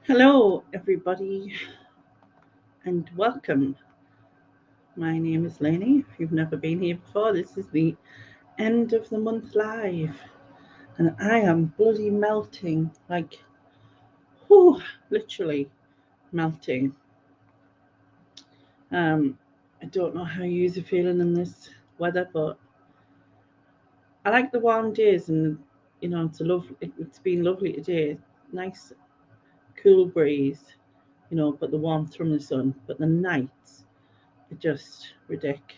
Hello, everybody, and welcome. My name is Lainey. If you've never been here before, this is the end of the month live, and I am bloody melting whew, literally melting. I don't know how you are feeling in this weather, but I like the warm days, and it's been lovely today. Nice, cool breeze, but the warmth from the sun. But the nights are just ridiculous.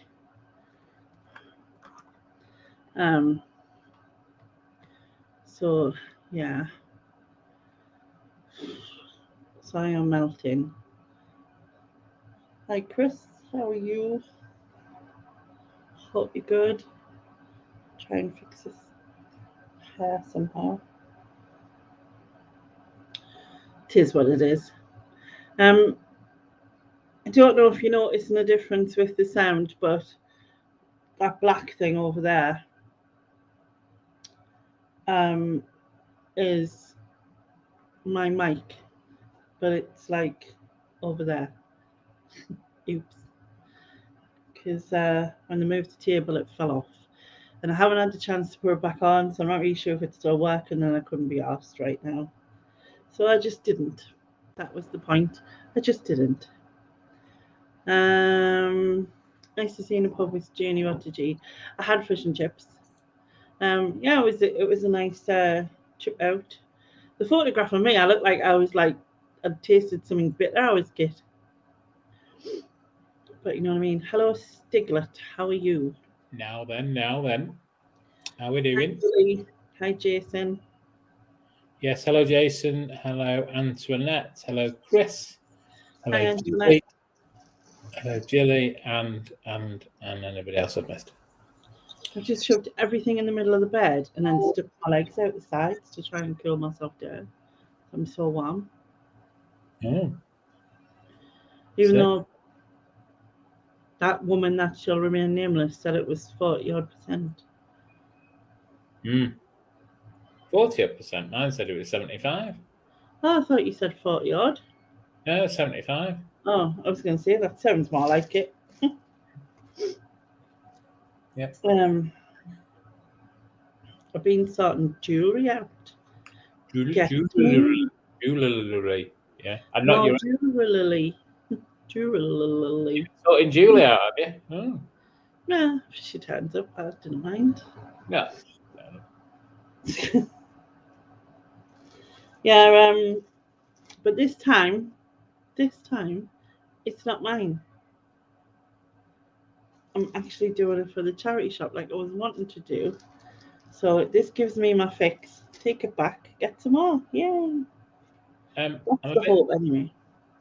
Um, so yeah, so I am melting. Hi Chris, how are you? Hope you're good. Try and fix this hair somehow. It is what it is. I don't know if you're noticing a difference with the sound, but that black thing over there um, is my mic, but it's like over there. Oops. Because when I moved the table, it fell off. And I haven't had the chance to put it back on, so I'm not really sure if it's still working, and I couldn't be asked right now. So I just didn't. That was the point. I just didn't. Nice to see you in the pub with Janie. What did you eat? I had fish and chips. Yeah, it was a nice trip out. The photograph of me, I looked like I'd tasted something bitter. I was good. But you know what I mean? Hello, Stiglet. How are you? Now then. How we doing? Hi, Hi, Jason. Yes, hello Jason. Hello Antoinette. Hello Chris. Hello Hi, Julie. Antoinette. Hello Jilly and anybody else I've missed. I've just shoved everything in the middle of the bed and then stuck my legs out the sides to try and cool myself down. I'm so warm. Oh. Even though that woman that shall remain nameless said it was 40 odd percent. 40%. Mine said it was 75. Oh, I thought you said 40 odd. No, 75. Oh, I was going to say that sounds more like it. Yep. I've been sorting jewellery out. Jewelry. Yeah. I'm not your jewellery. Jewellery. sorting Julie out, have you? Oh. Yeah, if she turns up, I didn't mind. No. Yeah, but this time, it's not mine. I'm actually doing it for the charity shop like I was wanting to do. So this gives me my fix. Take it back, get some more. Yay. That's the hope anyway.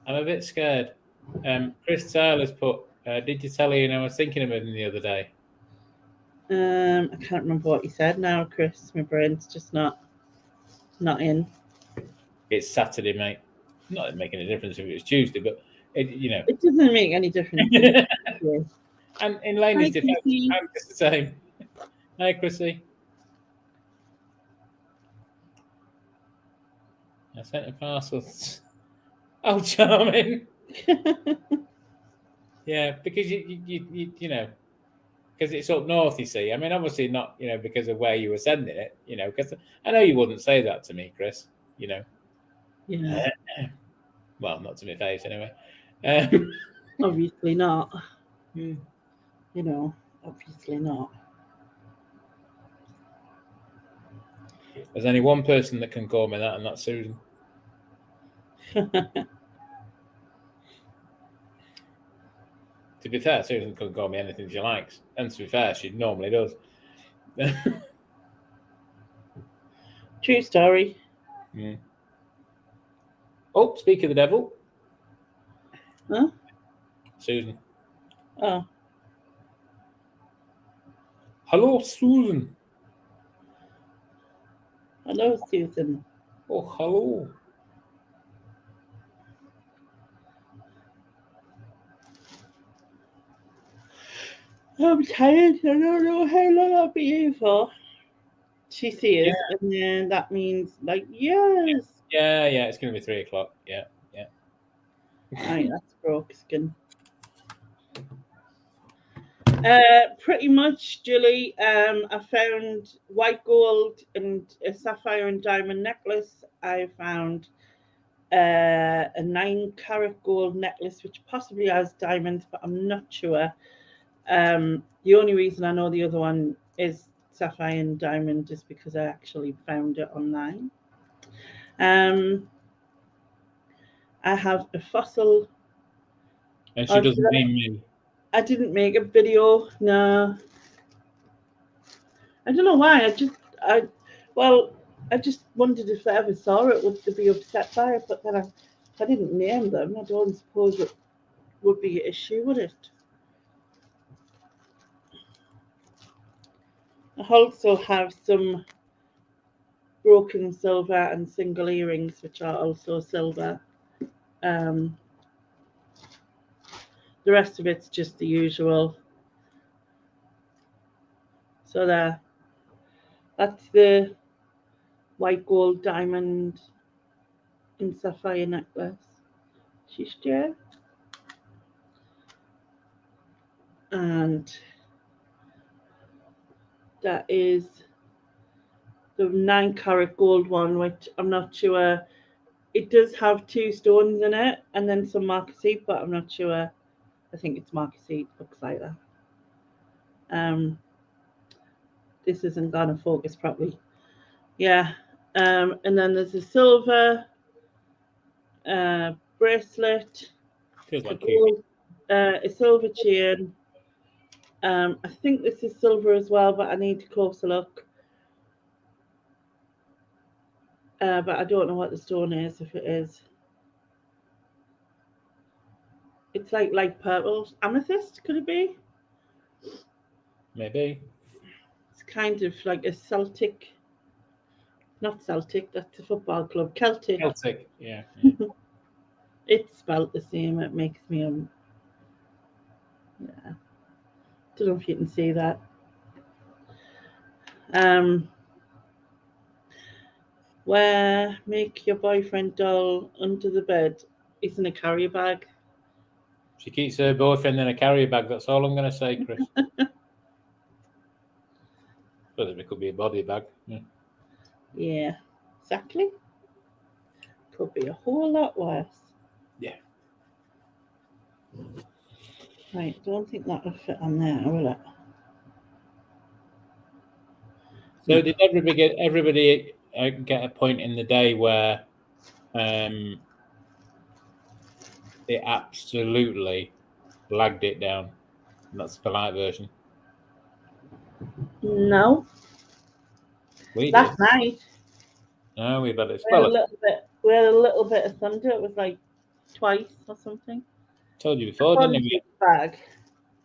I'm a bit scared. Chris Tyler's put, did you tell Ian I was thinking of him the other day? I can't remember what you said now, Chris. My brain's just not in. It's Saturday, mate. Not making a difference if it was Tuesday, but it doesn't make any difference. And in Laney's defense, I'm just the same. Hi, Chrissy. I sent a parcel. Oh, charming. Yeah, because you know, because it's up north, you see. I mean, obviously not, because of where you were sending it, because I know you wouldn't say that to me, Chris, Yeah. Well, not to my face, anyway. Obviously not. Obviously not. There's only one person that can call me that, and that's Susan. To be fair, Susan can call me anything she likes. And to be fair, she normally does. True story. Oh, speak of the devil. Huh? Susan. Oh. Hello, Susan. Hello, Susan. Oh, hello. I'm tired. I don't know how long I'll be here for. She says, and then that means yes, Yeah, it's going to be 3 o'clock. Yeah. Right, that's broke skin. Pretty much, Julie. I found white gold and a sapphire and diamond necklace. I found a 9-carat gold necklace, which possibly has diamonds, but I'm not sure. The only reason I know the other one is sapphire and diamond is because I actually found it online. I have a fossil. And she doesn't mean me. I didn't make a video. No. I don't know why. I just wondered if they ever saw it, would they be upset by it? But then if I didn't name them, I don't suppose it would be an issue, would it? I also have some broken silver and single earrings, which are also silver. The rest of it's just the usual. So that's the white gold diamond and sapphire necklace. She's there. And that is the 9-carat gold one, which I'm not sure. It does have 2 stones in it and then some marquisite, but I'm not sure. I think it's marquisite, looks like that. This isn't gonna focus properly. Yeah. And then there's a silver bracelet, Feels like a silver chain. I think this is silver as well, but I need a closer look. But I don't know what the stone is, if it is. It's like light purple. Amethyst, could it be? Maybe. It's kind of like a Celtic. Not Celtic, that's a football club. Celtic. Yeah. It's spelled the same. It makes me yeah. Don't know if you can see that. Where make your boyfriend doll under the bed is in a carrier bag. She keeps her boyfriend in a carrier bag. That's all I'm going to say, Chris. But it could be a body bag. Yeah, exactly. Could be a whole lot worse. Yeah. Right, don't think that would fit on there, will it? So did everybody get a point in the day where it absolutely lagged it down? And that's the polite version. No. We Last did. night. No, we've had it. We had a little bit of thunder. It was like twice or something. Told you before, didn't we? Bag.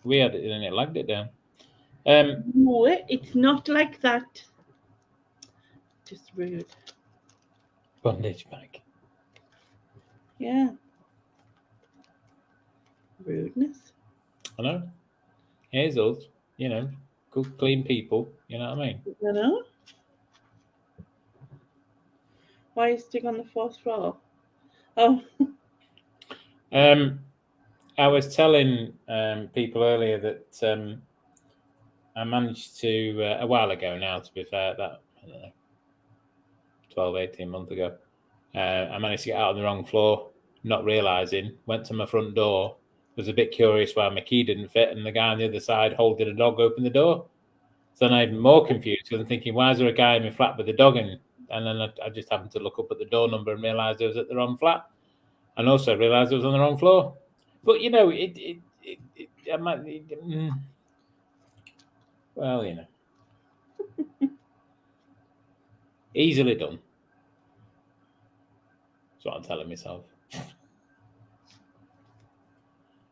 We had it and it lagged it down. No, it's not like that. Just rude. Bondage bag. Yeah. Rudeness. I know. Here's us, good, clean people. You know what I mean? You know? Why are you sitting on the 4th floor? Oh. I was telling people earlier that I managed to, a while ago now, to be fair, that, I don't know, 12, 18 months ago, I managed to get out on the wrong floor, not realising, went to my front door, was a bit curious why my key didn't fit, and the guy on the other side holding a dog opened the door. So then I'm even more confused because I'm thinking, why is there a guy in my flat with a dog in? And then I just happened to look up at the door number and realised I was at the wrong flat. And also realised I was on the wrong floor. But, I might, well, easily done. That's what I'm telling myself.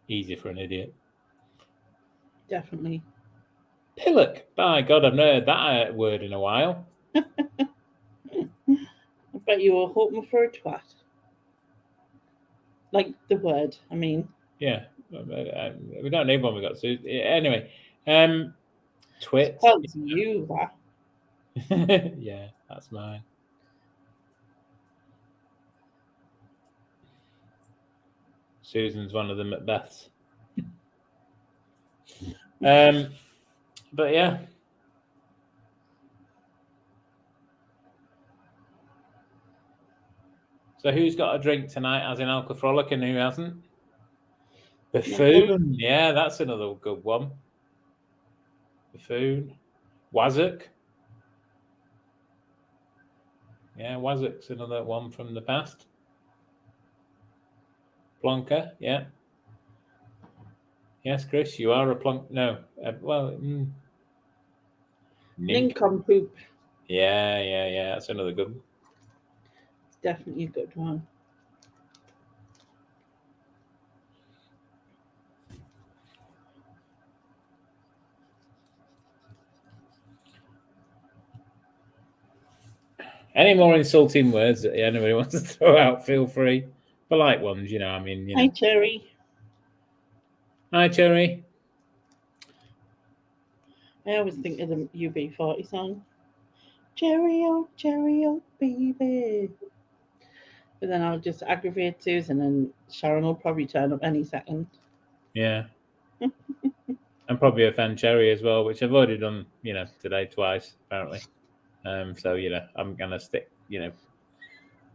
Easy for an idiot. Definitely. Pillock. By God, I've not heard that word in a while. I bet you were hoping for a twat. Like the word, I mean. Yeah. We don't need one we got. So, anyway. Twit. Tells you that. Yeah, that's mine. Susan's one of the Macbeths. But yeah. So who's got a drink tonight, as in alcoholic, and who hasn't? Buffoon. Yeah, that's another good one. Buffoon. Wazzock. Yeah, Wazzock's another one from the past. Plonker, yeah. Yes, Chris, you are a plonk. No, Nincompoop. Yeah. That's another good one. It's definitely a good one. Any more insulting words that anybody wants to throw out, feel free. Polite ones, you know. I mean, you know. Hi, Cherry. Hi, Cherry. I always think of the UB40 song. Cherry, oh, baby. But then I'll just aggravate Susan, and Sharon will probably turn up any second. Yeah. And probably offend Cherry as well, which I've already done, you know, today twice, apparently. So, you know, I'm going to stick, you know.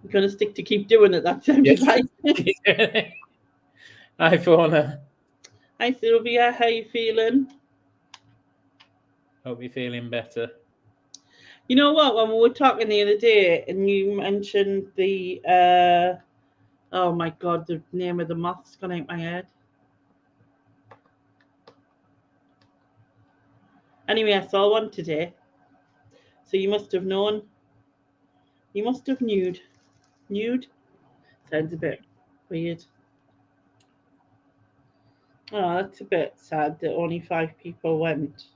You're going to stick to keep doing it, that sounded like. Hi, Fauna. Hi, Sylvia. How you feeling? Hope you're feeling better. You know what? When we were talking the other day, and you mentioned the oh my god, the name of the moth's gone out my head. Anyway, I saw one today, so you must have known. You must have nude. Sounds a bit weird. Oh, that's a bit sad that only 5 people went.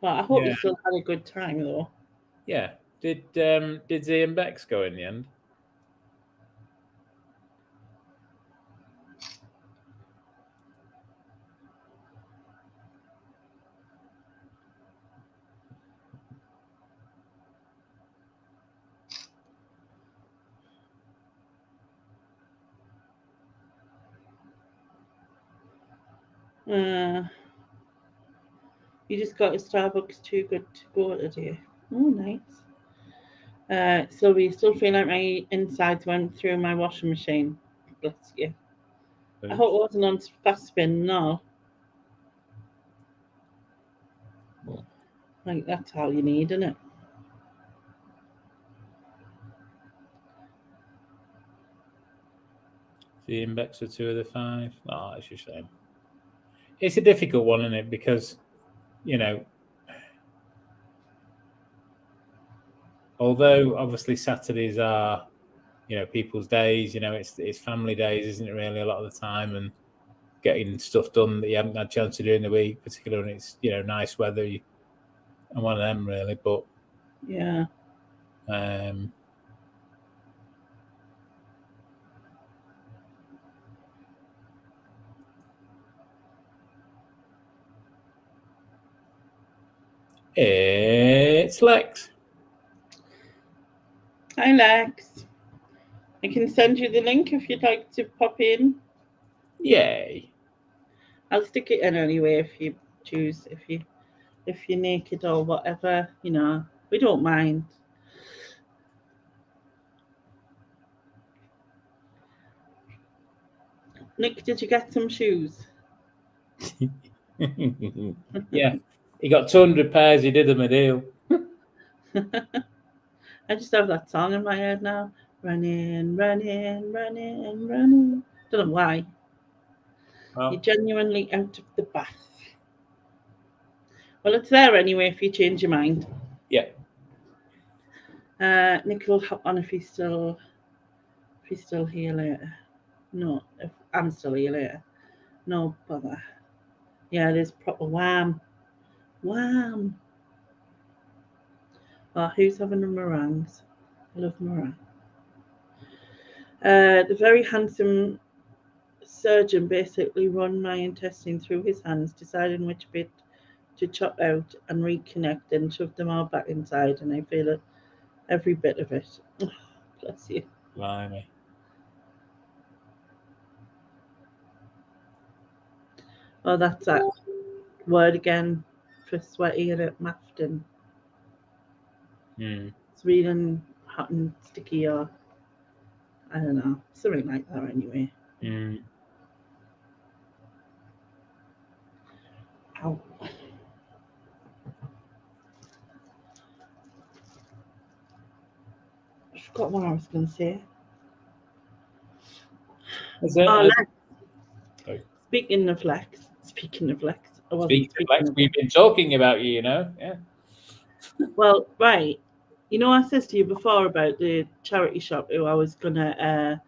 Well, I hope you still had a good time though. Yeah. Did Z and Bex go in the end? You just got a Starbucks too good to go today. Oh, nice. Sylvie, still feel like my insides went through my washing machine. Bless you. Oops. I hope it wasn't on fast spin, no. Like, that's all you need, isn't it? Z and Bex are 2 of the 5. Oh, it's a shame. It's a difficult one, isn't it? Because, you know, although obviously Saturdays are, you know, people's days, you know, it's family days, isn't it, really, a lot of the time, and getting stuff done that you haven't had a chance to do in the week, particularly when it's, you know, nice weather, and one of them, really. But yeah, it's Lex. Hi, Lex. I can send you the link if you'd like to pop in. Yay. I'll stick it in anyway if you choose, if you're naked or whatever, you know, we don't mind. Nick, did you get some shoes? Yeah, he got 200 pairs. He did them a deal. I just have that song in my head now. Running, running, running, running. Don't know why. You're genuinely out of the bath. Well, it's there anyway if you change your mind. Yeah. Nick will hop on if he's still here later. No, if I'm still here later. No bother. Yeah, it is proper wham. Wham. Oh, who's having the meringues? I love meringue. The very handsome surgeon basically run my intestine through his hands, deciding which bit to chop out and reconnect and shove them all back inside, and I feel it, every bit of it. Oh, bless you. Blimey. Oh, that's that word again for sweaty and it maftin. Hmm. It's really hot and sticky, or I don't know, something like that anyway. Hmm. Ow. I forgot what I was going to say. Oh, Lex. Sorry. Speaking of Lex, I wasn't Speaking of Lex, of we've been talking about you, you know. Yeah. Well, right. You know, I said to you before about the charity shop who I was going to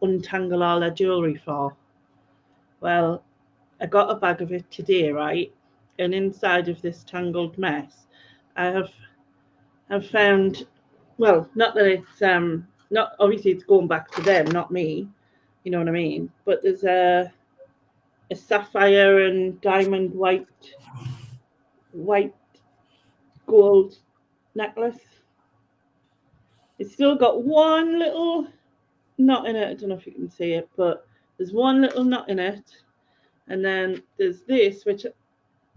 untangle all their jewellery for. Well, I got a bag of it today, right? And inside of this tangled mess, I have found, well, not that it's not obviously it's going back to them, not me. You know what I mean? But there's a sapphire and diamond white gold necklace. It's still got one little knot in it. I don't know if you can see it, but there's one little knot in it, and then there's this, which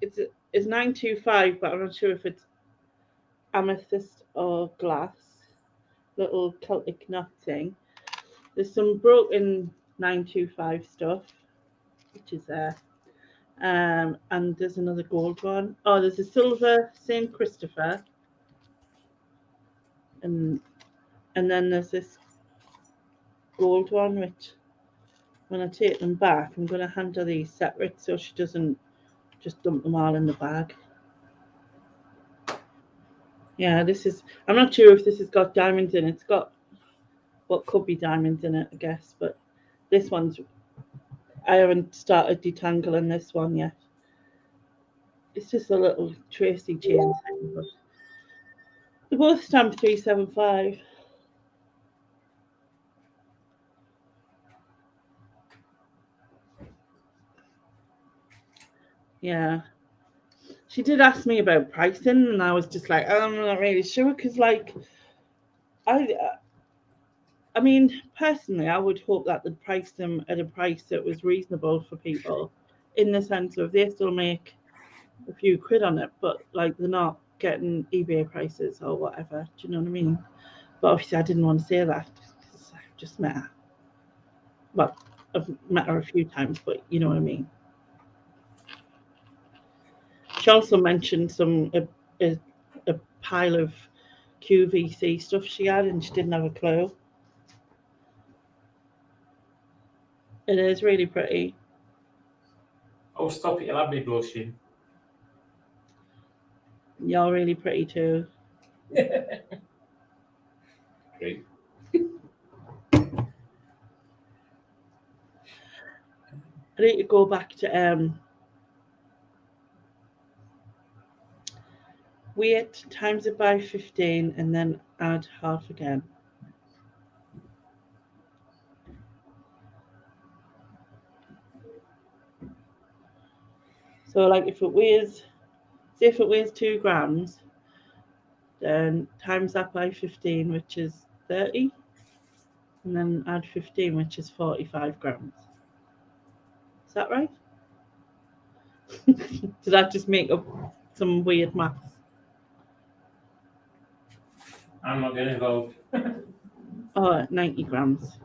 is 925, but I'm not sure if it's amethyst or glass. Little Celtic knot thing. There's some broken 925 stuff, which is there. And there's another gold one. Oh, there's a silver Saint Christopher, and then there's this gold one, which when I take them back, I'm going to hand her these separate so she doesn't just dump them all in the bag. Yeah, this is, I'm not sure if this has got diamonds in it. It's got what could be diamonds in it, I guess, but this one's, I haven't started detangling this one yet. It's just a little Tracy chain thing, but they're both stamped 375. Yeah. She did ask me about pricing, and I was just like, I'm not really sure, because, like, I mean, personally, I would hope that they'd price them at a price that was reasonable for people, in the sense of they still make a few quid on it, but like they're not getting eBay prices or whatever. Do you know what I mean? But obviously, I didn't want to say that because I've just met her. Well, I've met her a few times, but you know what I mean. She also mentioned a pile of QVC stuff she had, and she didn't have a clue. It is really pretty. Oh, stop it! You'll have me blushing. You're really pretty too. Great. I need to go back to weight times it by 15 and then add half again. So like if it weighs, say if it weighs 2 grams, then times that by 15, which is 30, and then add 15, which is 45 grams. Is that right? Did I just make up some weird maths? I'm not getting involved. Oh, 90 grams.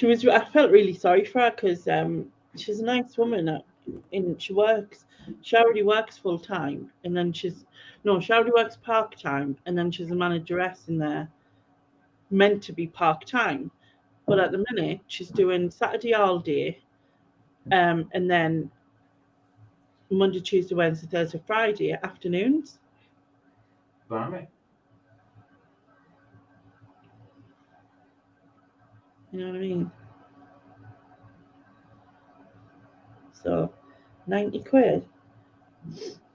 I felt really sorry for her because she's a nice woman, and she already works full time, and then she already works part time, and then she's a manageress in there, meant to be part time, but at the minute she's doing Saturday all day, and then Monday, Tuesday, Wednesday, Thursday, Friday afternoons. Blimey. You know what I mean? So 90 quid.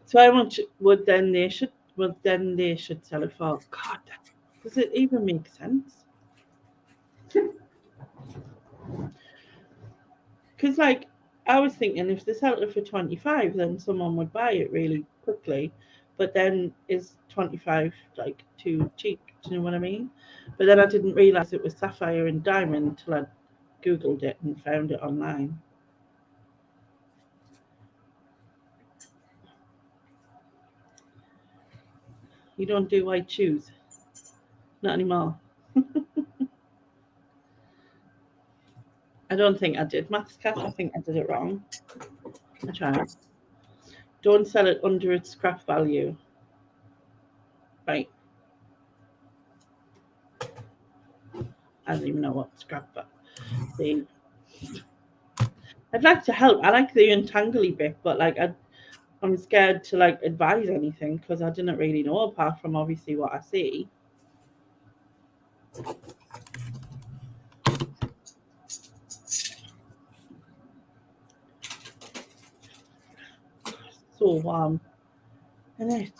So I want then they should sell it for. God, does it even make sense? Because like I was thinking, if they sell it for 25, then someone would buy it really quickly. but then is 25 like too cheap? Do you know what I mean? But then I didn't realise it was sapphire and diamond till I googled it and found it online. You don't do white shoes, not anymore. I don't think I did, Maths Cat. I think I did it wrong. I tried. Don't sell it under its scrap value. Right. I don't even know what scrap value. I'd like to help. I like the untangly bit, but like I'm scared to like advise anything because I didn't really know apart from obviously what I see. So warm, isn't it?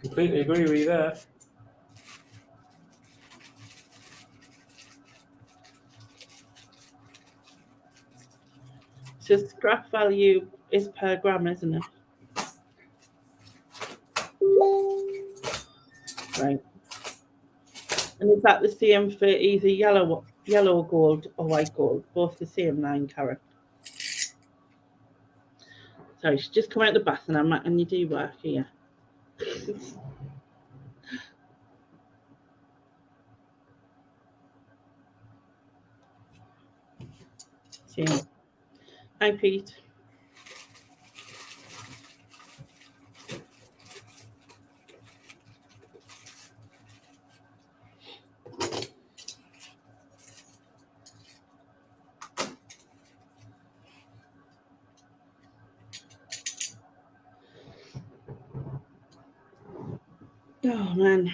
Completely agree with you there. So scrap value is per gram, isn't it? Right. And is that the same for either yellow gold or white gold? Both the same 9 carat. Sorry, she's just come out of the bath and I'm and you do work here. See. Hi, Pete. Oh man.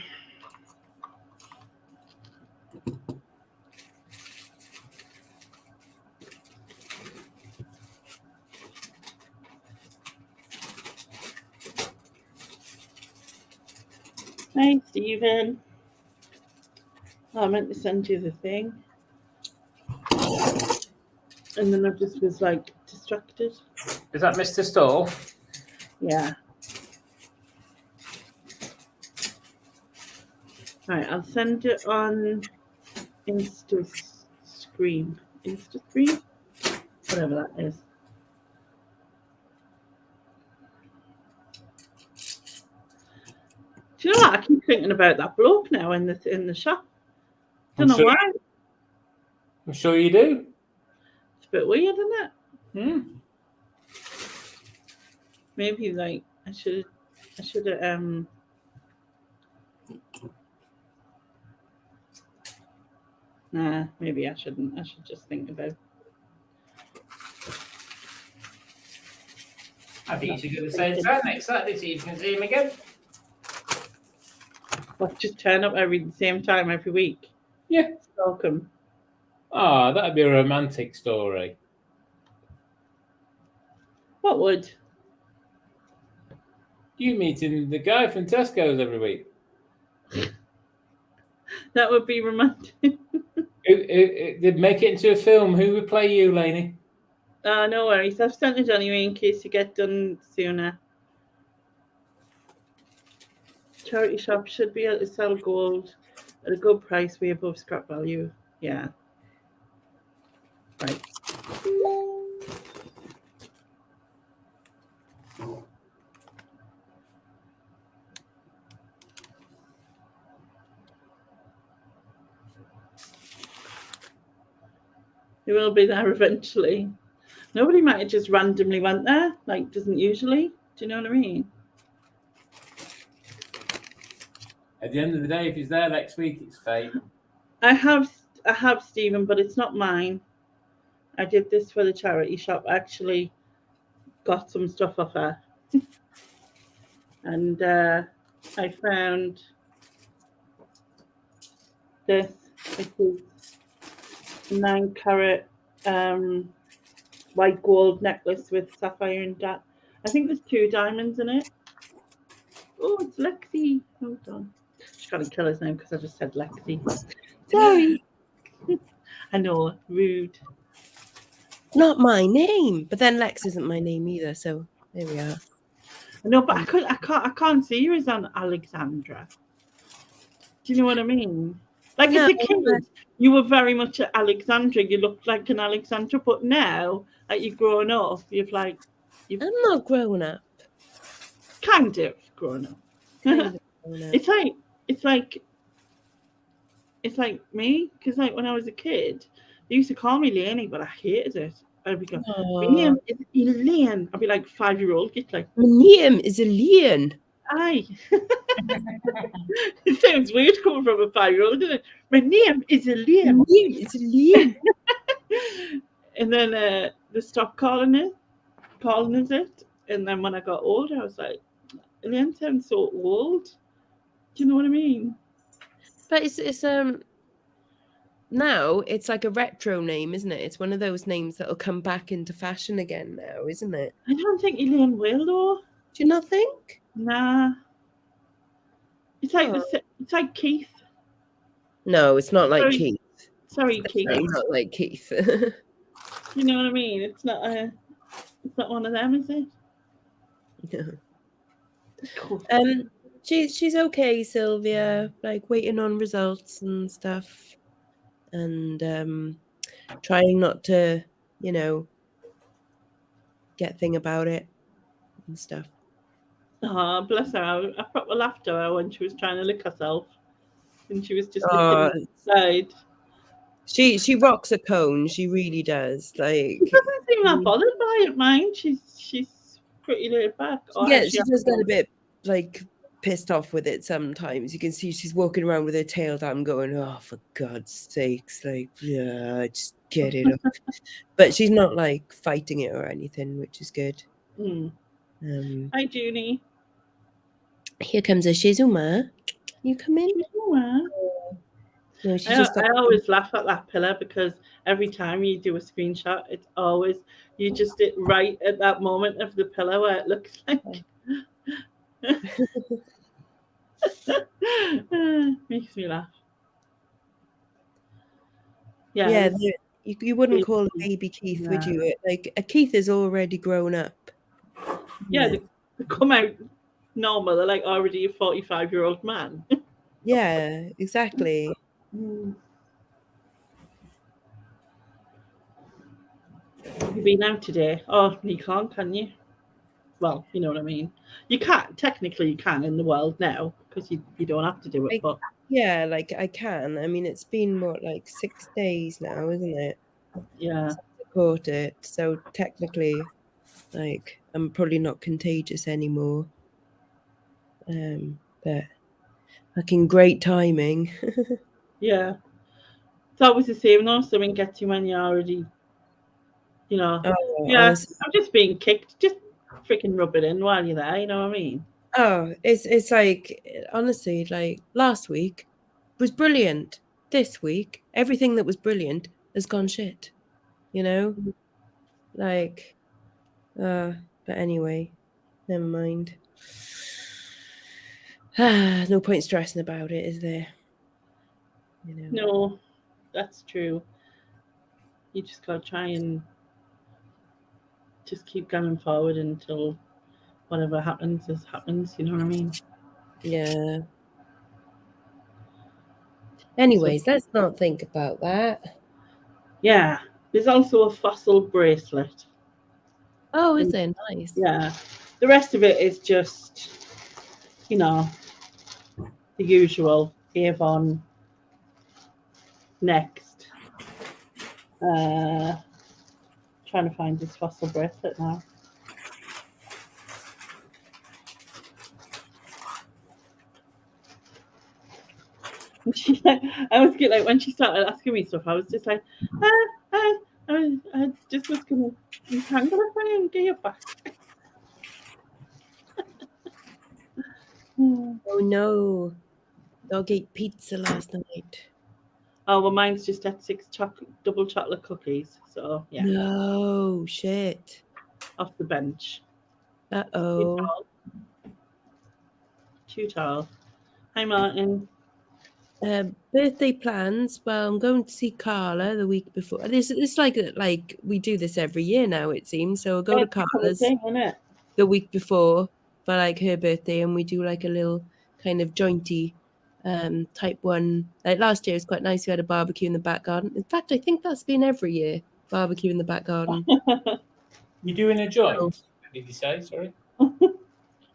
Hi, Stephen. Oh, I meant to send you the thing. And then I just was like distracted. Is that Mr. Stall? Yeah. Right, I'll send it on InstaStream. InstaStream? Whatever that is. Do you know what? I keep thinking about that bloke now in the shop. Don't know why. I'm sure you do. It's a bit weird, isn't it? Hmm. Maybe like I should have nah, maybe I shouldn't. I should just think about. I think you should do the same time next Saturday so you can see him again. What, just turn up the same time every week? Yeah. Welcome. Ah, that'd be a romantic story. What would? You meeting the guy from Tesco's every week. That would be romantic. They'd make it into a film. Who would play you, Lainey? No worries. I've sent it anyway in case you get done sooner. Charity shop should be able to sell gold at a good price way above scrap value. Yeah. Right. It will be there eventually. Nobody might have just randomly went there, like doesn't usually. Do you know what I mean? At the end of the day, if he's there next week, it's fate. I have Stephen, but it's not mine. I did this for the charity shop. I actually got some stuff off her. And I found this. It is 9 carat white gold necklace with sapphire and that. I think there's 2 diamonds in it. Oh, it's Lexi. Hold on. She's got to kill us now because I just said Lexi. Sorry. I know, rude. Not my name. But then Lex isn't my name either, so there we are. No, but I can't see you as an Alexandra. Do you know what I mean? Like as No, a kid, you were very much an Alexandra. You looked like an Alexandra, but now, like you've grown up, you've I'm not grown up. kind of grown up. Kind of grown up. it's like it's like it's like me, because like when I was a kid, they used to call me Leonie, but I hated it. I'd be going, my Oh, name is Elaine. I'd be like 5-year-old, get like, my name is Elaine. aye. It sounds weird coming from a 5-year-old, doesn't it? My name is My Elaine. name is Elaine. And then they stopped calling us it. And then when I got older, I was like, Elaine sounds so old. Do you know what I mean? But it's now it's like a retro name, isn't it? It's one of those names that'll come back into fashion again now, isn't it? I don't think Elaine will though. Do you not think? Nah. It's like Oh. it's like Keith. No, it's not like Sorry, Keith. sorry, It's Keith. definitely not like Keith. You know what I mean? It's not one of them, is it? No. Cool. She's okay, Sylvia. Like waiting on results and stuff, and trying not to, get thing about it and stuff. Oh, bless her. I proper laughed at her when she was trying to lick herself, and she was just licking Oh, the side. she rocks a cone. She really does. She Like, doesn't seem that bothered by it, mind. She's pretty laid back. Or yeah, has she she does get a ever bit like pissed off with it sometimes. You can see she's walking around with her tail down, going, "Oh, for God's sakes! Like, yeah, just get it up." But she's not like fighting it or anything, which is good. been? Um, Hi, Junie. Here comes a Shizuma. You come in? No, she just got. I always laugh at that pillar because every time you do a screenshot, it's always you just it right at that moment of the pillar where it looks like. Makes me laugh. Yeah, Yeah, this you wouldn't call a baby- baby Keith, would yeah. you? Like a Keith is already grown up. Yeah, they come out normal. They're like already a 45-year-old man. Yeah, exactly. Have you been out today? Oh, you can't, can you? Well, you know what I mean. You can't. Technically, you can in the world now because you don't have to do it. But Yeah, like I can. I mean, it's been what, like 6 days now, isn't it? yeah, Since I caught it. So technically, like I'm probably not contagious anymore. But fucking great timing. yeah. It's always the same though. Something gets you when you're already, Oh, Yeah, honestly. I'm just being kicked. Just freaking rub it in while you're there. You know what I mean? Oh, it's like honestly, like last week was brilliant. This week, everything that was brilliant has gone shit. You know? Like but anyway, never mind. No point stressing about it, is there? No, that's true. You just gotta try and just keep going forward until whatever happens is happens. You know what I mean? Yeah. So, Anyways, let's not think about that. yeah, there's also a fossil bracelet. Oh, is And it nice? yeah, the rest of it is just, you know, the usual Avon next. Trying to find this fossil bracelet now. I was get like when she started asking me stuff, I was just like, I just was gonna entangle it for you and get you back. Oh no. Dog ate pizza last night. Oh well, mine's just at 6 double chocolate cookies. So yeah, No shit. off the bench. Too Uh-oh. tall. Too tall. Hi Martin. Birthday plans. Well, I'm going to see Carla the week before. It's like we do this every year now, it seems. So I'll go to It's a common Carla's thing, isn't it? the week before, for like her birthday, and we do like a little kind of jointy type one. Like last year, it was quite nice. We had a barbecue in the back garden. In fact, I think that's been every year, barbecue in the back garden. You're doing a joint? Did you say? Sorry.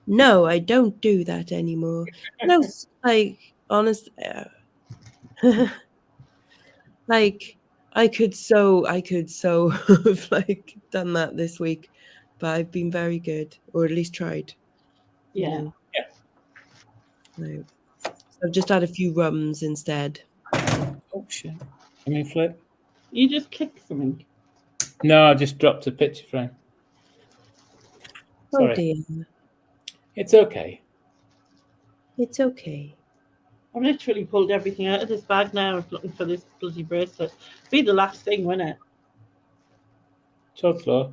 No, I don't do that anymore. No, like honest, like I could so have like done that this week, but I've been very good, or at least tried. You Yeah. know, Yeah. so I've just had a few rums instead. Oh shit! I mean, flip. You just kicked something. No, I just dropped a picture frame. Oh Sorry. dear, It's okay. it's okay. I've literally pulled everything out of this bag now, looking for this bloody bracelet. Be the last thing, wouldn't it? Top floor.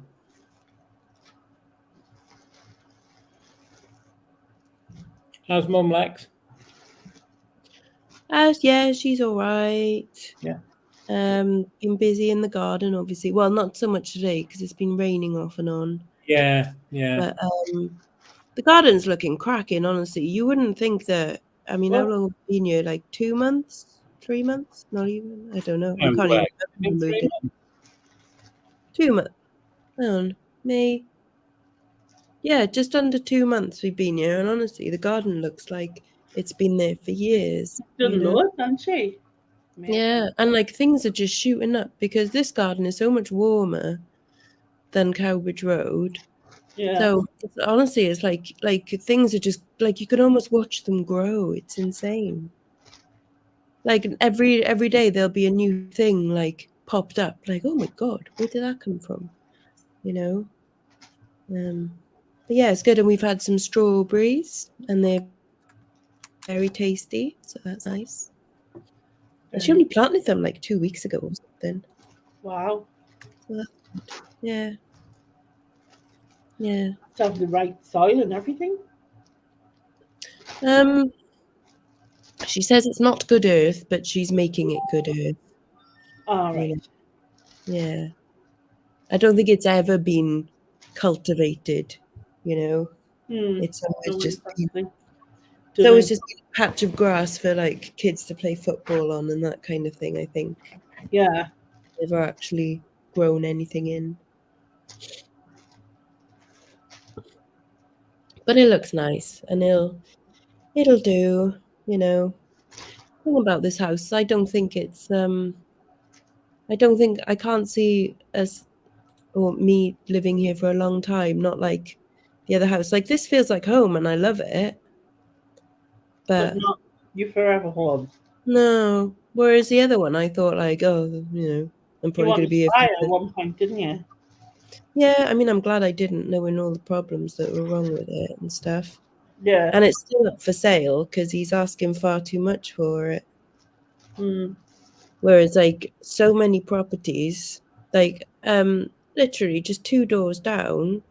How's Mum Lex? Yeah, she's all right. Yeah. Been busy in the garden, obviously. Well, not so much today because it's been raining off and on. Yeah. But the garden's looking cracking, honestly. You wouldn't think that. I mean, how Well, long have you been here? Like 2 months? 3 months? Not even. I don't know. I No can't way. even It's been remember. 3 months. 2 months. Hang on. May. Yeah, just under 2 months we've been here. And honestly, the garden looks like it's been there for years. done You know? loads, hasn't she? Amazing. Yeah. And like things are just shooting up because this garden is so much warmer than Cowbridge Road. Yeah. So honestly, it's like things are just like you can almost watch them grow. It's insane. Like every day there'll be a new thing like popped up. Like, oh my god, where did that come from? You know. But yeah, it's good, and we've had some strawberries, and they're very tasty. So that's nice. And she only planted them like 2 weeks ago or something. Wow. So that's good. Yeah. Yeah. To have the right soil and everything. She says it's not good earth, but she's making it good earth. All You right. know? Yeah. I don't think it's ever been cultivated, you know. It's always just been, it's always just been a patch of grass for like kids to play football on and that kind of thing, I think. Yeah. Never actually grown anything in. But it looks nice and it'll do, you know. The thing about this house, I don't think I can't see us or me living here for a long time, not like the other house. Like this feels like home and I love it. But But not you forever home. no. Whereas the other one I thought like, oh, you know, I'm You probably gonna wanted be to here buy for it at one point, didn't you? yeah, I mean I'm glad I didn't, knowing all the problems that were wrong with it and stuff. Yeah. And it's still up for sale because he's asking far too much for it. Whereas like so many properties, like literally just 2 doors down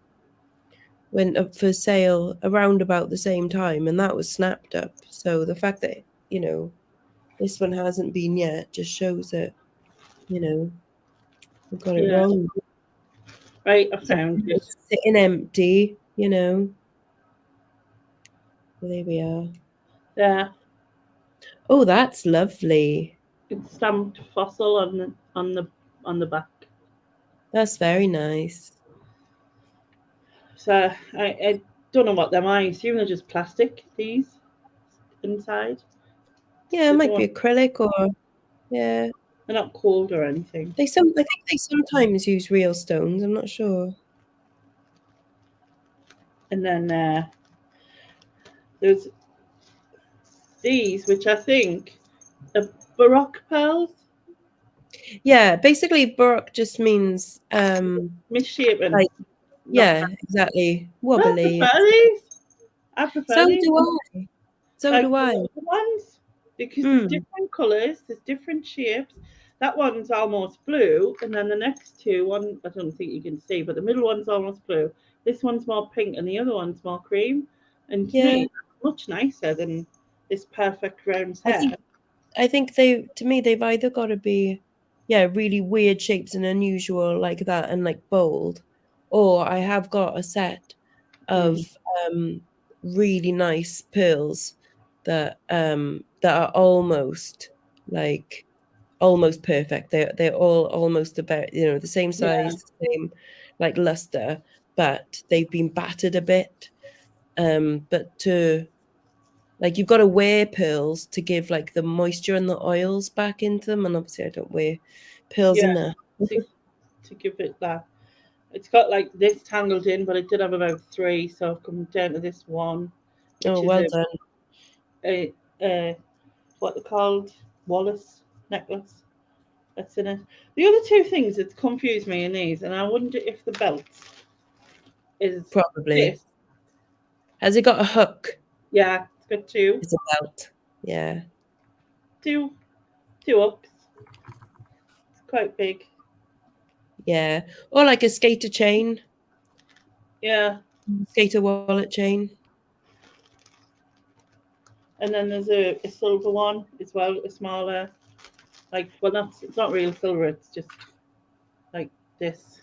went up for sale around about the same time, and that was snapped up. So the fact that, you know, this one hasn't been yet just shows that, you know, we got it Yeah. wrong. Right, I found it. It's sitting empty, you know. There we are. Yeah. Oh, that's lovely. It's stamped fossil on the back. That's very nice. So I don't know what them are. I assume they're just plastic, these inside. Yeah, it They might be don't- acrylic or yeah. They're not cold or anything. I think they sometimes use real stones, I'm not sure. And then there's these, which I think are Baroque pearls. Yeah, basically Baroque just means Misshapen. like Not yeah, exactly. I Wobbly. prefer these. I prefer So these. do I. So Like do the I. little ones. Because there's different colours, there's different shapes. That one's almost blue, and then the next two, one I don't think you can see, but the middle one's almost blue. This one's more pink, and the other one's more cream. And to Yeah. me, that's much nicer than this perfect round set. I think they've either got to be really weird shapes and unusual like that and like bold, or I have got a set of really nice pearls that are almost like almost perfect. They're all almost about, you know, the same size, the same like luster, but they've been battered a bit. But to like you've got to wear pearls to give like the moisture and the oils back into them, and obviously I don't wear pearls Yeah, enough. to give it that. It's got like this tangled in, but it did have about 3, so I've come down to this one, which Oh, is well done. a what they're called, Wallace necklace. That's in it. The other 2 things that confuse me in these, and I wonder if the belt is Probably. this. Has it got a hook? Yeah, it's got 2. It's a belt. Yeah. 2 ups. It's quite big. Yeah. Or like a skater chain, Yeah. skater wallet chain. And then there's a silver one as well, a smaller, like, well, it's not real silver, it's just like this.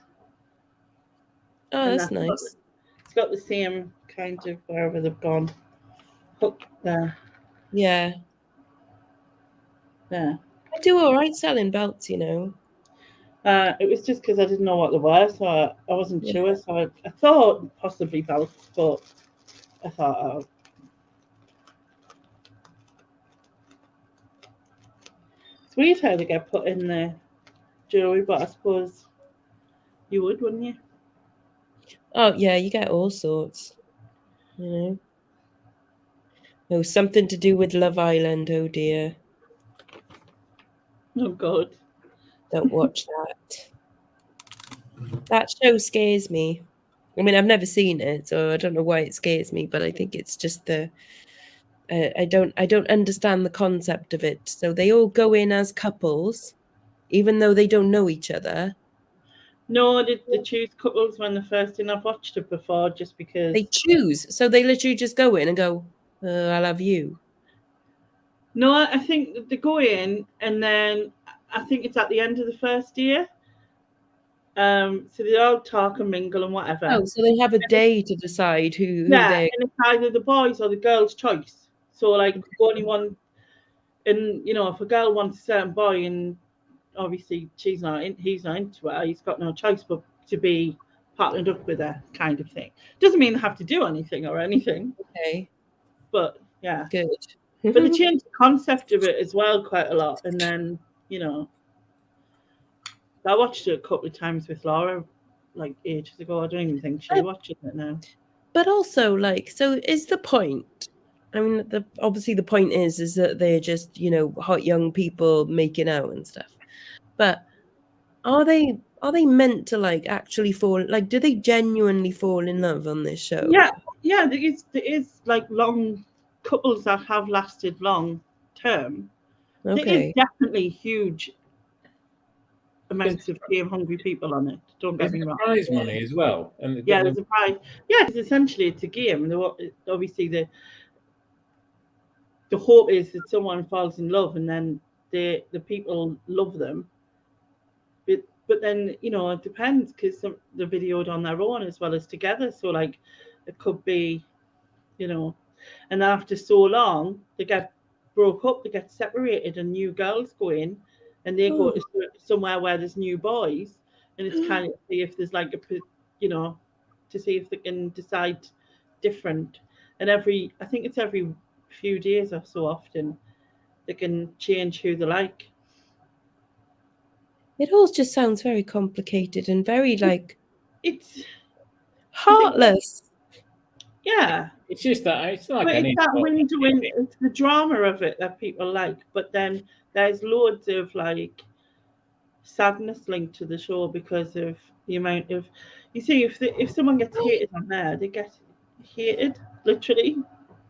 Oh, And that's nice. it's got the same kind of, wherever they've gone, hook there. Yeah. Yeah. I do all right selling belts, you know. It was just because I didn't know what they were, so I wasn't Yeah. sure. So I thought possibly belts, but I thought, oh. It's weird how they get put in the jewellery, but I suppose you would, wouldn't you? Oh, yeah, you get all sorts, you know. Oh, something to do with Love Island. Oh dear. Oh, God. Don't watch that. That show scares me. I mean, I've never seen it, so I don't know why it scares me, but I think it's just the I don't understand the concept of it. So they all go in as couples, even though they don't know each other. No, they choose couples when the first thing I've watched it before, just because. They choose. So they literally just go in and go, I love you. No, I think that they go in, and then I think it's at the end of the first year. So they all talk and mingle and whatever. Oh, so they have a day to decide who Yeah, they. and it's either the boys or the girls' choice. So like only one, and you know, if a girl wants a certain boy, and obviously he's not into her, he's got no choice but to be partnered up with her, kind of thing. Doesn't mean they have to do anything or anything, Okay, but yeah. good. But they changed the concept of it as well quite a lot, and then you know, I watched it a couple of times with Laura, like ages ago. I don't even think she watches it now. But also, like, so is the point? I mean, obviously the point is that they're just, you know, hot young people making out and stuff. But are they meant to like actually fall? Like, do they genuinely fall in love on this show? Yeah, yeah. There is like long couples that have lasted long term. There is Okay. definitely huge amounts of fame hungry people on it. Don't get There's me a wrong. prize money as well, and Yeah, there's a prize. Yeah, because essentially it's a game. Obviously the hope is that someone falls in love, and then the people love them. But then you know it depends, because they're videoed on their own as well as together. So like it could be, you know, and after so long they get broke up, they get separated, and new girls go in, and they go Oh. to somewhere where there's new boys, and it's kind of see if there's like you know, to see if they can decide different. And I think it's every few days or so often they can change who they like. It all just sounds very complicated and very like It's I think heartless. yeah. it's just that it's like But it's any that sport. win-to-win. It's the drama of it that people like. But then there's loads of like sadness linked to the show because of the amount of. You see, if someone gets hated on there, they get hated literally.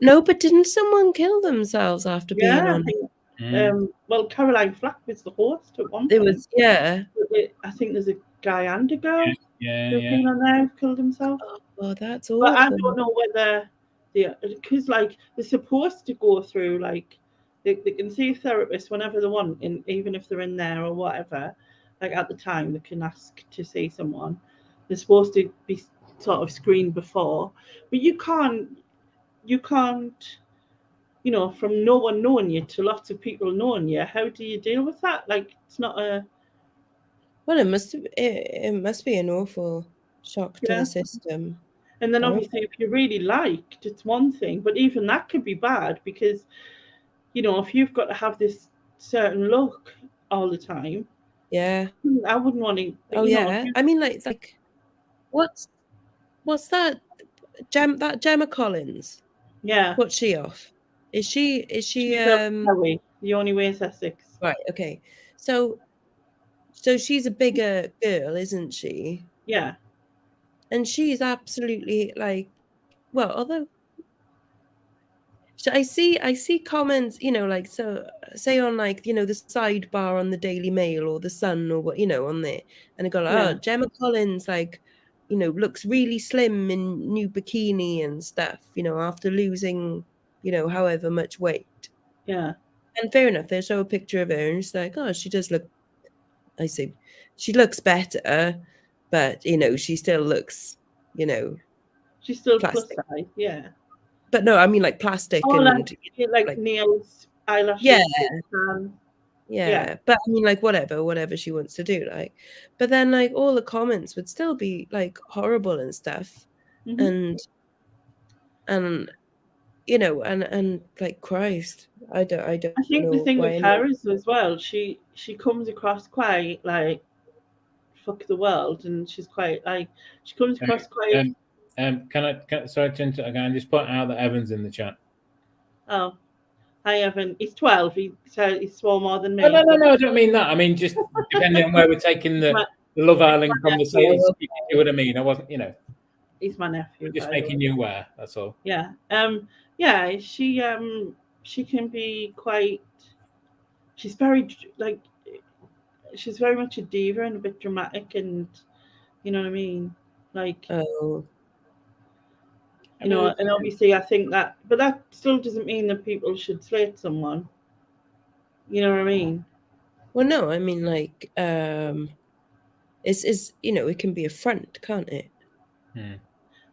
No, but didn't someone kill themselves after being Yeah, I on it? think. Mm. Well, Caroline Flack was the host at one It point. was, yeah. I think there's a guy and a girl who've Yeah. been on there who've killed himself. Oh, that's But I awful. don't know whether because like they're supposed to go through like they can see a therapist whenever they want, and even if they're in there or whatever, like at the time they can ask to see someone. They're supposed to be sort of screened before, but you can't. you can't, you know, from no one knowing you to lots of people knowing you. How do you deal with that? Like, it's not a Well, it must be an awful shock to yeah. the system. And then Horrible. obviously, if you're really liked, it's one thing, but even that could be bad because, you know, if you've got to have this certain look all the time, Yeah. I wouldn't want to. Oh You know, if yeah. you, I mean, like what's that? That Gemma Collins. yeah, What's she off? Is she she's a Chloe. The only way is Essex. right? Okay. So she's a bigger girl, isn't she? Yeah, And she's absolutely like, well, although so I see comments, like, so say on, like, the sidebar on the Daily Mail or the Sun or what, on there, and they go like, yeah, oh, Gemma Collins, like, looks really slim in new bikini and stuff, after losing, however much weight. yeah. And fair enough, they show a picture of her and it's like, oh, she does look, I say, she looks better, but she still looks, She's still plus plastic. size. Yeah. But no, I mean like plastic Oh, and like like, nails, eyelashes, yeah. yeah, Yeah, but I mean, like, whatever she wants to do, like, but then, like, all the comments would still be, like, horrible and stuff, hmm and and, and, like, Christ, I don't I think the know thing why with anyone. her is as well. She comes across quite like fuck the world, and she's quite like she comes across quite. Sorry to interrupt again. Just point out that Evan's in the chat. Oh, I haven't. He's 12. He's small more than No, me. no, no, But no. I don't mean that. I mean just depending on where we're taking the my, Love he's Island my conversation. nephew. Oh, You see what I mean? I wasn't, He's my nephew, just by the way. making you aware. That's all. Yeah. Yeah. She can be quite. She's very like. She's very much a diva and a bit dramatic, and you know what I mean. Like, oh, I mean, and obviously I think that, but that still doesn't mean that people should slate someone. You know what I mean? well, no, I mean, like, it's it can be a front, can't it?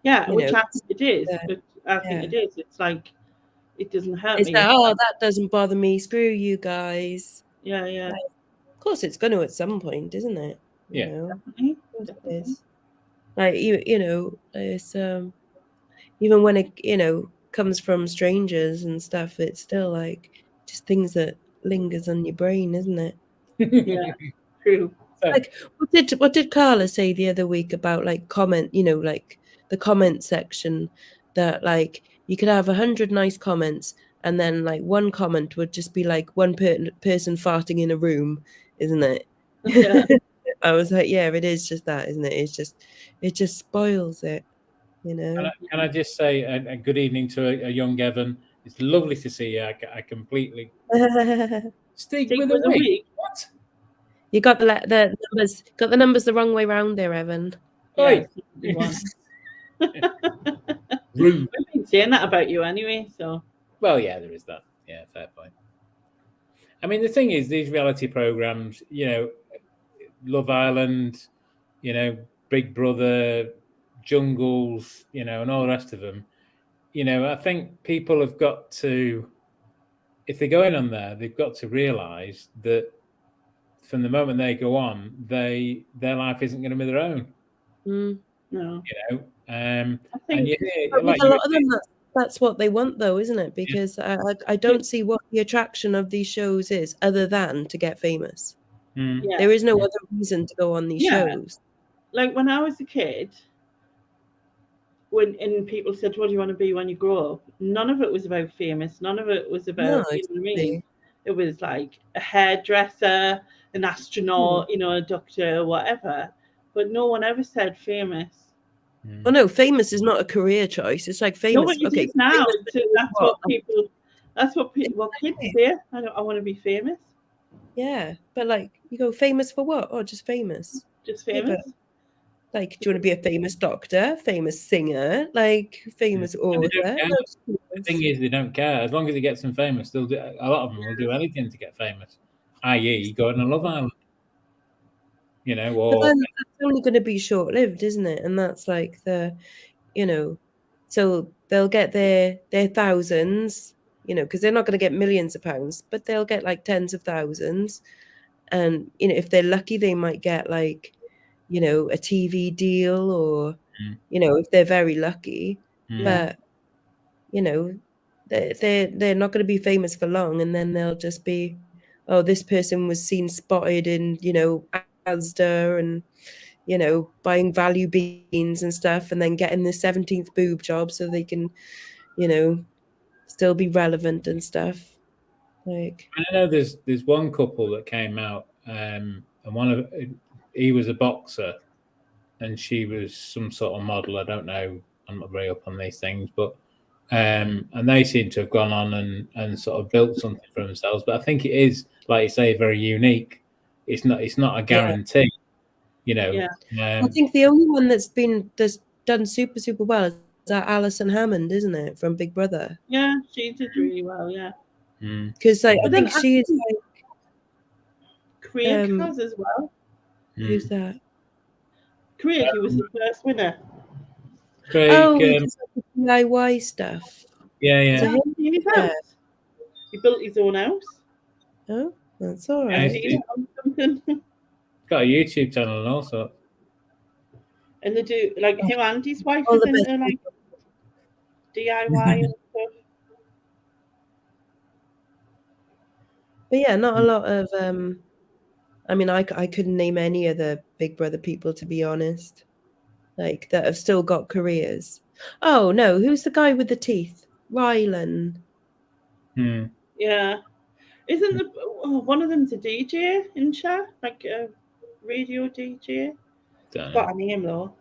Yeah, You which know, I think it is. uh, But I think yeah, it is. It's like it doesn't hurt it's me. like, It's oh, like, that doesn't bother me. Screw you guys. yeah, yeah, Like, of course, it's going to at some point, isn't it? yeah. Of definitely, course it definitely. is. Like it's even when it comes from strangers and stuff, it's still like just things that lingers on your brain, isn't it? Yeah, true. So, Like what did Carla say the other week about like comment, like the comment section, that like you could have 100 nice comments and then like one comment would just be like one person farting in a room, isn't it? Yeah, I was like, yeah, it is just that, isn't it? It just spoils it, can I just say a good evening to a young Evan? It's lovely to see you. I completely stick stigma with the the week. week. What? You got the numbers the wrong way round there, Evan. Yeah, Oi. 71. Rude. I've been saying that about you anyway. So Well, yeah, there is that. Yeah, fair point. I mean, the thing is, these reality programs, Love Island, Big Brother, Jungles, and all the rest of them. I think people have got to, if they're going on there, they've got to realise that from the moment they go on, their life isn't going to be their own. Mm. no, And I think But with like a you lot of them, that's what they want, though, isn't it? yeah, Because I don't see what the attraction of these shows is other than to get famous. yeah, There is no other reason to go on these yeah. shows. Like when I was a kid, and people said, "What do you want to be when you grow up?" None of it was about famous. None of it was No, about, you know what I mean. exactly. It was like a hairdresser, an astronaut, a doctor, whatever. But no one ever said famous. Well, no, famous is not a career choice. It's like No, but famous. it Okay, is now. famous for doing That's what? what people. That's what kids Exactly. say. I want to be famous. Yeah, but like you go famous for what? Oh, just famous. Just Yeah, famous. but like, do you want to be a famous doctor, famous singer, like famous and they don't author? care. No, The thing is, they don't care. As long as it gets them famous, they'll do. A lot of them will do anything to get famous, i.e., go on a Love Island. but Or then that's only going to be short lived, isn't it? And that's like the, you know, So they'll get their thousands, you know, because they're not going to get millions of pounds, but they'll get like tens of thousands. And, you know, if they're lucky, they might get like, you know, a TV deal or, you know, if they're very lucky. But, you know, they're not going to be famous for long. And then they'll just be, oh, this person was seen spotted in, you know, Asda and, you know, buying value beans and stuff, and then getting the 17th boob job so they can, you know, still be relevant and stuff. Like, I know there's one couple that came out, and he was a boxer, and she was some sort of model. I don't know. I'm not very up on these things, but and they seem to have gone on and sort of built something for themselves. But I think it is, like you say, very unique. It's not a guarantee, you know. Yeah. I think the only one that's done super well is that Alison Hammond, isn't it, from Big Brother? Yeah, she did really well. Yeah. Because like, I But then think she is like, Craig has as well. who's that? Craig, he was the first winner. Craig, Oh, he does like the DIY stuff. yeah. Is it him? His Yeah. house. He built his own house. Oh, that's all Yeah, right. he's Something. got a YouTube channel and all sorts. And they do like him and his wife All is the into best like DIY and stuff. But yeah, not a lot of I mean, I couldn't name any of the Big Brother people, to be honest, like that have still got careers. Oh no, who's the guy with the teeth? Rylan. Yeah. Isn't one of them's a DJ in Shah? Like a radio DJ? Don't Got know. a name though.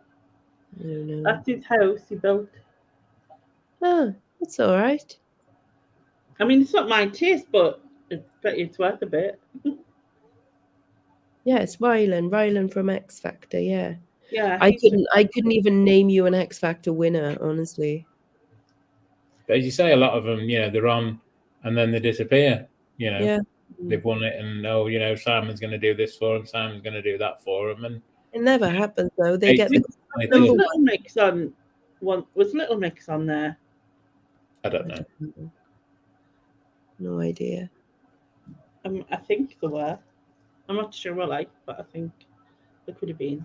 I don't know. That's his house he built. Oh, that's all right. I mean, it's not my taste, but I bet it's worth a bit. Yeah, it's Rylan. Rylan from X Factor. Yeah, Yeah. I couldn't even name you an X Factor winner, honestly. But as you say, a lot of them, you know, they're on and then they disappear. You know, Yeah, they've won it, and you know, Simon's going to do this for him. Simon's going to do that for him, and it never happens though. They get the I number Was one. Little Mix on was Little Mix on there? don't know. No idea. I think there were. I'm not sure what but I think there could have been.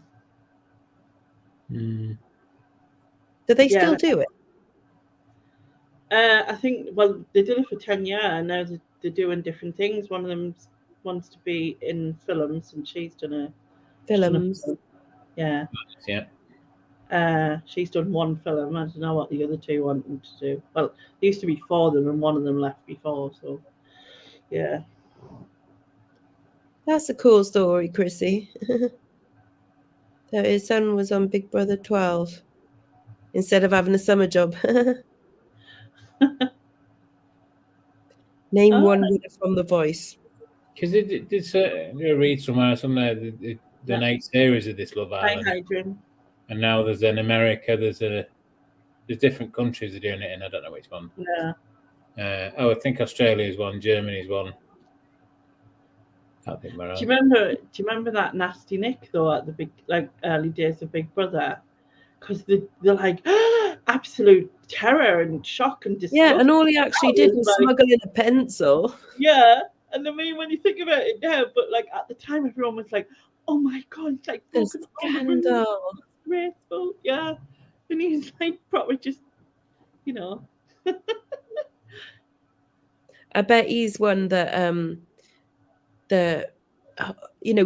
Do they still do it? I think they did it for 10 years and now they're doing different things. One of them wants to be in films and she's done a Films. Yeah. She's done one film. I don't know what the other two wanted to do. Well, there used to be 4 of them and one of them left before, so yeah. That's a cool story, Chrissy. So his son was on Big Brother 12 instead of having a summer job. Name one winner from The Voice. Because did read somewhere the next series of this Love Island, and now there's in America. There's different countries are doing it in. I don't know which one. Yeah. I think Australia's one, Germany's one. Can't think where else. Do you remember that Nasty Nick though at the big early days of Big Brother? Because they're like absolute terror and shock and disgust. Yeah, and all he actually did was smuggle in a pencil. Yeah, and I mean when you think about it now, but like at the time everyone was like, "Oh my god, it's like the scandal, disgraceful." Yeah, and he's like probably just, you know. I bet he's one that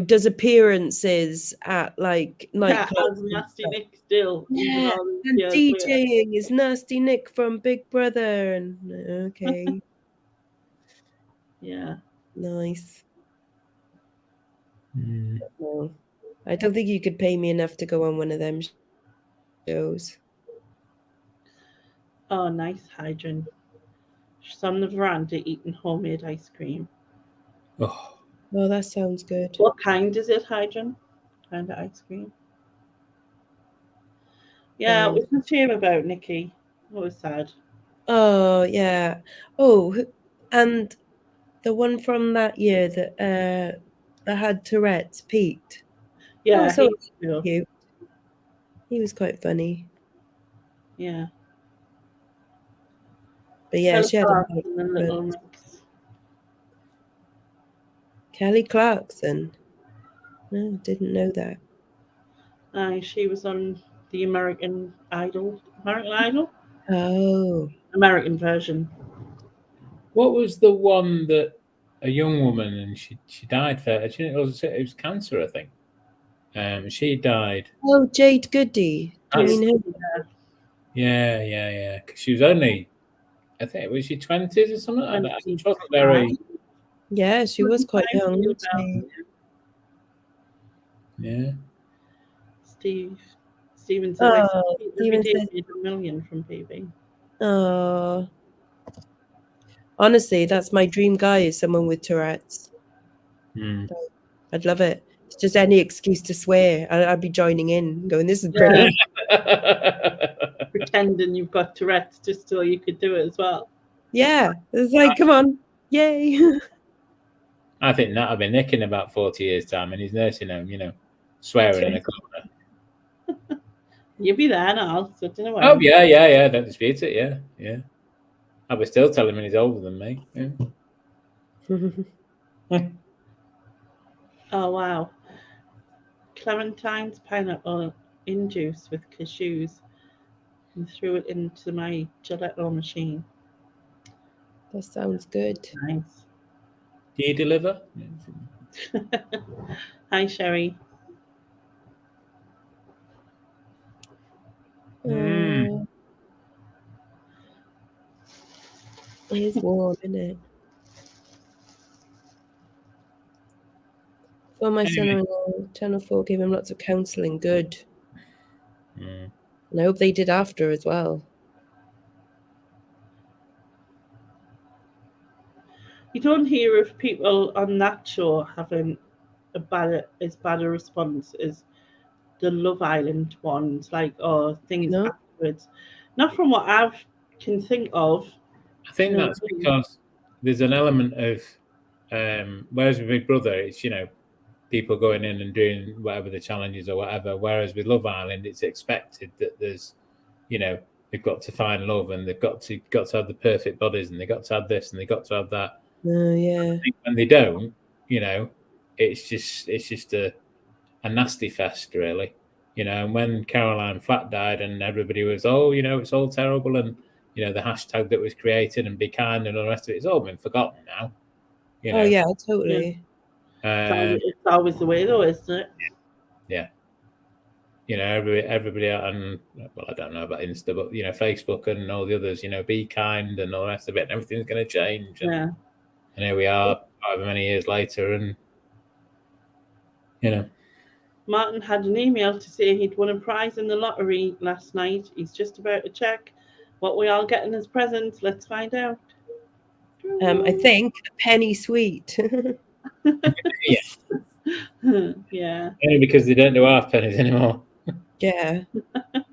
does appearances at like nightclubs. Nasty Nick still. Yeah, and DJing is Nasty Nick from Big Brother. And okay. Yeah. Nice. Well, I don't think you could pay me enough to go on one of them shows. Oh, nice hydrant. She's on the veranda eating homemade ice cream. Oh, that sounds good. What kind is it, hydrant? Kind of ice cream? Yeah, what's the shame about Nikki? It was sad. Oh, yeah. Oh, and the one from that year that had Tourette's, Pete. Yeah, so cute. He was quite funny. Yeah. But yeah, she had a lot of and the Little Mix. Kelly Clarkson. No, didn't know that. She was on the American Idol. American Idol? Oh, American version. What was the one that a young woman and she died for? It was cancer, I think. She died. oh, Jade Goody. Do you mean her? Yeah. Because she was only, I think, was she 20s or something? I don't, she wasn't 25. very. Yeah, she was quite 25 young. years wasn't old. Yeah. Steven says, Oh, every Steven day says, made $1 million from PB. oh. Honestly, that's my dream guy, is someone with Tourette's. Mm. I'd love it. It's just any excuse to swear. I'd be joining in, going, this is Yeah. brilliant. Pretending you've got Tourette's just so you could do it as well. Yeah, it's like, come on, yay. I think that'll be Nick in about 40 years' time in his nursing home, swearing in a corner. You'll be there now, so don't worry. Oh, yeah. Don't dispute it. Yeah. I'll be still telling him he's older than me. Yeah. Oh, wow. Clementine's pineapple in juice with cashews and threw it into my gelato machine. That sounds good. Nice. Do you deliver? Hi, Sherry. Mm. It is warm, isn't it? For my son-in-law, Channel 4 gave him lots of counselling. Good. Mm. And I hope they did after as well. You don't hear of people on that show having as bad a response as the Love Island ones, like, things No? afterwards. Not from what I can think of. I think No. that's because there's an element of, whereas with Big Brother, it's, people going in and doing whatever the challenges or whatever. Whereas with Love Island, it's expected that there's, they've got to find love and they've got to have the perfect bodies and they've got to have this and they've got to have that. Yeah. I think when they don't, it's just a nasty fest, really. And when Caroline Flack died and everybody was, it's all terrible, and the hashtag that was created and be kind and all the rest of it, it's all been forgotten now. Oh yeah, totally. It's always the way, though, isn't it? Yeah. Everybody and I don't know about Insta, but Facebook and all the others, be kind and all the rest of it, and everything's going to change. And here we are, however many years later, and Martin had an email to say he'd won a prize in the lottery last night. He's just about to check what we all getting as presents. Let's find out. I think a penny sweet. Yeah. Only because they don't do half pennies anymore. Yeah. I'm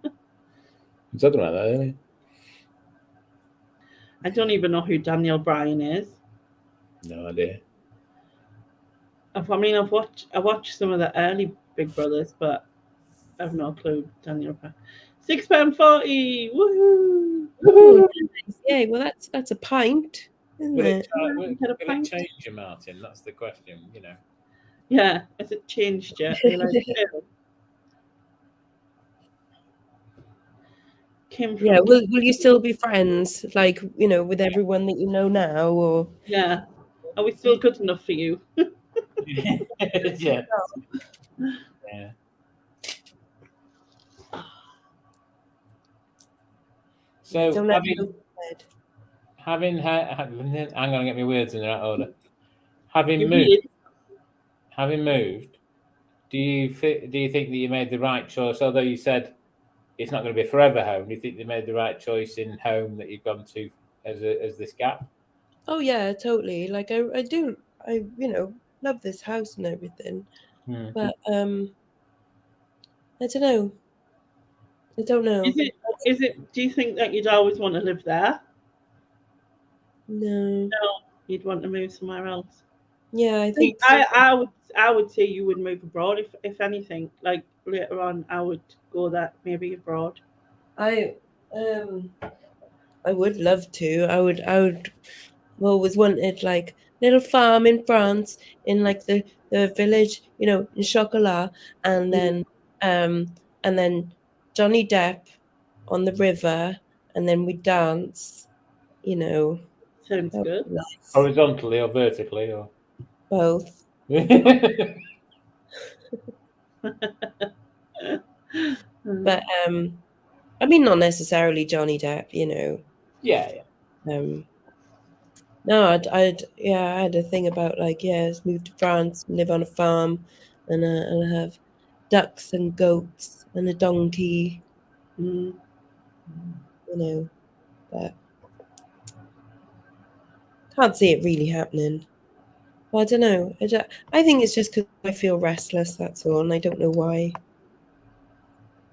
talking about that earlier. I don't even know who Daniel Bryan is. No idea. I've watched some of the early Big Brothers, but I have no clue. Daniel Bryan. £6.40. Woohoo! Ooh, nice. Yeah, well that's a pint, isn't Will it? it change you, Martin? That's the question, Yeah, has it changed yet? Kim from will you still be friends, like, with everyone that you know now, or? Yeah. Are we still good enough for you? Yeah. Yeah. So Don't let me go to bed. I'm gonna get my words in the right order. Having moved, do you think that you made the right choice? Although you said it's not going to be a forever home, do you think they made the right choice in home that you've gone to as this gap? Oh yeah, totally. Like I do, love this house and everything, but I don't know. Is it? Do you think that you'd always want to live there? No. You'd want to move somewhere else. Yeah, I think I would say you would move abroad if anything. Like later on, I would go that maybe abroad. I would love to. I would always wanted like little farm in France in like the village, you know, in Chocolat, and Mm, then um and then Johnny Depp on the river, and then we dance, you know. sounds That good. would be nice. Horizontally or vertically, or Both. Mm, But I mean not necessarily Johnny Depp, you know. yeah, yeah. Um no, I'd yeah, I had a thing about like, yeah, let's move to France and live on a farm and have ducks and goats and a donkey, mm. you know, but can't see it really happening. Well, I don't know. I think it's just because I feel restless, that's all, and I don't know why,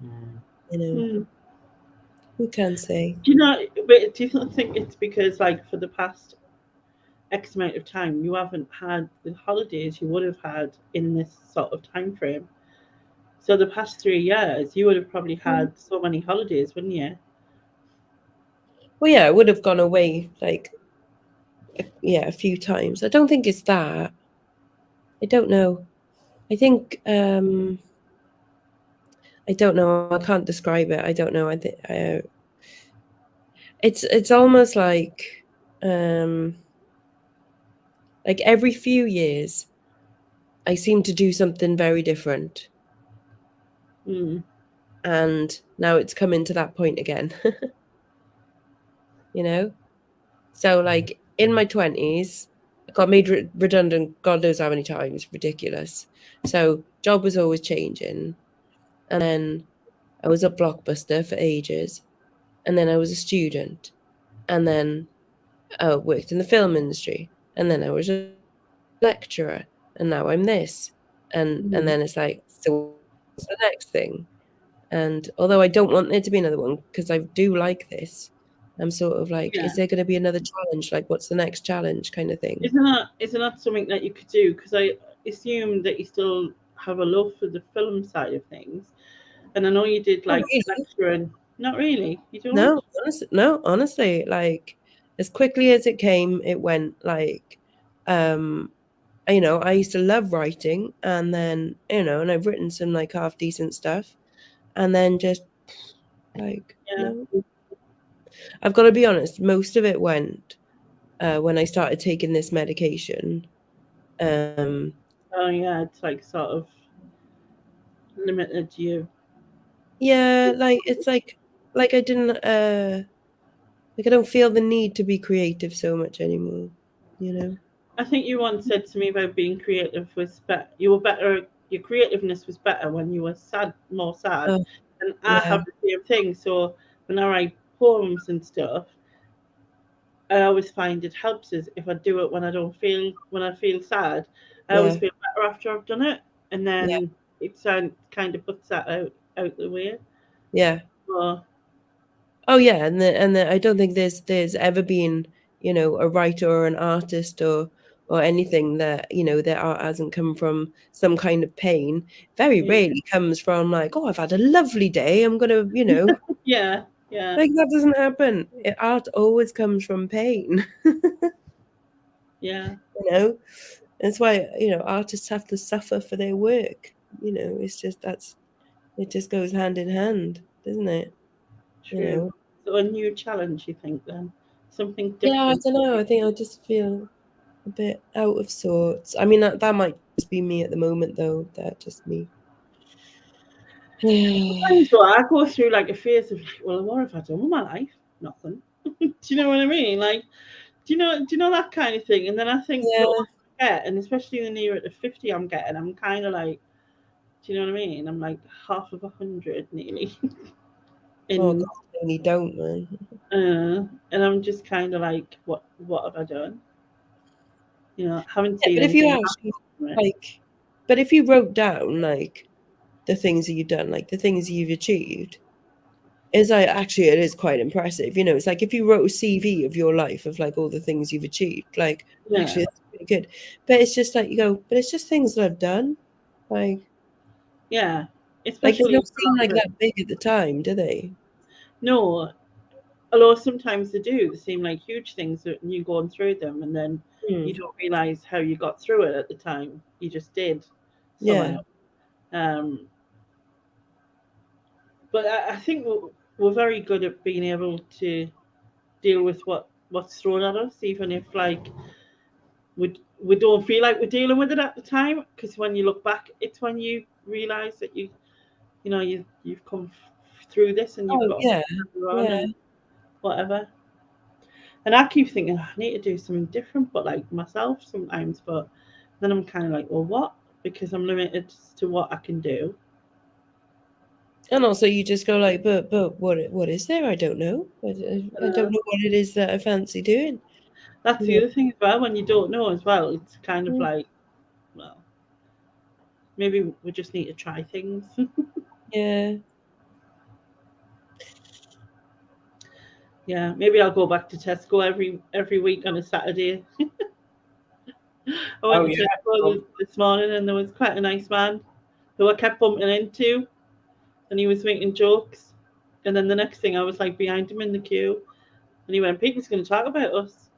Mm. you know. Mm. Who can say? Do you know? But do you not think it's because, like, for the past X amount of time, you haven't had the holidays you would have had in this sort of time frame? So the past 3 years, you would have probably had so many holidays, wouldn't you? Well, yeah, I would have gone away like yeah, a few times. I don't think it's that. I don't know. I think I don't know. I can't describe it. I don't know. I think it's almost um like every few years I seem to do something very different, Mm. and now it's coming to that point again. You know. So like in my 20s, I got made redundant. God knows how many times. Ridiculous. So job was always changing, and then I was at Blockbuster for ages, and then I was a student, and then I worked in the film industry, and then I was a lecturer, and now I'm this, and Mm. then it's like, so what's the next thing? And although I don't want there to be another one because I do like this, I'm sort of like, Yeah. is there going to be another challenge? Like, what's the next challenge, kind of thing? Isn't that something that you could do? Because I assume that you still have a love for the film side of things, and I know you did Not like really. lecturing. Not really. You don't. No, honestly, like as quickly as it came, it went. Like, um, you know, I used to love writing, and then you know, and I've written some like half decent stuff, and then just like Yeah. no, I've got to be honest. Most of it went when I started taking this medication. Um, Oh yeah. It's like sort of limited you. yeah, like it's like I didn't like I don't feel the need to be creative so much anymore. You know? I think you once said to me about being creative was better. You were better. Your creativeness was better when you were sad, more sad. Oh, And I yeah, have the same thing. So when I write poems and stuff, I always find it helps us if I do it when I don't feel when I feel sad. I always yeah, feel better after I've done it, and yeah, then it kind of puts that out the way. yeah. So Oh yeah, and I don't think there's ever been, you know, a writer or an artist or anything that, you know, their art hasn't come from some kind of pain. Very yeah, rarely comes from like, oh, I've had a lovely day. I'm gonna, you know, yeah, yeah, like that doesn't happen. Art always comes from pain, yeah. you know. That's why, you know, artists have to suffer for their work. You know, it's just that's it just goes hand in hand, doesn't it? You True. know. So a new challenge, you think then? Something Yeah, I different. don't know. I think I just feel a bit out of sorts. I mean, that might just be me at the moment, though. That just me. Yeah. Sometimes though, I go through like a phase of like, well, what have I done with my life? Nothing. Do you know what I mean? Like, do you know that kind of thing? And then I think the older I get, and especially the nearer to 50 I'm getting, I'm kind of like, do you know what I mean? I'm like half of 100 nearly, Oh in God, really don't, man. and I'm just kind of like, what have I done? Haven't Yeah, seen but if you anything actually happen from it. like, but if you wrote down like the things that you've done, like the things you've achieved, is like actually it is quite impressive. You know, it's like if you wrote a CV of your life of like all the things you've achieved, like Yeah, actually it's pretty good. But it's just like you go, but it's just things that I've done. yeah. Like they Especially don't a seem lot like of it. that big at the time, do they? No, although sometimes they do, they seem like huge things and you're going through them and then you Mm. don't realise how you got through it at the time. You just did Yeah. somehow. But I think we're very good at being able to deal with what's thrown at us, even if like we don't feel like we're dealing with it at the time. Because when you look back, it's when you realise that you've come through this and you've Oh got yeah. on Yeah. and whatever. And I keep thinking I need to do something different, but like myself sometimes. But then I'm kind of like, well, what? Because I'm limited to what I can do. And also, you just go like, but what is there? I don't know. I don't know what it is that I fancy doing. That's the You other thing as well. When you don't know as well, it's kind of know? like, well, maybe we just need to try things. Yeah. Yeah, maybe I'll go back to Tesco every week on a Saturday. I Oh went to yeah. Tesco this morning and there was quite a nice man who I kept bumping into and he was making jokes. And then the next thing I was like behind him in the queue and he went, People's going to talk about us.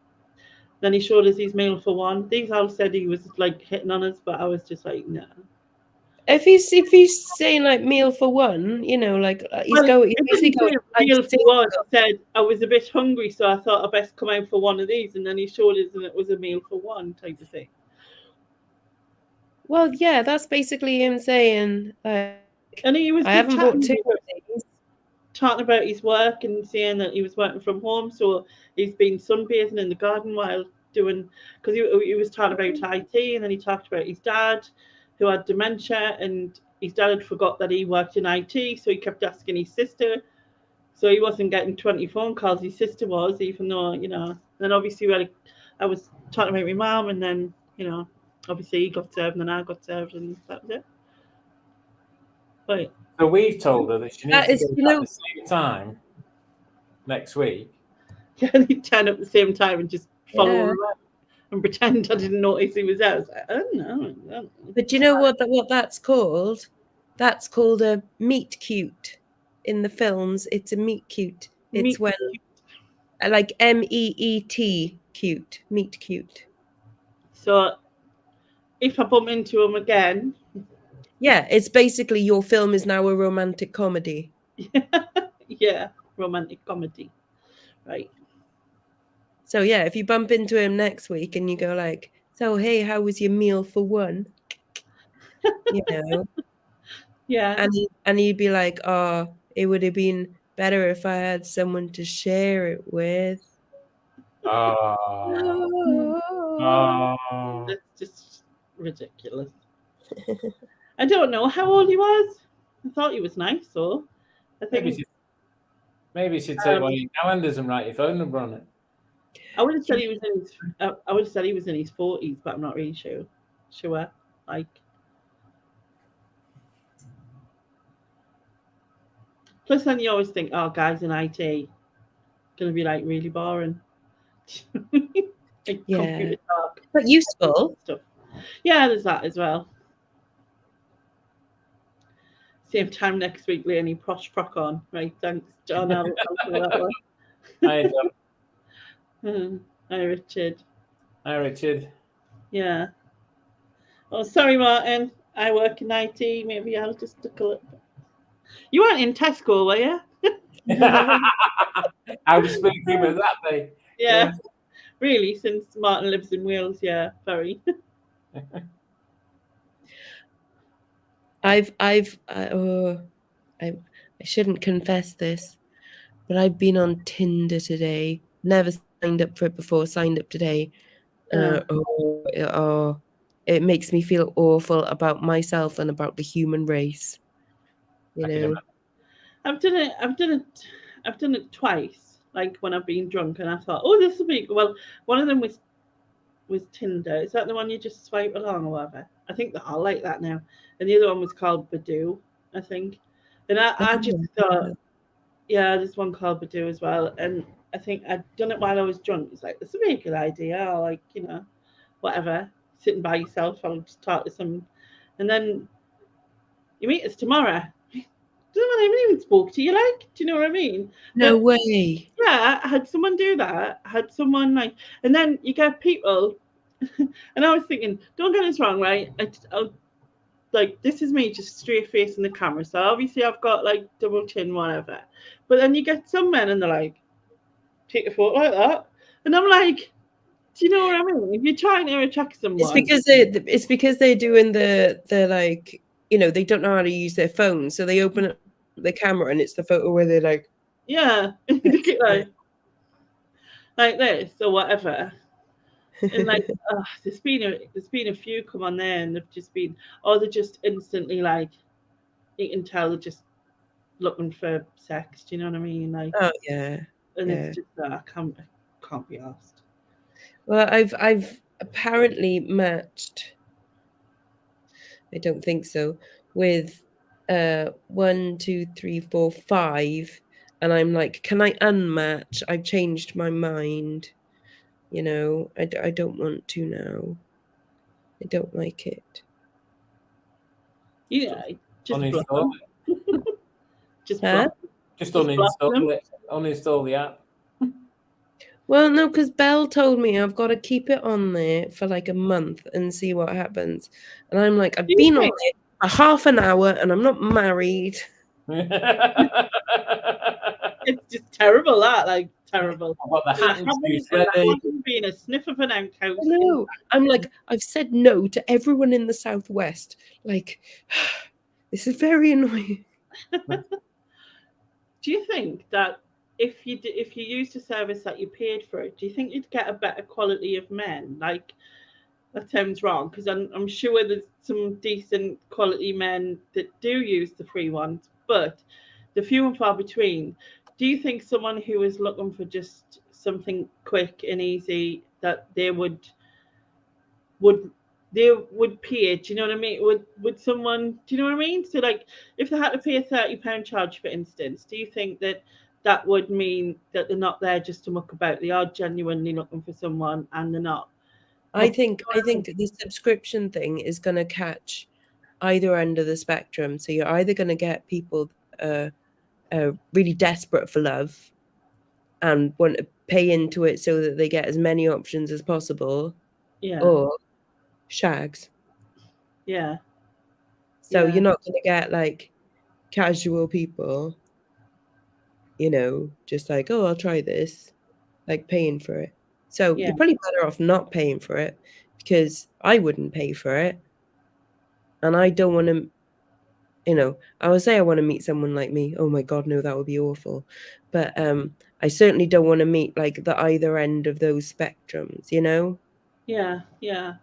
Then he showed us his meal for one. These all said he was like hitting on us, but I was just like, no. If he's saying like meal for one, like he's Well, going. it He's basically didn't going say like meal for one. single. It said I was a bit hungry, so I thought I'd best come out for one of these. And then he showed us and it was a meal for one type of thing. Well, yeah, that's basically him saying like, And he was I just haven't bought chatting two to of us, these. talking about his work and saying that he was working from home, so he's been sunbathing in the garden while doing. Because he was talking about IT, and then he talked about his dad, who had dementia, and his dad had forgot that he worked in IT, so he kept asking his sister. So he wasn't getting 20 phone calls. His sister was, even though Then obviously I was talking about my mum, and then obviously he got served, and then I got served, and that was it. But So we've told her that she needs That to is, go at the same time next week. yeah, he turned up at the same time and just follow him yeah. around and pretend I didn't notice he was there. I was like, oh no. No. But do you know what that's called? That's called a meet cute. In the films, it's a meet cute. It's Meet when like MEET cute, meet cute. So if I bump into him again, Yeah, it's basically your film is now a romantic comedy. yeah, romantic comedy, right? So yeah, if you bump into him next week and you go like, "So hey, how was your meal for one?" You know, Yeah, and he'd be like, "Oh, it would have been better if I had someone to share it with." Oh, Oh. oh. that's just ridiculous. I don't know how old he was. I thought he was nice, though. I Maybe think she, maybe she'd say, um, "Well, your calendar's and write your phone number on it." I would have said he was in his. I would have said he was in his 40s, but I'm not really sure. Sure, like. Plus, then you always think, oh, guys in IT gonna be like really boring. Like Yeah, computer talk but useful. stuff. Yeah, there's that as well. Same time next week, Leonie posh frock on. Right, thanks, John. I'll do that one. Hi, John. Hi, Richard. Hi, Richard. Yeah. Oh, sorry, Martin. I work in IT. Maybe I'll just look a little. You weren't in Tesco, were you? How spooky was that day? Yeah. Yeah. Really, since Martin lives in Wales, yeah, very. I shouldn't confess this, but I've been on Tinder today. Never signed up for it before. Signed up today. Yeah. It makes me feel awful about myself and about the human race. You I can know. imagine. I've done it. I've done it. I've done it twice. Like when I've been drunk, and I thought, oh, this will be well. One of them was Tinder. Is that the one you just swipe along or whatever? I think that I like that now. And the other one was called Badoo, I think. And I just thought, yeah, there's one called Badoo as well. And I think I'd done it while I was drunk. It's like, this would be a good idea. Or like, whatever. Sitting by yourself, I'll just talk to some. And then you meet us tomorrow. I haven't even spoke to you, like, do you know what I mean? No But way. Yeah, I had someone do that. I had someone like, and then you get people, and I was thinking, don't get us wrong, right? Like this is me just straight facing the camera, so obviously I've got like double chin, whatever. But then you get some men, and they're like, take a photo like that, and I'm like, do you know what I mean? If you're trying to attract someone, it's because they're doing the like, you know, they don't know how to use their phone, so they open up the camera and it's the photo where they're like, yeah, like this or whatever. And like, there's been a few come on there, and they've just been, or they're just instantly like, you can tell they're just looking for sex. Do you know what I mean? Like, oh yeah, and yeah. it's just I can't be asked. Well, I've apparently matched. I don't think so. With 1, 2, 3, 4, 5, and I'm like, can I unmatch? I've changed my mind. You know, I don't want to now. I don't like it. Yeah, just block Uninstall them. it. Just Huh? block. Just Just block them. uninstall it. Uninstall the app. Well, no, because Belle told me I've got to keep it on there for like a month and see what happens. And I'm like, I've Do you been on think- there for half an hour and I'm not married. It's just terrible. That like terrible. What the hat and juice There ready. hasn't been a sniff of an outhouse. No, I'm like, I've said no to everyone in the Southwest. Like, this is very annoying. Do you think that if you used a service that you paid for it, do you think you'd get a better quality of men? Like, that sounds wrong, because I'm sure there's some decent quality men that do use the free ones, but the few and far between. Do you think someone who is looking for just something quick and easy, that they would pay it? Do you know what I mean? Would someone, do you know what I mean? So like, if they had to pay a £30 charge, for instance, do you think that would mean that they're not there just to muck about? They are genuinely looking for someone, and they're not. I think the subscription thing is going to catch either end of the spectrum. So you're either going to get people really desperate for love and want to pay into it so that they get as many options as possible, Yeah. or shags. Yeah. So Yeah. you're not going to get like casual people, you know, just like, oh, I'll try this, like paying for it. So Yeah. you're probably better off not paying for it, because I wouldn't pay for it. And I don't want to, you know, I would say I want to meet someone like me. Oh my God, no, that would be awful. But I certainly don't want to meet like the either end of those spectrums, you know? Yeah. Yeah.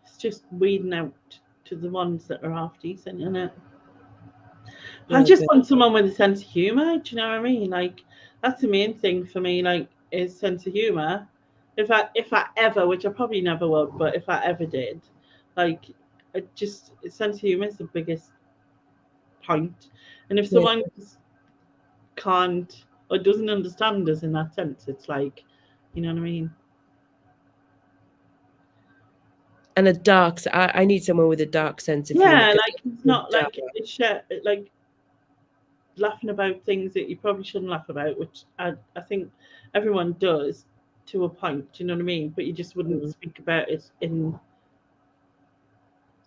It's just weeding out to the ones that are half decent, isn't it? I Yeah, just but want someone with a sense of humour. Do you know what I mean? Like, that's the main thing for me. Like, is sense of humour. If I ever, which I probably never would, but if I ever did, like, sense of humour is the biggest point. And if yeah. someone can't or doesn't understand us in that sense, it's like, you know what I mean? And I need someone with a dark sense of humor. Yeah, 'Cause like it's I'm not dark. like it's like laughing about things that you probably shouldn't laugh about, which I think everyone does to a point. Do you know what I mean? But you just wouldn't speak about it in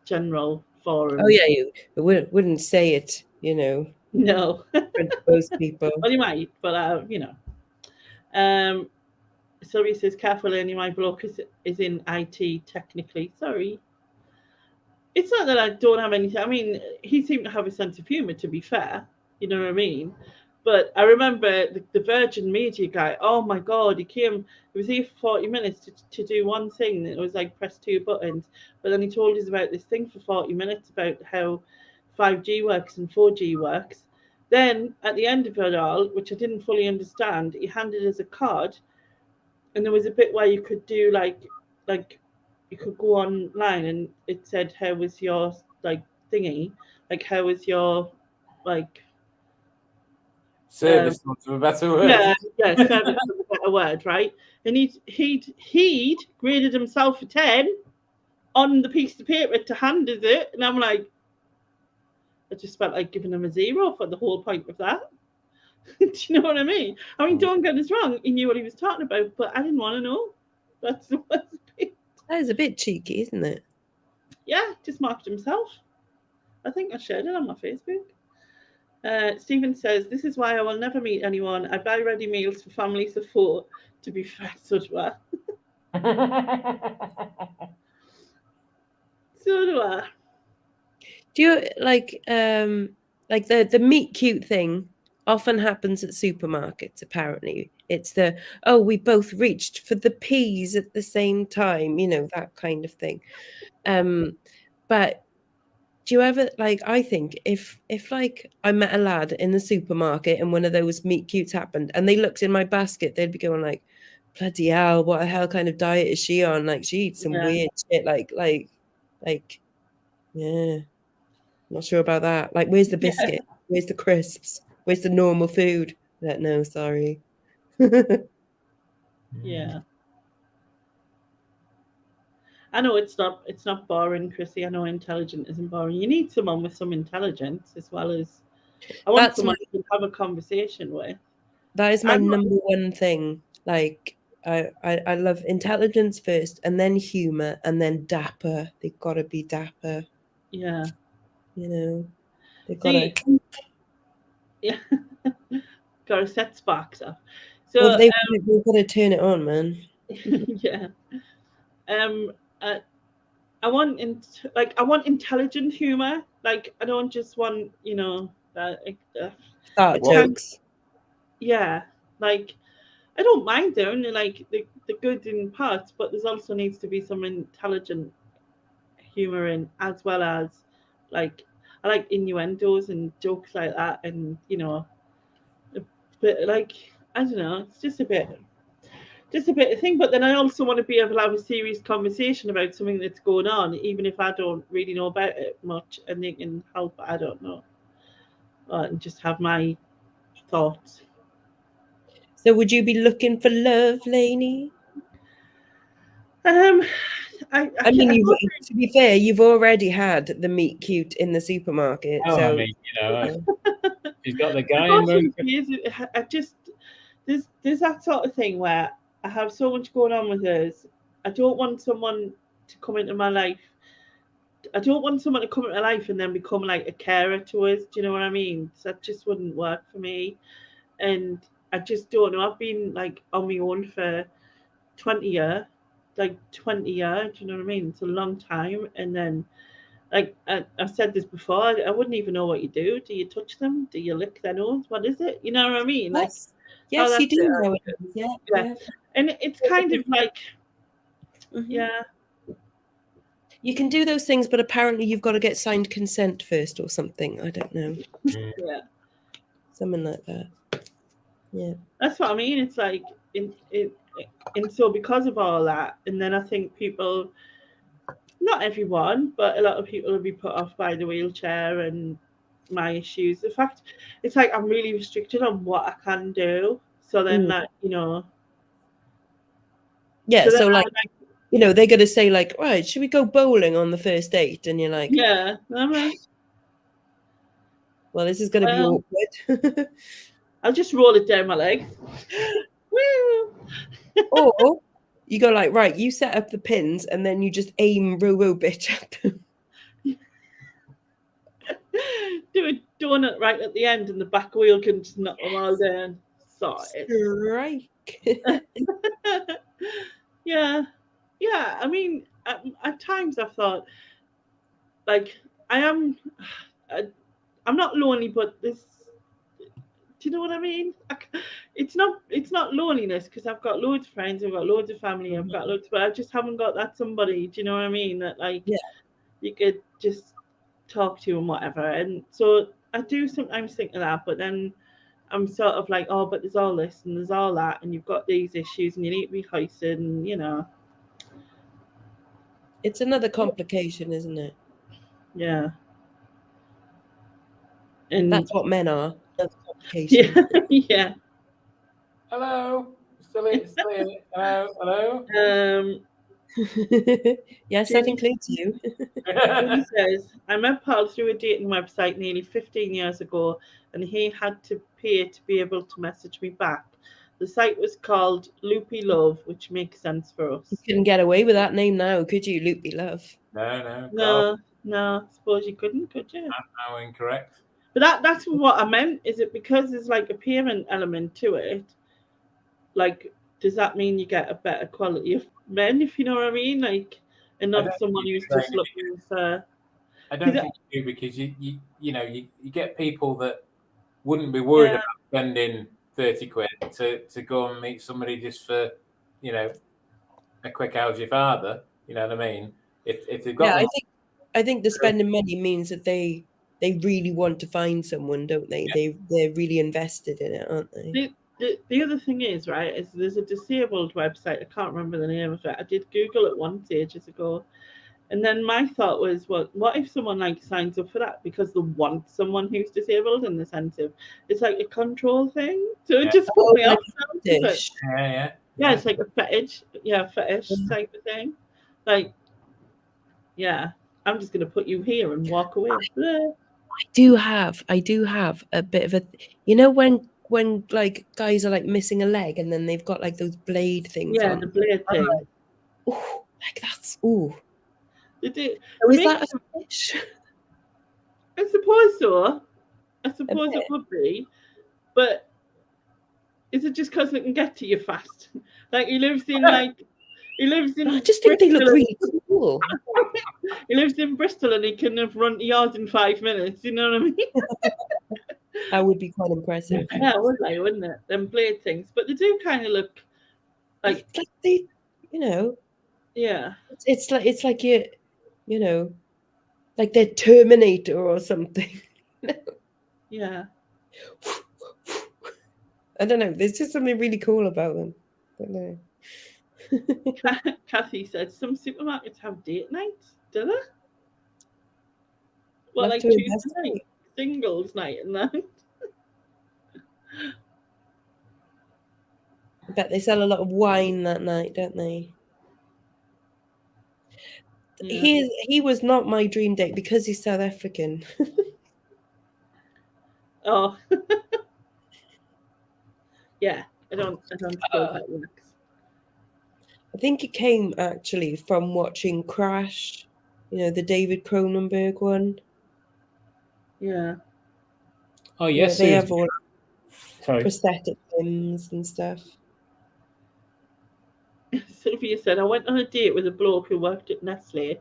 general forums. Oh yeah, you wouldn't say it, you know, No. in front of most people. Well, you might, but you know. Sylvia says, "Careful, Ernie. My bloke is in IT technically. Sorry." It's not that I don't have anything. I mean, he seemed to have a sense of humour, to be fair. You know what I mean? But I remember the Virgin Media guy. Oh my God, he came. He was here for 40 minutes to do one thing. It was like press 2 buttons. But then he told us about this thing for 40 minutes about how 5G works and 4G works. Then at the end of it all, which I didn't fully understand, he handed us a card, and there was a bit where you could do like you could go online, and it said, how was your like thingy, like how was your like Service, for a better word. yeah, service was a better word, right? And he'd graded himself a 10 on the piece of paper to hand us it, and I'm like, I just felt like giving him a 0 for the whole point of that. Do you know what I mean? I mean, don't get us wrong, he knew what he was talking about, but I didn't want to know. That's what's been. That is a bit cheeky, isn't it? Yeah, just marked himself. I think I shared it on my Facebook. Stephen says, "This is why I will never meet anyone. I buy ready meals for families of 4. To be fair, so do I. So do I. Do you like the meet cute thing often happens at supermarkets, apparently. It's the, oh, we both reached for the peas at the same time, you know, that kind of thing. But do you ever, like, I think if like I met a lad in the supermarket and one of those meet cutes happened and they looked in my basket, they'd be going like, bloody hell, what the hell kind of diet is she on? Like, she eats some Yeah. weird shit, like, yeah. Not sure about that. Like, where's the biscuit? Where's the crisps? Where's the normal food? Like, no, sorry. Yeah. I know it's not boring, Chrissy. I know intelligent isn't boring. You need someone with some intelligence as well as I want That's someone to have a conversation with. That is my I'm not- number one thing. Like, I love intelligence first, and then humor, and then dapper. They've got to be dapper. Yeah. You know, they've got See, to. yeah. Got to set sparks off. Well, So they've got to turn it on, man. yeah. Uh, I want I want intelligent humor. Like I don't just want Fart it's kind jokes. yeah. Like I don't mind doing like the good in parts, but there's also needs to be some intelligent humor in as well as like I like innuendos and jokes like that, and but like I don't know, it's just a bit of thing. But then I also want to be able to have a serious conversation about something that's going on, even if I don't really know about it much, and they can help. I don't know, and just have my thoughts. So, would you be looking for love, Lainey? Um, I mean, to be fair, you've already had the meet cute in the supermarket. Oh, so I mean, she's got the guy I just there's that sort of thing where I have so much going on with us. I don't want someone to come into my life. I don't want someone to come into my life and then become like a carer to us. Do you know what I mean? So that just wouldn't work for me. And I just don't know. I've been like on my own for 20 years, like 20 years. Do you know what I mean? It's a long time. And then like I've said this before, I wouldn't even know what you do. Do you touch them? Do you lick their nose? What is it? You know what I mean? Like, yes, that's you do it. know it. Yeah. And it's kind of like, yeah. You can do those things, but apparently you've got to get signed consent first or something. I don't know. Yeah. Something like that. Yeah. That's what I mean. It's like, and so because of all that, and then I think people, not everyone, but a lot of people will be put off by the wheelchair and my issues. The fact, it's like I'm really restricted on what I can do. So then that, Yeah, so like, they're going to say like, right, should we go bowling on the first date? And you're like, yeah, I'm like, well, this is going to be awkward. I'll just roll it down my leg. Woo! Or you go like, right, you set up the pins and then you just aim row bitch at them. Do a donut right at the end and the back wheel can just knock them all down. Strike. Yeah. I mean, at times I've thought, like, I'm not lonely, but this. Do you know what I mean? It's not loneliness because I've got loads of friends, I've got loads of family, I've got loads, but I just haven't got that somebody. Do you know what I mean? That like, you could just talk to and whatever. And so I do sometimes think of that, but then I'm sort of like, oh, but there's all this and there's all that, and you've got these issues, and you need to be hoisted, and It's another complication, isn't it? Yeah. And that's what men are. That's complication. Yeah. Hello. Still here. Hello. Yes, that Jamie- includes you. Jamie says, I met Paul through a dating website nearly 15 years ago, and he had to pay to be able to message me back. The site was called Loopy Love, which makes sense for us. You couldn't get away with that name now, could you, Loopy Love? No, No, I suppose you couldn't, could you? how incorrect. But that's what I meant. Is it because there's like a payment element to it? Like, does that mean you get a better quality of men, if you know what I mean? Like, and I not don't someone think who's you just looking for. I don't Because- think you do, because you get people that wouldn't be worried Yeah. about spending 30 quid to go and meet somebody just for, a quick how's your father, you know what I mean? If they've got Yeah, them, I think the spending money means that they really want to find someone, don't they? They're really invested in it, aren't they? the other thing is, right, is there's a disabled website. I can't remember the name of it. I did Google it once ages ago. And then my thought was, well, what if someone like signs up for that because they want someone who's disabled, in the sense of it's like a control thing? So it just put me like off. a fetish. Yeah, it's like a fetish, fetish type of thing. Like, yeah, I'm just gonna put you here and walk away. Blah. I do have a bit of a, when like guys are like missing a leg and then they've got like those blade things Yeah, on. the blade I'm thing. like, ooh, like that's ooh. It So is makes that a fetish? I suppose so. I suppose bit. it would be, but is it just because it can get to you fast? Like he lives in I just think they look Bristol. really cool. He lives in Bristol and he can have run to yours in 5 minutes. You know what I mean? That would be quite impressive. Yeah, wouldn't it? Them blade things, but they do kind of look like It's like they, you know, yeah. it's like you know, like they're Terminator or something. Yeah. I don't know. There's just something really cool about them. Don't know. Kathy said some supermarkets have date nights. Do they? Well, Love like to Tuesday investigate. night, singles night, and that. I bet they sell a lot of wine that night, don't they? Yeah. He was not my dream date because he's South African. Oh. Yeah. I don't suppose that works. I think it came actually from watching Crash, the David Cronenberg one. Yeah. Oh Where yes, they have Susan. all Sorry. prosthetic limbs and stuff. Sylvia said, I went on a date with a bloke who worked at Nestle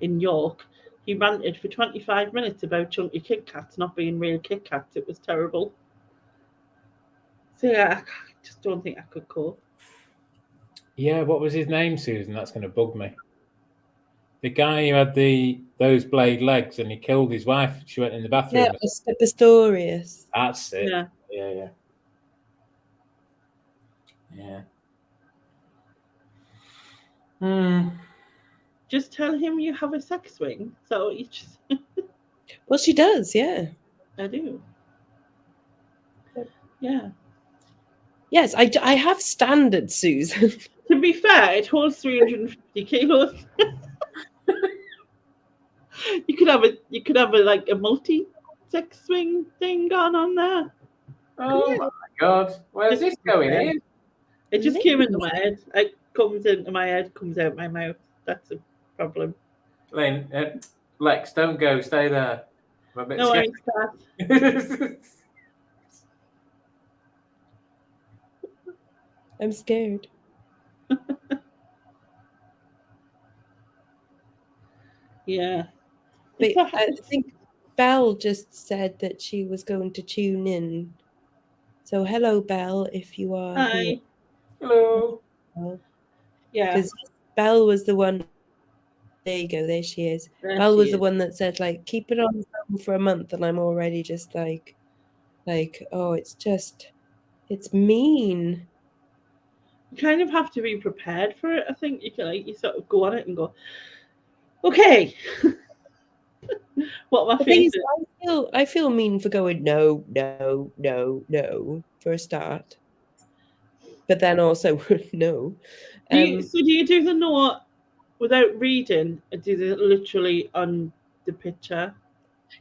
in York. He ranted for 25 minutes about chunky Kit Kats not being real Kit Kats. It was terrible. So yeah, I just don't think I could cope. Yeah, what was his name, Susan? That's going to bug me. The guy who had those blade legs and he killed his wife. She went in the bathroom. Yeah, Pistorius. That's it. Yeah. Yeah. Hmm. Just tell him you have a sex swing. So you just Well, she does, yeah. I do. Yeah. Yes, I have standards, Susan. To be fair, it holds 350 kilos. You could have a multi sex swing thing going on there. Oh my God! Where's this going in? It just came into my head. It comes into my head, comes out my mouth. That's a problem. Lynn, Lex, don't go. Stay there. I'm a bit No, I'm scared. I'm scared. Yeah. But I think Belle just said that she was going to tune in. So hello, Belle, if you are here. Hi. Hello. Yeah. Because Belle was the one. There you go. There she is. Belle was the one that said, like, keep it on for a month, and I'm already just like, oh, it's mean. You kind of have to be prepared for it. I think you can you sort of go on it and go, okay. What my face is. I feel mean for going no for a start, but then also no. So do you do the no without reading, it is literally on the picture.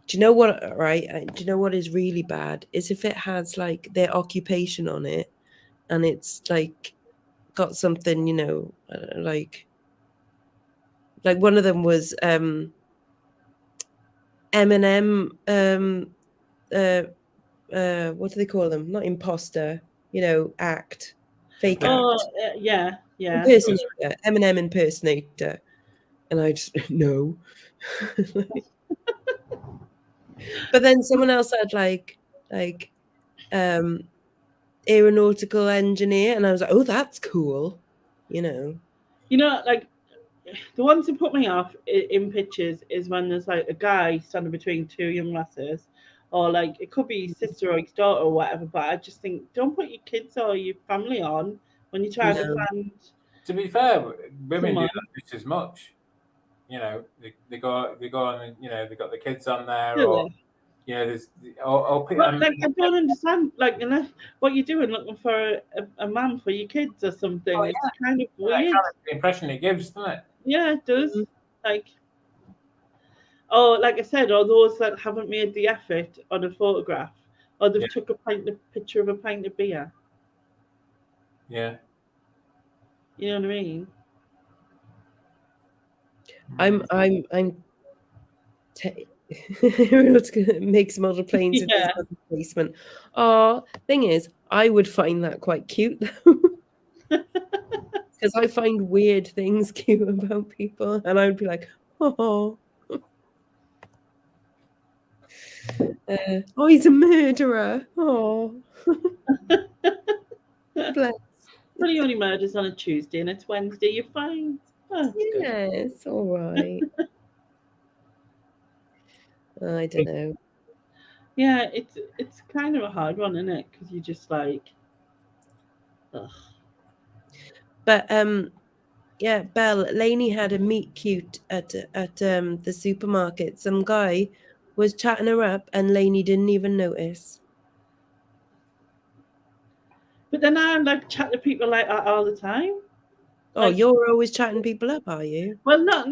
Do you know what? Right? Do you know what is really bad? Is if it has like their occupation on it, and it's like got something, you know, like one of them was Eminem. What do they call them? Not imposter. You know, act, fake Oh, act, yeah. impersonator, Eminem impersonator, and I just no. But then someone else had like um aeronautical engineer, and I was like, oh, that's cool, you know. You know, like the ones that put me off in pictures is when there's like a guy standing between two young lasses, or like it could be his sister or his daughter or whatever. But I just think don't put your kids or your family on when you're trying to No. find. To be fair, women Come do on. that just as much. You know, they go on, and you know, they got the kids on there, Do or they? you know, there's But like, I don't understand. Like, unless what you're doing, looking for a man for your kids or something, it's kind of weird. kind of the impression it gives, doesn't it? Yeah, it does. Like, oh, like I said, or those that haven't made the effort on a photograph, or they've took a picture of a pint of beer. Yeah. You know what I mean? I'm Everyone's gonna make some model planes in his Yeah. mother's basement. Oh, thing is, I would find that quite cute though. Because I find weird things cute about people, and I would be like, oh, oh, he's a murderer. Oh, bless. But he only murders on a Tuesday and it's Wednesday. You're fine. Oh, it's good. Yes, all right. I don't know. Yeah, it's kind of a hard one, isn't it? Because you're just like, ugh. But yeah, Belle, Lainey had a meet cute at the supermarket. Some guy was chatting her up, and Lainey didn't even notice. But then I like chat to people like that all the time. Oh, Like, you're always chatting people up, are you? well, not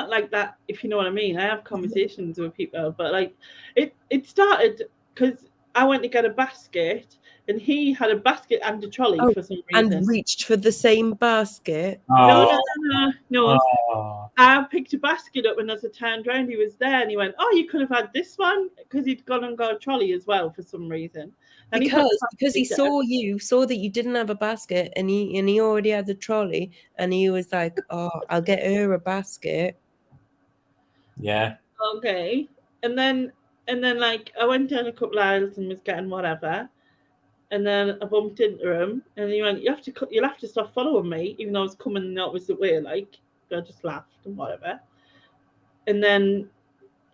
like that. If you know what I mean. I have conversations with people, but like, it started because I went to get a basket, and he had a basket and a trolley Oh, for some reason. and reached for the same basket. No. Oh. I picked a basket up, and as I turned around, he was there, and he went, "Oh, you could have had this one," because he'd gone and got a trolley as well for some reason. And Because he saw that you didn't have a basket, and he already had the trolley, and he was like, "Oh, I'll get her a basket." Yeah. Okay, and then like I went down a couple of aisles and was getting whatever, and then I bumped into him, and he went, you'll have to stop following me," even though I was coming the opposite way. Like, I just laughed and whatever, and then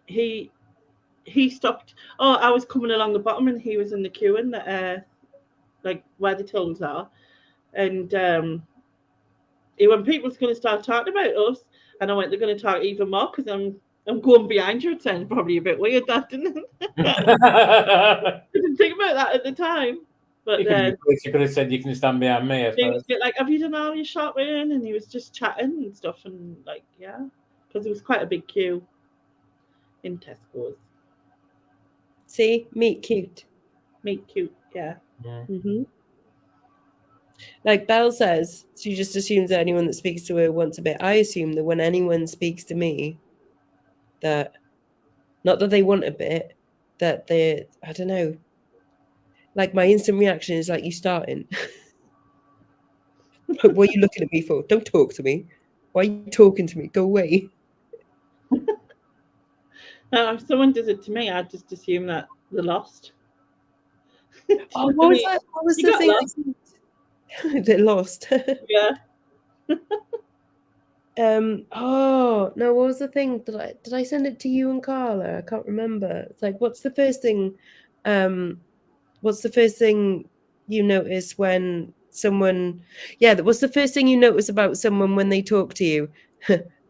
he stopped. Oh, I was coming along the bottom, and he was in the queue in the like where the tills are, and when people's going to start talking about us, and I went, they're going to talk even more because I'm going behind you. It sounds probably a bit weird, that didn't it? I didn't think about that at the time, but then you could have said you can stand behind me. I he was suppose. like, "Have you done all your shopping?" And he was just chatting and stuff, and like, yeah, because it was quite a big queue in Tesco's. See, meet cute. Meet cute, yeah. Mm-hmm. Like Belle says, she just assumes that anyone that speaks to her wants a bit. I assume that when anyone speaks to me, that not that they want a bit, that they, I don't know. Like my instant reaction is like, "You starting? What are you looking at me for? Don't talk to me. Why are you talking to me? Go away." Now, if someone does it to me, I just assume that they're lost. Oh, what was that? What was You the got thing? lost. They're lost. Yeah. Oh no, what was the thing? Did I send it to you and Carla? I can't remember. It's like, what's the first thing you notice when someone, yeah, what's the first thing you notice about someone when they talk to you?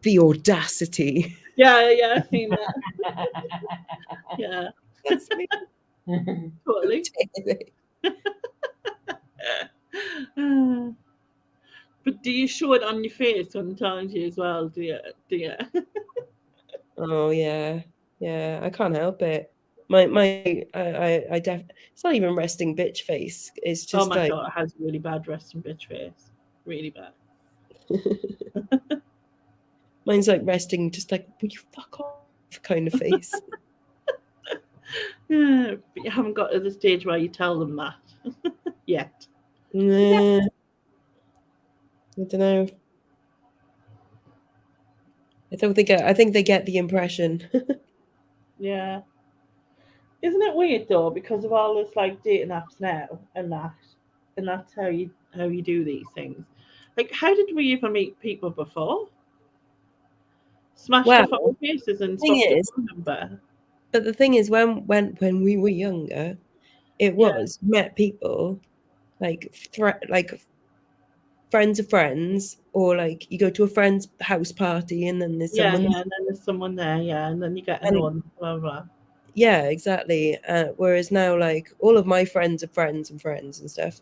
The audacity. Yeah, I've seen that. Yeah, That's me. totally. But do you show it on your face when I'm talking to you as well? Do you? Do you? Oh yeah, yeah. I can't help it. It's not even resting bitch face. It's Oh, just my like daughter has really bad resting bitch face. Really bad. mine's like resting, just like, would you fuck off kind of face. Yeah, but you haven't got to the stage where you tell them that yet. Nah, I don't know. I think they get the impression. Yeah. Isn't it weird though, because of all this like dating apps now and that's how you do these things. Like, how did we even meet people before? Smashed Well, off our faces the and thing swapped a is, phone number. but the thing is, when we were younger, it Yeah, was met people like like friends of friends, or like you go to a friend's house party and then there's yeah, someone, yeah. And then there's someone there, yeah, and then you get to and know them, blah blah. yeah, exactly. Whereas now, like all of my friends of friends and friends and stuff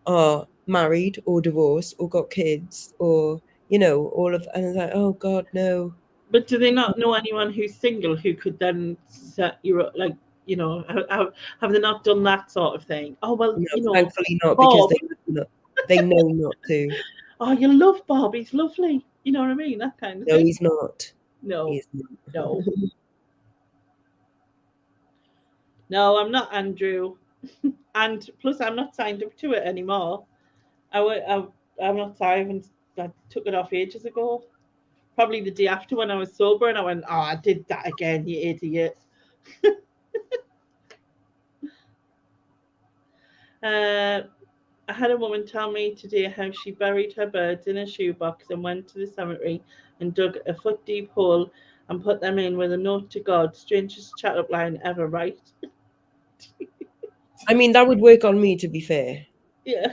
are married or divorced or got kids, or all of, and it's like, oh God, no. But do they not know anyone who's single who could then set you up, like, have they not done that sort of thing? Oh well, No, thankfully not, because Bob. they know not to. Oh, you love Bob. He's lovely. You know what I mean? That kind of No, thing. he's not. No, He's not. no, no. I'm not Andrew, and plus I'm not signed up to it anymore. I'm not signed. I took it off ages ago. Probably the day after when I was sober, and I went, "Oh, I did that again, you idiot." Uh, I had a woman tell me today how she buried her birds in a shoebox and went to the cemetery and dug a foot deep hole and put them in with a note to God. Strangest chat up line ever, right? I mean, that would work on me, to be fair. Yeah.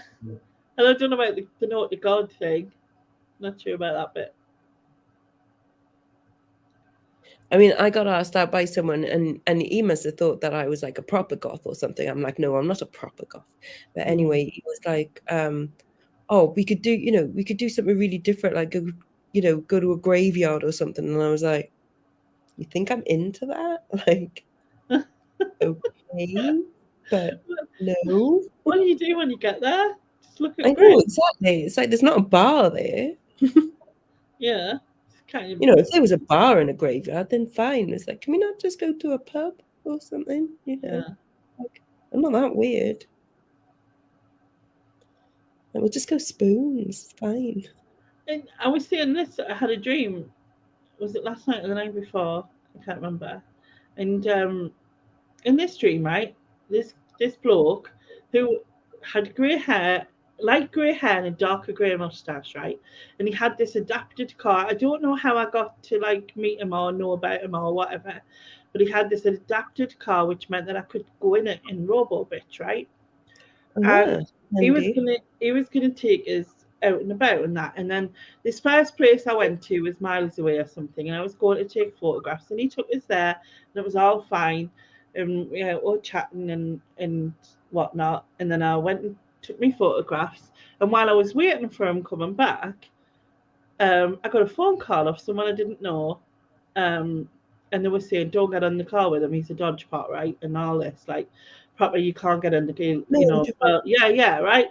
And I don't know about the note to God thing. Not sure about that bit. I mean, I got asked out by someone, and he must have thought that I was like a proper goth or something. I'm like, no, I'm not a proper goth. But Mm. anyway, he was like, oh, we could do something really different, like go to a graveyard or something. And I was like, you think I'm into that? Like, okay, but no. What do you do when you get there? Just look I around. know exactly. It's like there's not a bar there. Yeah. It's kind of If there was a bar in a graveyard, then fine. It's like, can we not just go to a pub or something? yeah. Like, I'm not that weird. Like, we'll just go spoons. It's fine. And I was saying this. I had a dream. Was it last night or the night before? I can't remember. And in this dream, right, this bloke who had grey hair, light grey hair, and a darker grey mustache, right, and he had this adapted car. I don't know how I got to like meet him or know about him or whatever, but he had this adapted car, which meant that I could go in it in Robo Bitch, right, and Ah, handy. he was gonna take us out and about and that, and then this first place I went to was miles away or something, and I was going to take photographs, and he took us there, and it was all fine, and all chatting and whatnot, and then I went and took me photographs, and while I was waiting for him coming back, I got a phone call off someone I didn't know, um, and they were saying, "Don't get in the car with him. He's a dodge pot, right?" And all this, like, probably you can't get in the car, No, Well, yeah, yeah, right.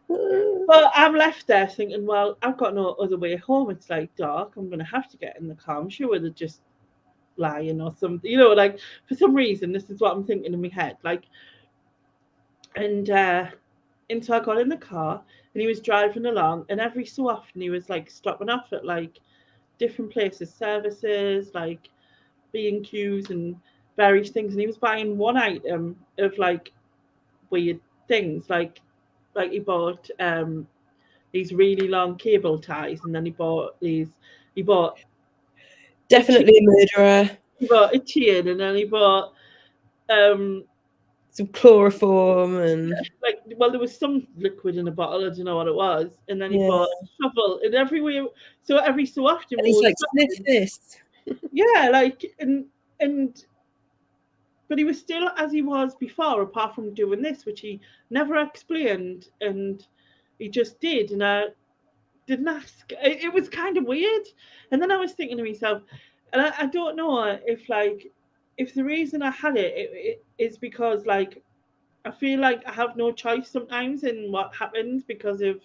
Well, I'm left there thinking, well, I've got no other way home. It's like dark. I'm gonna have to get in the car. I'm sure they're just lying or something. Like for some reason, this is what I'm thinking in my head. Like, and so I got in the car, and he was driving along, and every so often he was like stopping off at like different places, services, like B&Qs and various things, and he was buying one item of like weird things, like he bought these really long cable ties, and then he bought a chain, definitely a murderer. and then he bought um Some chloroform and like, well, there was some liquid in a bottle, I don't know what it was, and then he yeah. bought a shovel, and every so often And we he's were like, sniff stopping. this. Yeah, like, and but he was still as he was before, apart from doing this, which he never explained, and he just did, and I didn't ask. It was kind of weird. And then I was thinking to myself, and I don't know if the reason I had it is because like I feel like I have no choice sometimes in what happens because of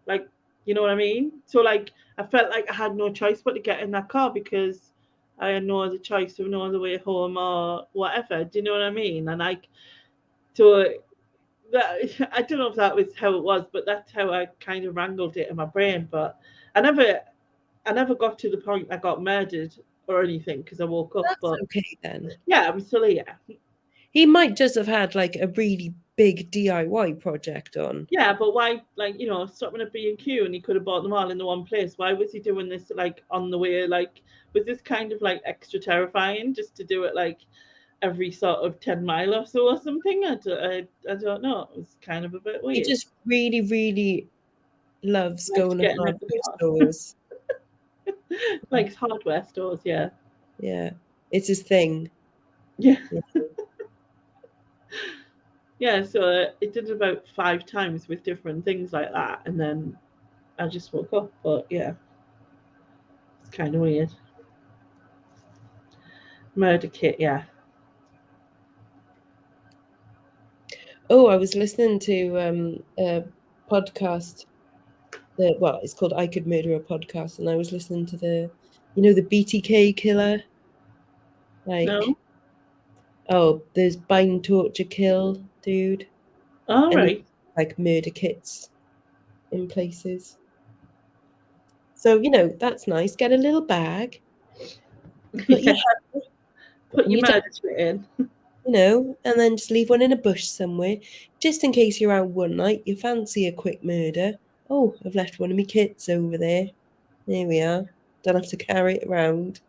like, you know what I mean? So like I felt like I had no choice but to get in that car because I had no other choice of no other way home or whatever. Do you know what I mean? And like so that, I don't know if that was how it was, but that's how I kind of wrangled it in my brain. But I never got to the point I got murdered or anything because I woke up. That's But okay then. yeah, I'm still here. He might just have had like a really big DIY project on. Yeah, but why, like, stopping at B&Q and he could have bought them all in the one place. Why was he doing this, like, on the way? Like, was this kind of, like, extra terrifying just to do it, like, every sort of 10 mile or so or something? I don't know. It was kind of a bit weird. He just really, really loves Likes going to getting at the hardware car. stores. Likes hardware stores, yeah. Yeah, it's his thing. Yeah. Yeah. Yeah, so it did it about 5 times with different things like that. And then I just woke up. But, yeah, it's kind of weird. Murder kit, yeah. Oh, I was listening to a podcast that, well, it's called I Could Murder a Podcast, and I was listening to the BTK killer. Like, No? there's bind, torture, kill, dude. All And right. like murder kits in places. So, that's nice. Get a little bag, put your Yeah. hand Put and your your dad, murder kit in. and then just leave one in a bush somewhere, just in case you're out one night, you fancy a quick murder. Oh, I've left one of my kits over there. There we are. Don't have to carry it around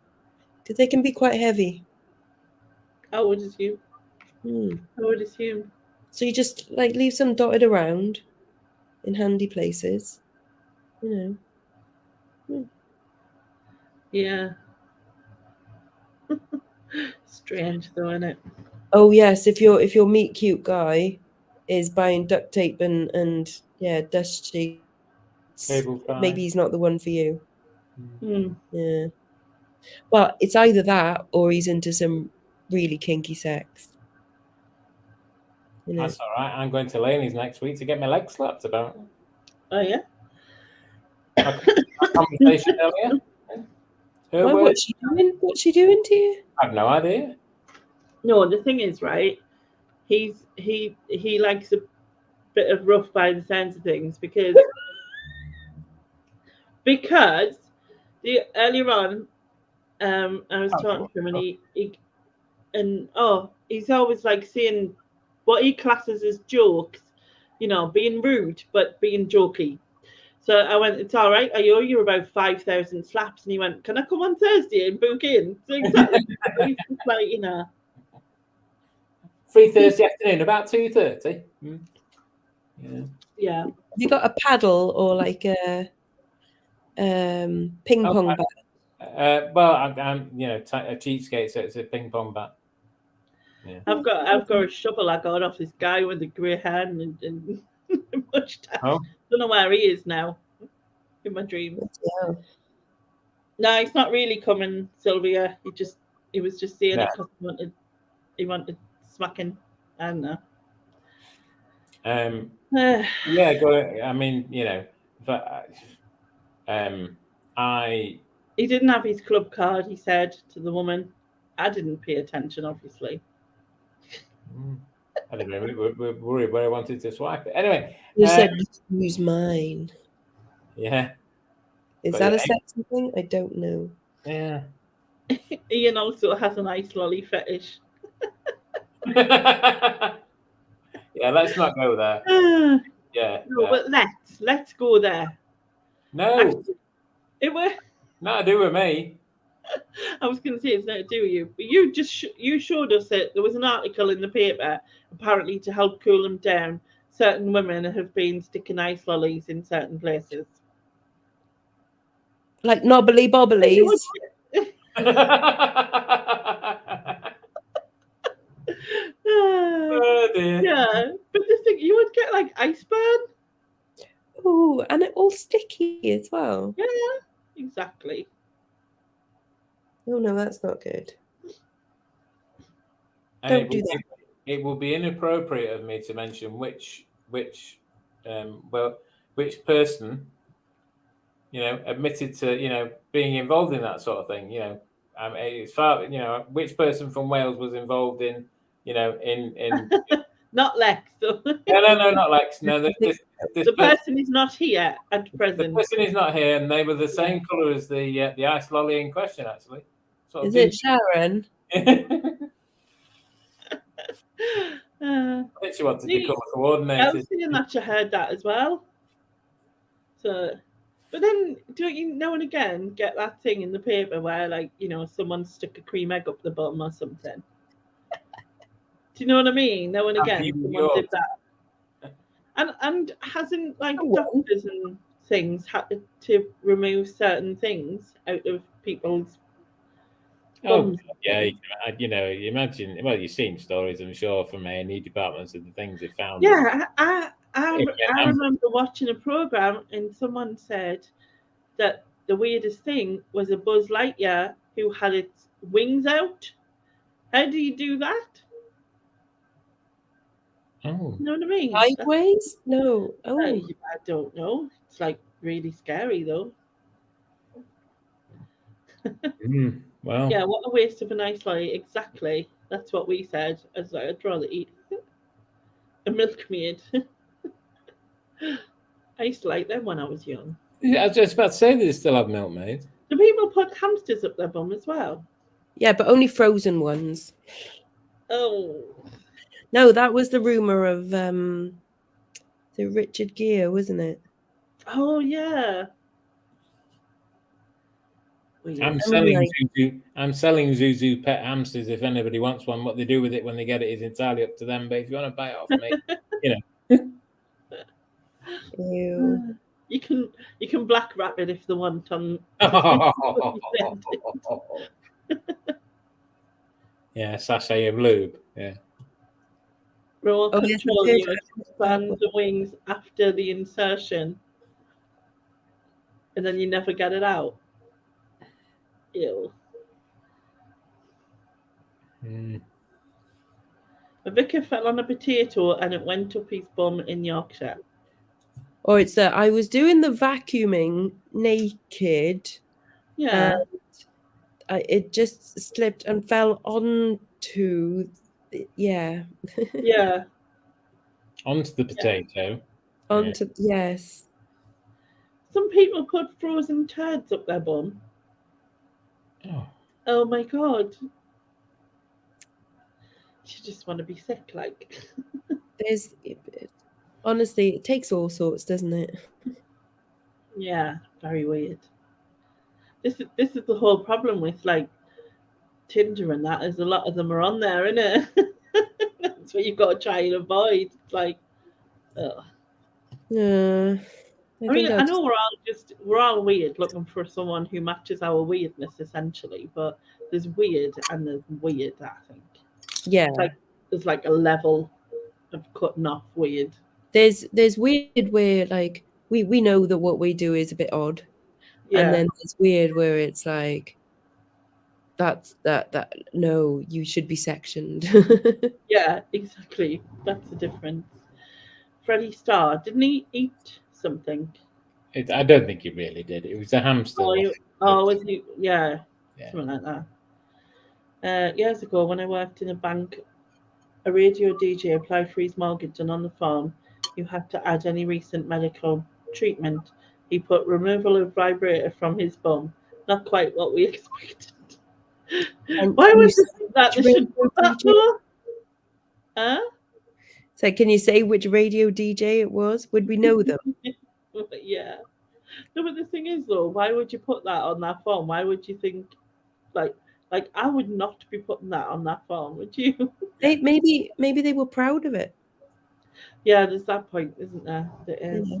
because they can be quite heavy. I would assume. Hmm. I would assume. So you just like leave some dotted around in handy places. Hmm. Yeah. Strange though, isn't it? Oh yes, if your meet cute guy is buying duct tape and dust sheets, Cable tie. maybe he's not the one for you. Hmm. Yeah. Well, it's either that or he's into some really kinky sex. That's all right. I'm going to Laney's next week to get my leg slapped about. Oh yeah. Our conversation earlier. Her Why, words. what's she doing? What's she doing to you? I have no idea. No, the thing is, right? He likes a bit of rough by the sounds of things because the earlier on, I was talking to him and he's always like saying what he classes as jokes, being rude but being jokey. So I went, it's all right. I owe you about 5,000 slaps. And he went, can I come on Thursday and book in? So exactly. He's just like, Free Thursday afternoon, about 2:30. Yeah. Yeah. Have you got a paddle or like a ping pong bat? Well, I'm a cheapskate, so it's a ping pong bat. Yeah. I've got a shovel I got off this guy with the grey hair and mustache. Oh. Don't know where he is now in my dreams. Yeah. No, he's not really coming, Sylvia. He was just saying Yeah. it because he wanted smacking. I don't know. Yeah, I mean, but he didn't have his club card, he said to the woman. I didn't pay attention, obviously. I don't know. We were worried where I wanted to swipe it. Anyway, You said use mine. Yeah. Is that a sexy thing? I don't know. Yeah. Ian also has an ice lolly fetish. Yeah, let's not go there. Yeah. No, but let's go there. No. Actually, it was. Nothing to do with me. I was going to say it's nothing to do with you, but you just you showed us that there was an article in the paper apparently to help cool them down. Certain women have been sticking ice lollies in certain places, like knobbly bobblies. Oh dear. Yeah, but the thing you would get like ice burn. Oh, and it all sticky as well. Yeah, exactly. Oh no, that's not good. And Don't do that. It will be inappropriate of me to mention which person, admitted to, being involved in that sort of thing. It's far, which person from Wales was involved in, in Not Lex. no, not Lex. No, this The person is not here at the present. person is not here, and they were the same colour as the ice lolly in question, actually. Sort Is of it Sharon? I think she wanted to be colour I coordinated. was seeing that you heard that as well. So, but then don't you now and again get that thing in the paper where, like, someone stuck a cream egg up the bum or something? Do you know what I mean? Now and again, someone did that. And hasn't, like, doctors and things had to remove certain things out of people's bums? Yeah, you imagine. Well, you've seen stories, I'm sure, from A&E departments of the things they found. Yeah, I remember watching a program and someone said that the weirdest thing was a Buzz Lightyear who had its wings out. How do you do that? Oh. You know what I mean? Sideways? No. Oh. I don't know. It's like really scary though. Well. Yeah, what a waste of a nice lolly. Exactly. That's what we said. As I'd rather eat a milkmaid. I used to like them when I was young. I was just about to say that they still have milkmaid. Do people put hamsters up their bum as well? Yeah, but only frozen ones. Oh. No, that was the rumor of the Richard Gere, wasn't it? Oh yeah. I'm selling Zuzu pet hamsters if anybody wants one. What they do with it when they get it is entirely up to them. But if you want to buy it off me, Ew. You can black wrap it if they want on. Yeah, sachet of lube. Yeah. Remote control yes, unit expand the wings after the insertion, and then you never get it out. Ew. A vicar fell on a potato and it went up his bum in Yorkshire. Or it's that I was doing the vacuuming naked. Yeah. It just slipped and fell onto. Yeah. Yeah. Onto the potato. Onto yes. Some people put frozen turds up their bum. Oh my god. You just want to be sick, like. Honestly, it takes all sorts, doesn't it? Yeah, very weird. This is the whole problem with, like, Tinder and that, is a lot of them are on there, isn't it? That's what you've got to try and avoid. It's like, ugh. Yeah. I mean, I know we're all weird, looking for someone who matches our weirdness, essentially. But there's weird and there's weird, I think. Yeah. There's like a level of cutting off weird. There's weird where, like, we know that what we do is a bit odd. Yeah. And then there's weird where it's like that no, you should be sectioned. Yeah, exactly. That's the difference. Freddie Starr, didn't he eat something? I don't think he really did. It was a hamster. Was he? Yeah, something like that. Years ago, when I worked in a bank, a radio DJ applied for his mortgage, and on the form, you had to add any recent medical treatment. He put removal of vibrator from his bum. Not quite what we expected. Why would you think that? They should put that though. Huh? So can you say which radio DJ it was? Would we know them? Yeah. No, but the thing is though, why would you put that on that form? Why would you think, like I would not be putting that on that form, would you? Maybe they were proud of it. Yeah, there's that point, isn't there? There is. Yeah.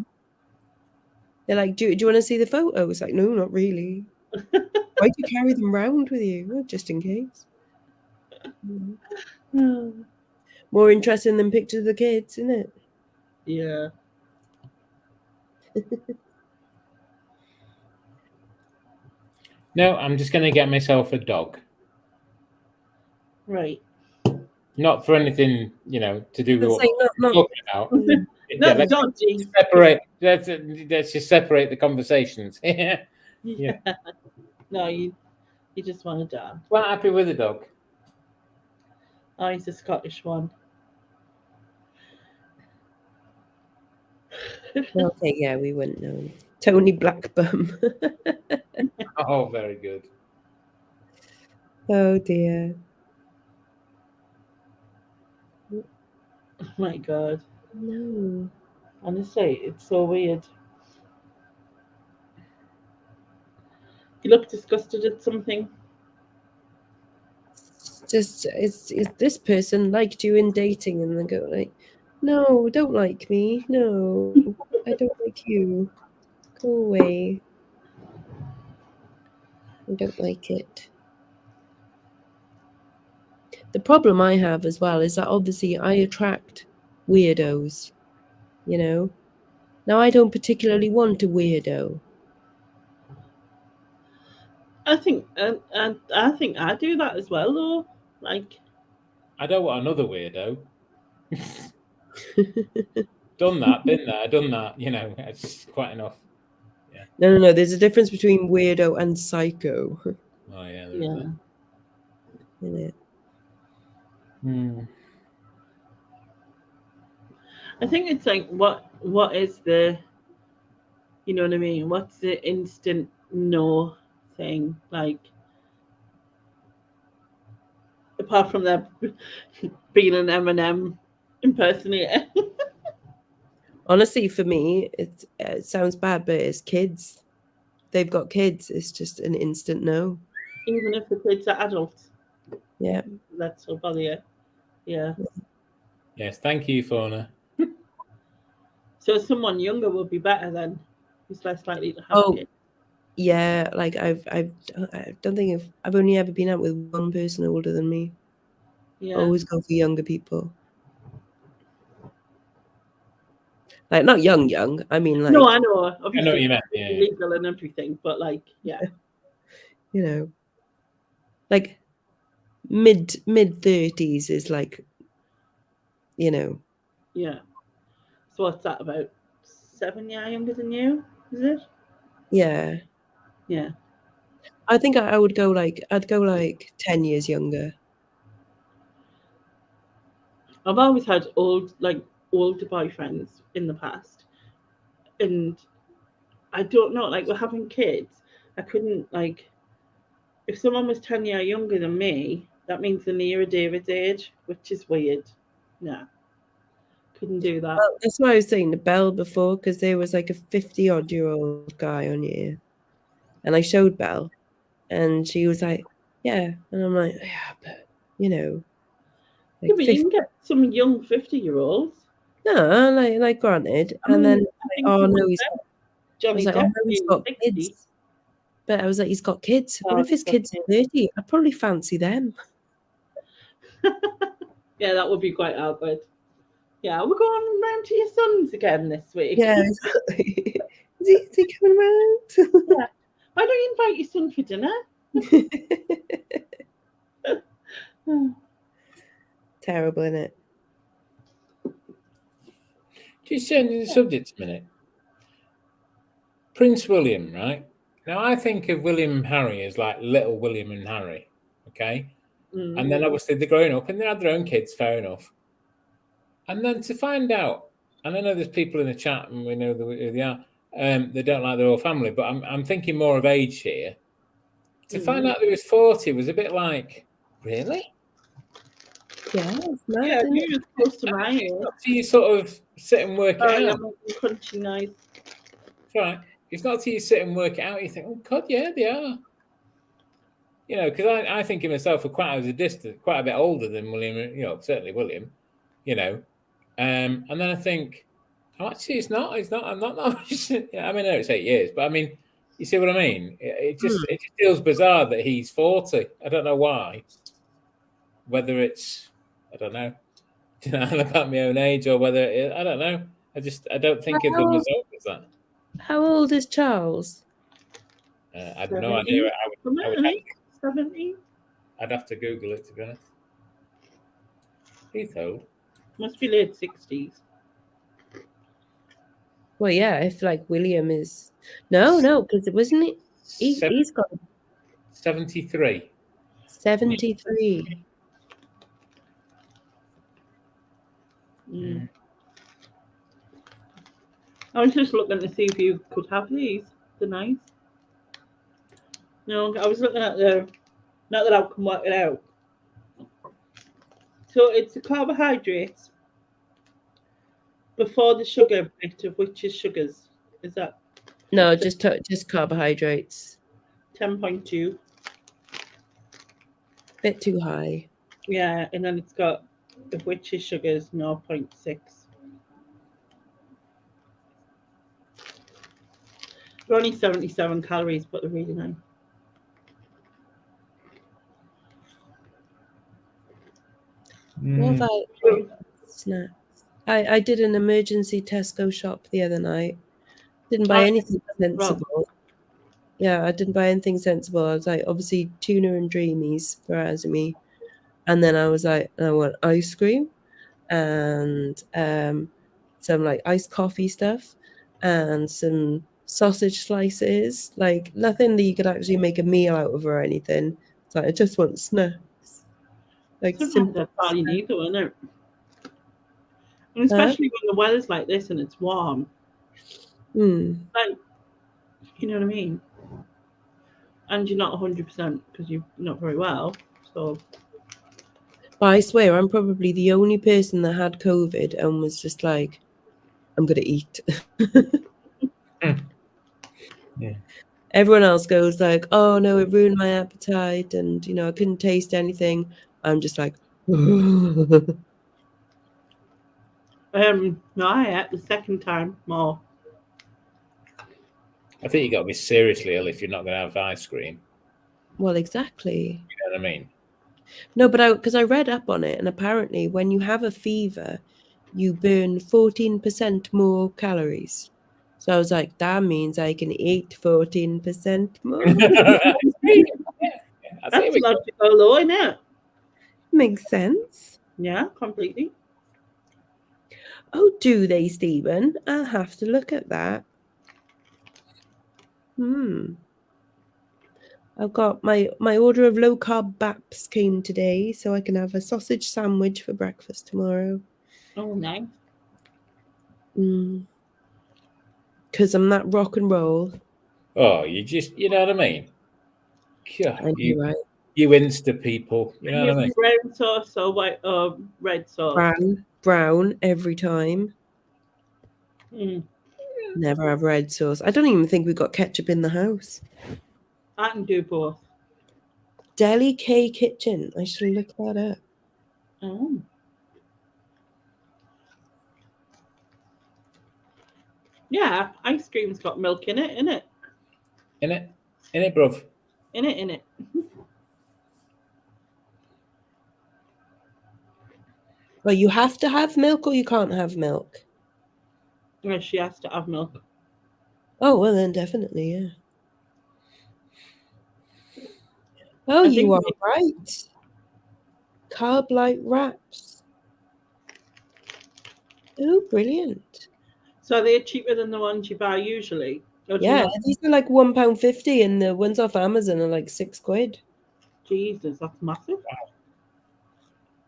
They're like, do you want to see the photo? It's like, no, not really. Why do you carry them around with you? Well, just in case. More interesting than pictures of the kids, isn't it? Yeah. No, I'm just going to get myself a dog. Right. Not for anything, to do with what we're talking about. Not let's dodgy. separate. Let's just separate the conversations. Yeah. No, you just want a dog. Quite happy with the dog. Oh, he's a Scottish one. Okay, yeah, we wouldn't know. Tony Blackbum. Oh, very good. Oh dear. Oh my God. No. Honestly, it's so weird. You look disgusted at something. Just is this person liked you in dating and then go like, no, don't like me. No, I don't like you. Go away. I don't like it. The problem I have as well is that obviously I attract weirdos, you know? Now I don't particularly want a weirdo. I think, and I think I do that as well, though. Like, I don't want another weirdo. Done that, been there, done that. It's quite enough. Yeah. No. There's a difference between weirdo and psycho. Oh yeah. yeah. Isn't it? I think it's like what is the, you know what I mean? What's the instant no thing? Like, apart from that being an Eminem impersonator. Honestly, for me, it sounds bad, but it's kids. They've got kids. It's just an instant no. Even if the kids are adults. Yeah. That's so bother you. Yeah. Yes, thank you, Fauna. So someone younger would be better then. Who's less likely to have kids. Yeah, like I don't think I've only ever been out with one person older than me. Yeah. Always go for younger people. Like not young. I mean like No, I know. Obviously, I know what you meant. Yeah. legal and everything, but like, yeah. Like mid 30s is like, Yeah. So what's that, about 7 years younger than you? Is it? Yeah. Yeah. I think I would go like 10 years younger. I've always had older boyfriends in the past, and I don't know. Like, we're having kids. I couldn't, like, if someone was 10 years younger than me, that means they're nearer David's age, which is weird. Nah, couldn't do that. Well, that's why I was saying to Belle before, because there was like a 50-odd-year-old guy on here, and I showed Belle, and she was like, "Yeah," and I'm like, "Yeah, but Yeah, like but you 50." can get some young 50-year-olds. No, like granted, I and mean, then I think oh no, someone he's said got. I Johnny was like, oh Depp no, he's being got 60. kids. But I was like, he's got kids. What Oh, if his he's got kids are 30? I'd probably fancy them. Yeah, that would be quite awkward. Yeah, we're going round to your son's again this week. Yeah, exactly. Is he coming around? Yeah. Why don't you invite your son for dinner? Terrible, isn't it? Just changing the subject a minute. Prince William, right? Now I think of William and Harry as like little William and Harry, okay? And then obviously they're growing up and they had their own kids, fair enough. And then to find out, and I know there's people in the chat and we know who they are, they don't like their whole family, but I'm thinking more of age here. To find out that he was 40 was a bit like, really? Yeah, it's mad, Yeah, isn't it? you're close to my age. It's not till you sort of sit and work it Sorry, out. I'm making crunchy noise. It's right. It's not till you sit and work it out, you think, oh, God, yeah, they are. Because I think of myself as quite a bit older than William, certainly William, and then I think, oh, actually, it's not, I'm not that much. I mean, I know it's 8 years, but I mean, you see what I mean? It just feels bizarre that he's 40. I don't know why. Whether it's, I don't know, denial about my own age or whether I don't know. I don't think of him as old as that. How old is Charles? I have no idea. I would have, 70. I'd have to Google it, to be honest. He's old. Must be late 60s. Well, yeah, if like William is no, because it wasn't it. He's got 73. 73. Mm. I was just looking to see if you could have these. They're nice. No, I was looking at the. Not that I can work it out. So it's the carbohydrates before the sugar bit of which is sugars. Is that No, just carbohydrates. 10.2? Bit too high. Yeah, and then it's got of which is sugars 0.6. They're only 77 calories, but they're really nice. What about snacks? I did an emergency Tesco shop the other night. Didn't buy anything sensible. Yeah, I didn't buy anything sensible. I was like, obviously tuna and dreamies for Azumi. And then I was like, I want ice cream and some like iced coffee stuff and some sausage slices. Like nothing that you could actually make a meal out of or anything. It's like I just want snacks. Like Sometimes simple. that's all you need, though, isn't it? And especially when the weather's like this and it's warm. Like, you know what I mean? And you're not 100% because you're not very well. So. But I swear, I'm probably the only person that had COVID and was just like, I'm going to eat. Yeah. Everyone else goes like, oh, no, it ruined my appetite. And, you know, I couldn't taste anything. I'm just like, No, I ate the second time more. I think you got to be seriously ill if you're not going to have ice cream. Well, exactly. You know what I mean? No, but because I read up on it, and apparently when you have a fever, you burn 14% more calories. So I was like, that means I can eat 14% more. That's logical, though, isn't it? Makes sense. Yeah, completely. Oh, do they, Stephen? I'll have to look at that. I've got my order of low carb baps came today, so I can have a sausage sandwich for breakfast tomorrow. Oh, nice. Because I'm that rock and roll. Oh, you know what I mean? God, Right. You Insta people, you know what I mean? Brown sauce or white red sauce? Brown every time. Never have red sauce. I don't even think we've got ketchup in the house. I can do both. Deli K Kitchen. I should look that up. Oh. Yeah, ice cream's got milk in it, innit? In it, bruv. In it. Well, you have to have milk or you can't have milk? Yeah, she has to have milk. Oh, well then definitely, yeah. Oh, you are right. Carb light wraps. Oh, brilliant. So are they cheaper than the ones you buy usually? Yeah, these are like £1.50 and the ones off Amazon are like £6. Jesus, that's massive.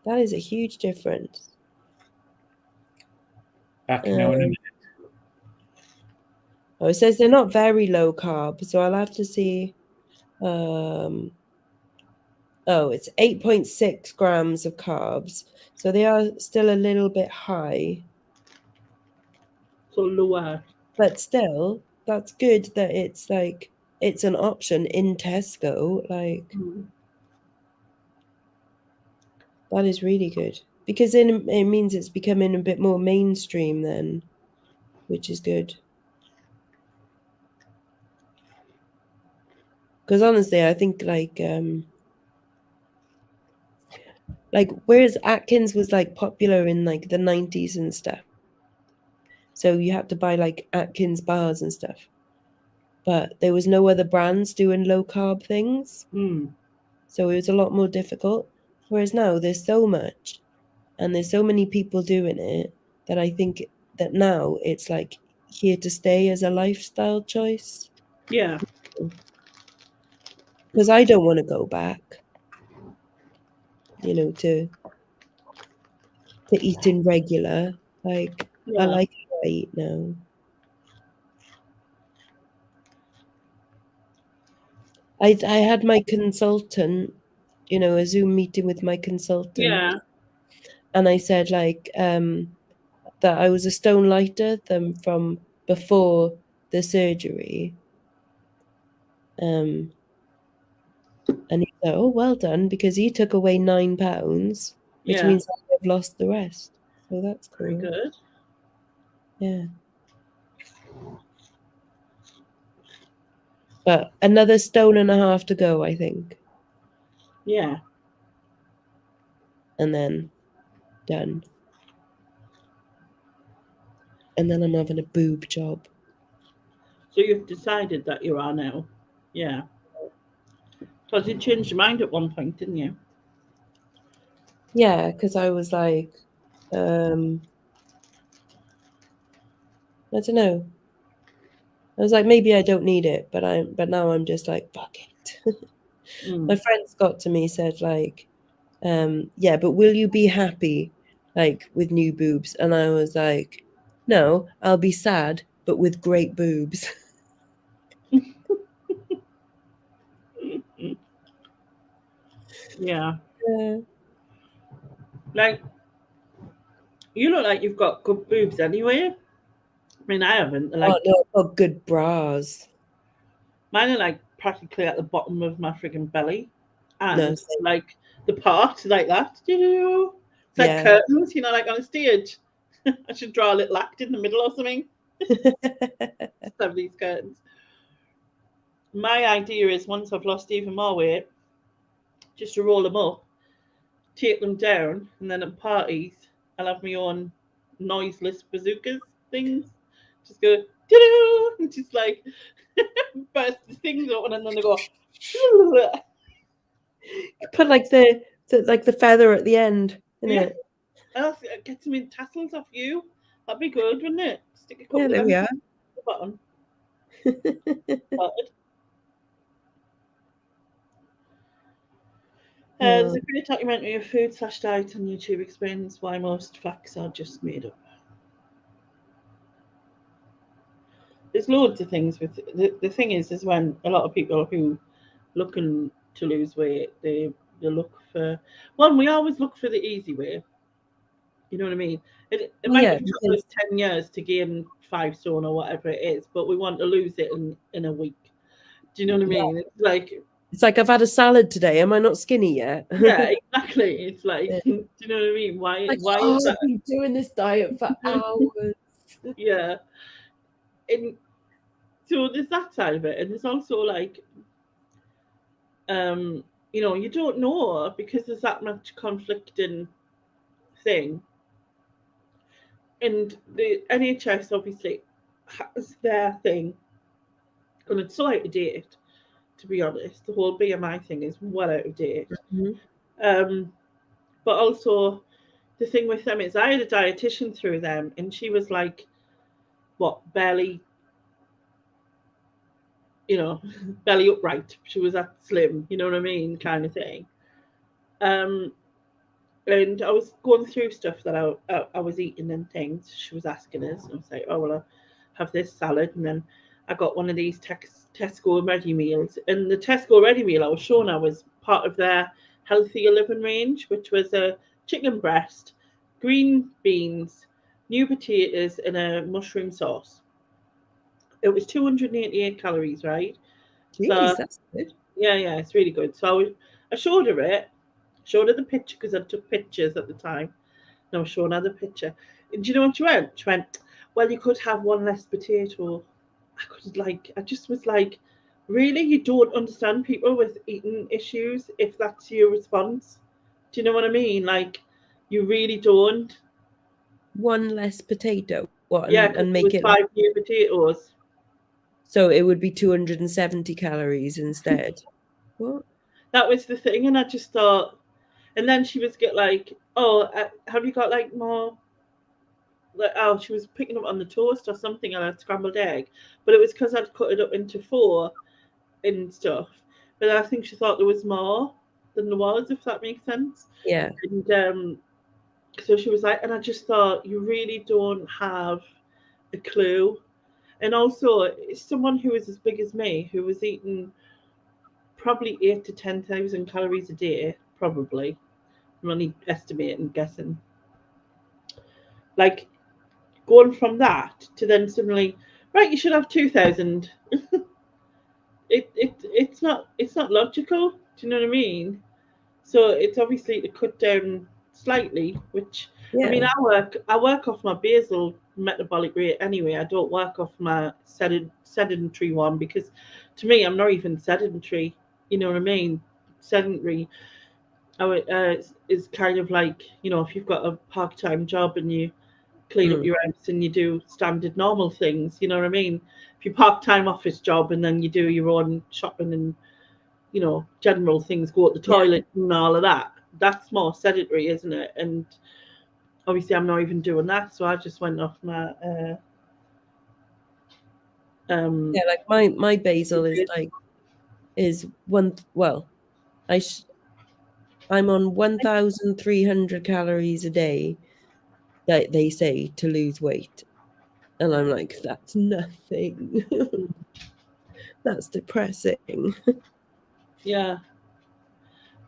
That is a huge difference. Back now in a minute. Oh, it says they're not very low carb, so I'll have to see. Oh, it's 8.6 grams of carbs, so they are still a little bit high. So lower. But still, that's good that it's like it's an option in Tesco. Like that is really good because it means it's becoming a bit more mainstream then, which is good. Because honestly, I think like whereas Atkins was like popular in like the 90s and stuff, So you had to buy like Atkins bars and stuff. But there was no other brands doing low carb things. So it was a lot more difficult. Whereas now there's so much and there's so many people doing it that I think that now it's like here to stay as a lifestyle choice. Yeah. Because I don't want to go back, you know, to eating regular. Like I Yeah. like how I eat now. I had my consultant, you know, a Zoom meeting with my consultant. Yeah. And I said like that I was a stone lighter from before the surgery. And he said, "Oh, well done," because he took away 9 pounds, which Yeah. means I've lost the rest. So that's cool. Very good. Yeah. But another stone and a half to go, I think. Yeah. And then done. And then I'm having a boob job. So you've decided that you are now. Yeah. Because you changed your mind at one point, didn't you? Yeah, because I was like, I don't know. I was like, maybe I don't need it, but now I'm just like, fuck it. My friends got to me, said like, yeah, but will you be happy like with new boobs? And I was like, no, I'll be sad, but with great boobs. Yeah. Yeah. Like, you look like you've got good boobs anyway. I mean, I haven't. They're Oh like, no, I've got good bras. mine are like practically at the bottom of my friggin' belly. And No, same. like the part like that. It's like Yeah. curtains, you know, like on a stage. I should draw a little act in the middle or something. Just have these curtains. My idea is once I've lost even more weight, just to roll them up, take them down, and then at parties, I'll have my own noiseless bazookas things. Just go, doo and just like burst the things open, and then they go. Put like the feather at the end, Yeah. it? I'll get some tassels off you. That'd be good, wouldn't it? Stick a couple Yeah, of there them we at the bottom. Sorted. There's Oh, a great documentary of food/diet on YouTube explains why most facts are just made up. There's loads of things with the thing is when a lot of people who looking to lose weight, they look for one. We always look for the easy way. You know what I mean? It well, might yeah, have took us because 10 years to gain 5 stone or whatever it is, but we want to lose it in a week. Do you know what I yeah, mean? It's like, it's like I've had a salad today. Am I not skinny yet? yeah, exactly. It's like, Yeah. do you know what I mean? Like, Why is oh, that? I've been doing this diet for hours. Yeah. And so there's that side of it, and there's also like, you know, you don't know because there's that much conflicting thing. And the NHS obviously has their thing, and it's so out of date. To be honest, the whole BMI thing is well out of date. Mhm. But also, the thing with them is, I had a dietitian through them, and she was like, what, barely, you know, belly upright. She was that slim, you know what I mean, kind of thing. Um, and I was going through stuff that I was eating and things. She was asking us, and I was like, oh, well, I'll have this salad. And then I got one of these Tesco ready meals. And the Tesco ready meal I was shown I was part of their healthier living range, which was a chicken breast, green beans, new potatoes, and a mushroom sauce. It was 288 calories, right? So, Jeez, that's good. yeah, it's really good. So I showed her it, showed her the picture because I took pictures at the time. And I was showing her the picture. And do you know what she went? She went, well, you could have one less potato. I just was like, really? You don't understand people with eating issues if that's your response? Do you know what I mean? Like, you really don't. One less potato. What, Yeah, 'cause and it make was it 5 new potatoes. so it would be 270 calories instead. What? That was the thing, and I just thought. And then she was like, "Oh, have you got like more?" Like, oh, she was picking up on the toast or something on a scrambled egg, but it was because I'd cut it up into 4 and stuff. But I think she thought there was more than there was, if that makes sense. Yeah. And so she was like, and I just thought, you really don't have a clue. And also, it's someone who is as big as me, who was eating probably 8 to 10,000 calories a day, probably. I'm only estimating, guessing. Like, going from that to then suddenly, right, you should have 2,000. It's not logical. Do you know what I mean? So it's obviously to cut down slightly, which I mean, Yeah. I work off my basal metabolic rate anyway. I don't work off my sedentary one, because to me, I'm not even sedentary. You know what I mean? Sedentary. Is kind of like, if you've got a part-time job and you clean up your house and you do standard normal things. You know what I mean? If you part-time office job and then you do your own shopping and general things, go to the Yeah. toilet and all of that. That's more sedentary, isn't it? And obviously, I'm not even doing that, so I just went off my. Yeah, like my basal is one. Well, I'm on 1,300 calories a day that they say to lose weight, and I'm like, that's nothing. That's depressing. Yeah,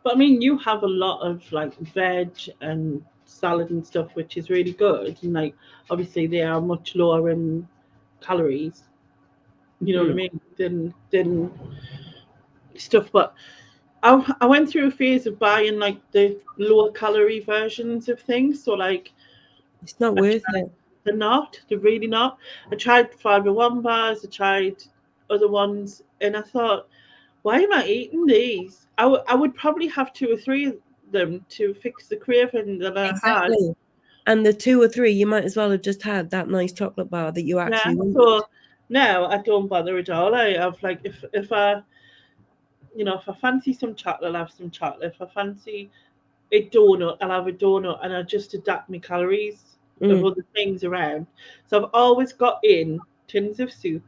but I mean, you have a lot of like veg and salad and stuff, which is really good, and like obviously they are much lower in calories. You know what I mean? Than stuff, but I went through a phase of buying like the lower calorie versions of things. So like It's not I worth tried, it. they're really not. I tried fiber one bars, I tried other ones, and I thought, why am I eating these? I would probably have 2 or 3 of them to fix the craving that I had. Exactly. And the 2 or 3, you might as well have just had that nice chocolate bar that you Yeah. actually wanted. So now I don't bother at all. I have like if I fancy some chocolate, I'll have some chocolate. If I fancy a donut, I'll have a donut, and I just adapt my calories of Mm. other things around. So I've always got in tins of soup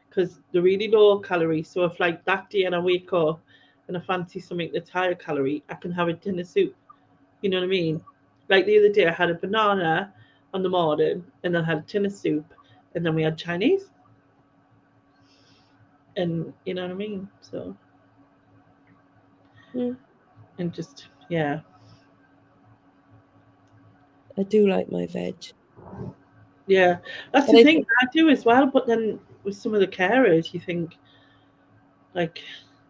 because they're really low calorie. So if like that day and I wake up and I fancy something that's higher calorie, I can have a tin of soup. You know what I mean? Like the other day, I had a banana on the morning, and then I had a tin of soup, and then we had Chinese, and you know what I mean. So Mm. and just yeah. I do like my veg. Yeah, that's But the I thing think I do as well. But then with some of the carers, you think like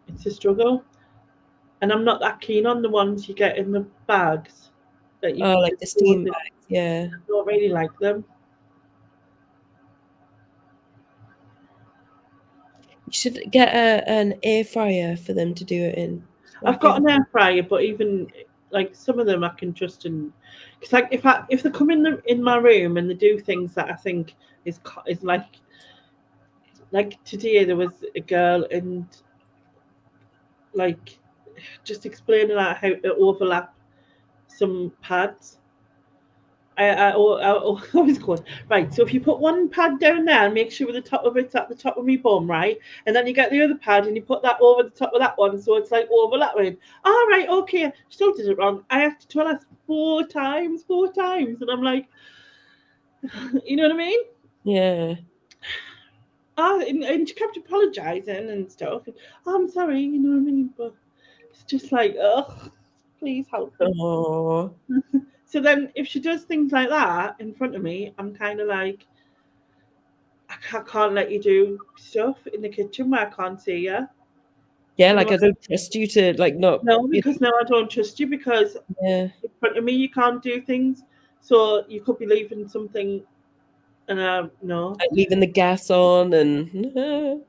it's a struggle, and I'm not that keen on the ones you get in the bags that you like the dispose steam in. bags, yeah. I don't really like them. You should get an air fryer for them to do it in. I've Whack got an everything. air fryer, but even like some of them I can trust in. Because like if they come in my room and they do things that I think is like today there was a girl and like just explaining out how to overlap some pads. I always go right. So if you put one pad down there and make sure the top of it's at the top of my bum, right, and then you get the other pad and you put that over the top of that one, so it's like overlapping. All right, okay. Still did it wrong. I have to tell us 4 times, and I'm like, you know what I mean? Yeah. And she kept apologizing and stuff. Oh, I'm sorry, you know what I mean? But it's just like, ugh, please help me. Oh. So then, if she does things like that in front of me, I'm kind of like, I can't let you do stuff in the kitchen where I can't see you. Yeah, You know like what? I don't trust you to not. No, because now I don't trust you because Yeah. in front of me you can't do things. So you could be leaving something, and no, Like leaving the gas on and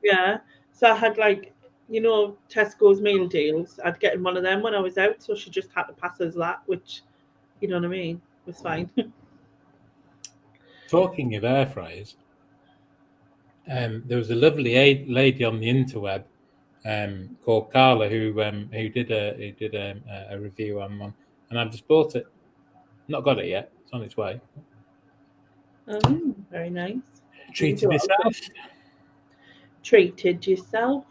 yeah. So I had like, Tesco's meal deals. I'd get in one of them when I was out, so she just had to pass us that, which, you know what I mean, was fine. Talking of air fryers, there was a lovely lady on the interweb called Carla who did a review on one, and I've just bought it. Not got it yet. It's on its way. Very nice. Treated yourself. Treated yourself.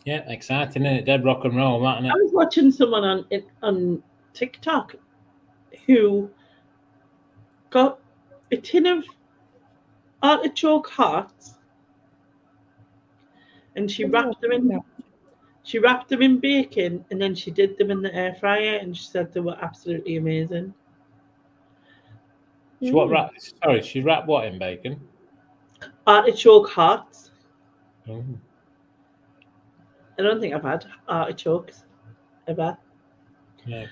Yeah, exciting, isn't it? Dead rock and roll, that, isn't it? I was watching someone on TikTok who got a tin of artichoke hearts, and she wrapped them in bacon, and then she did them in the air fryer, and she said they were absolutely amazing. She wrapped what in bacon? Artichoke hearts. Oh. I don't think I've had artichokes ever. No.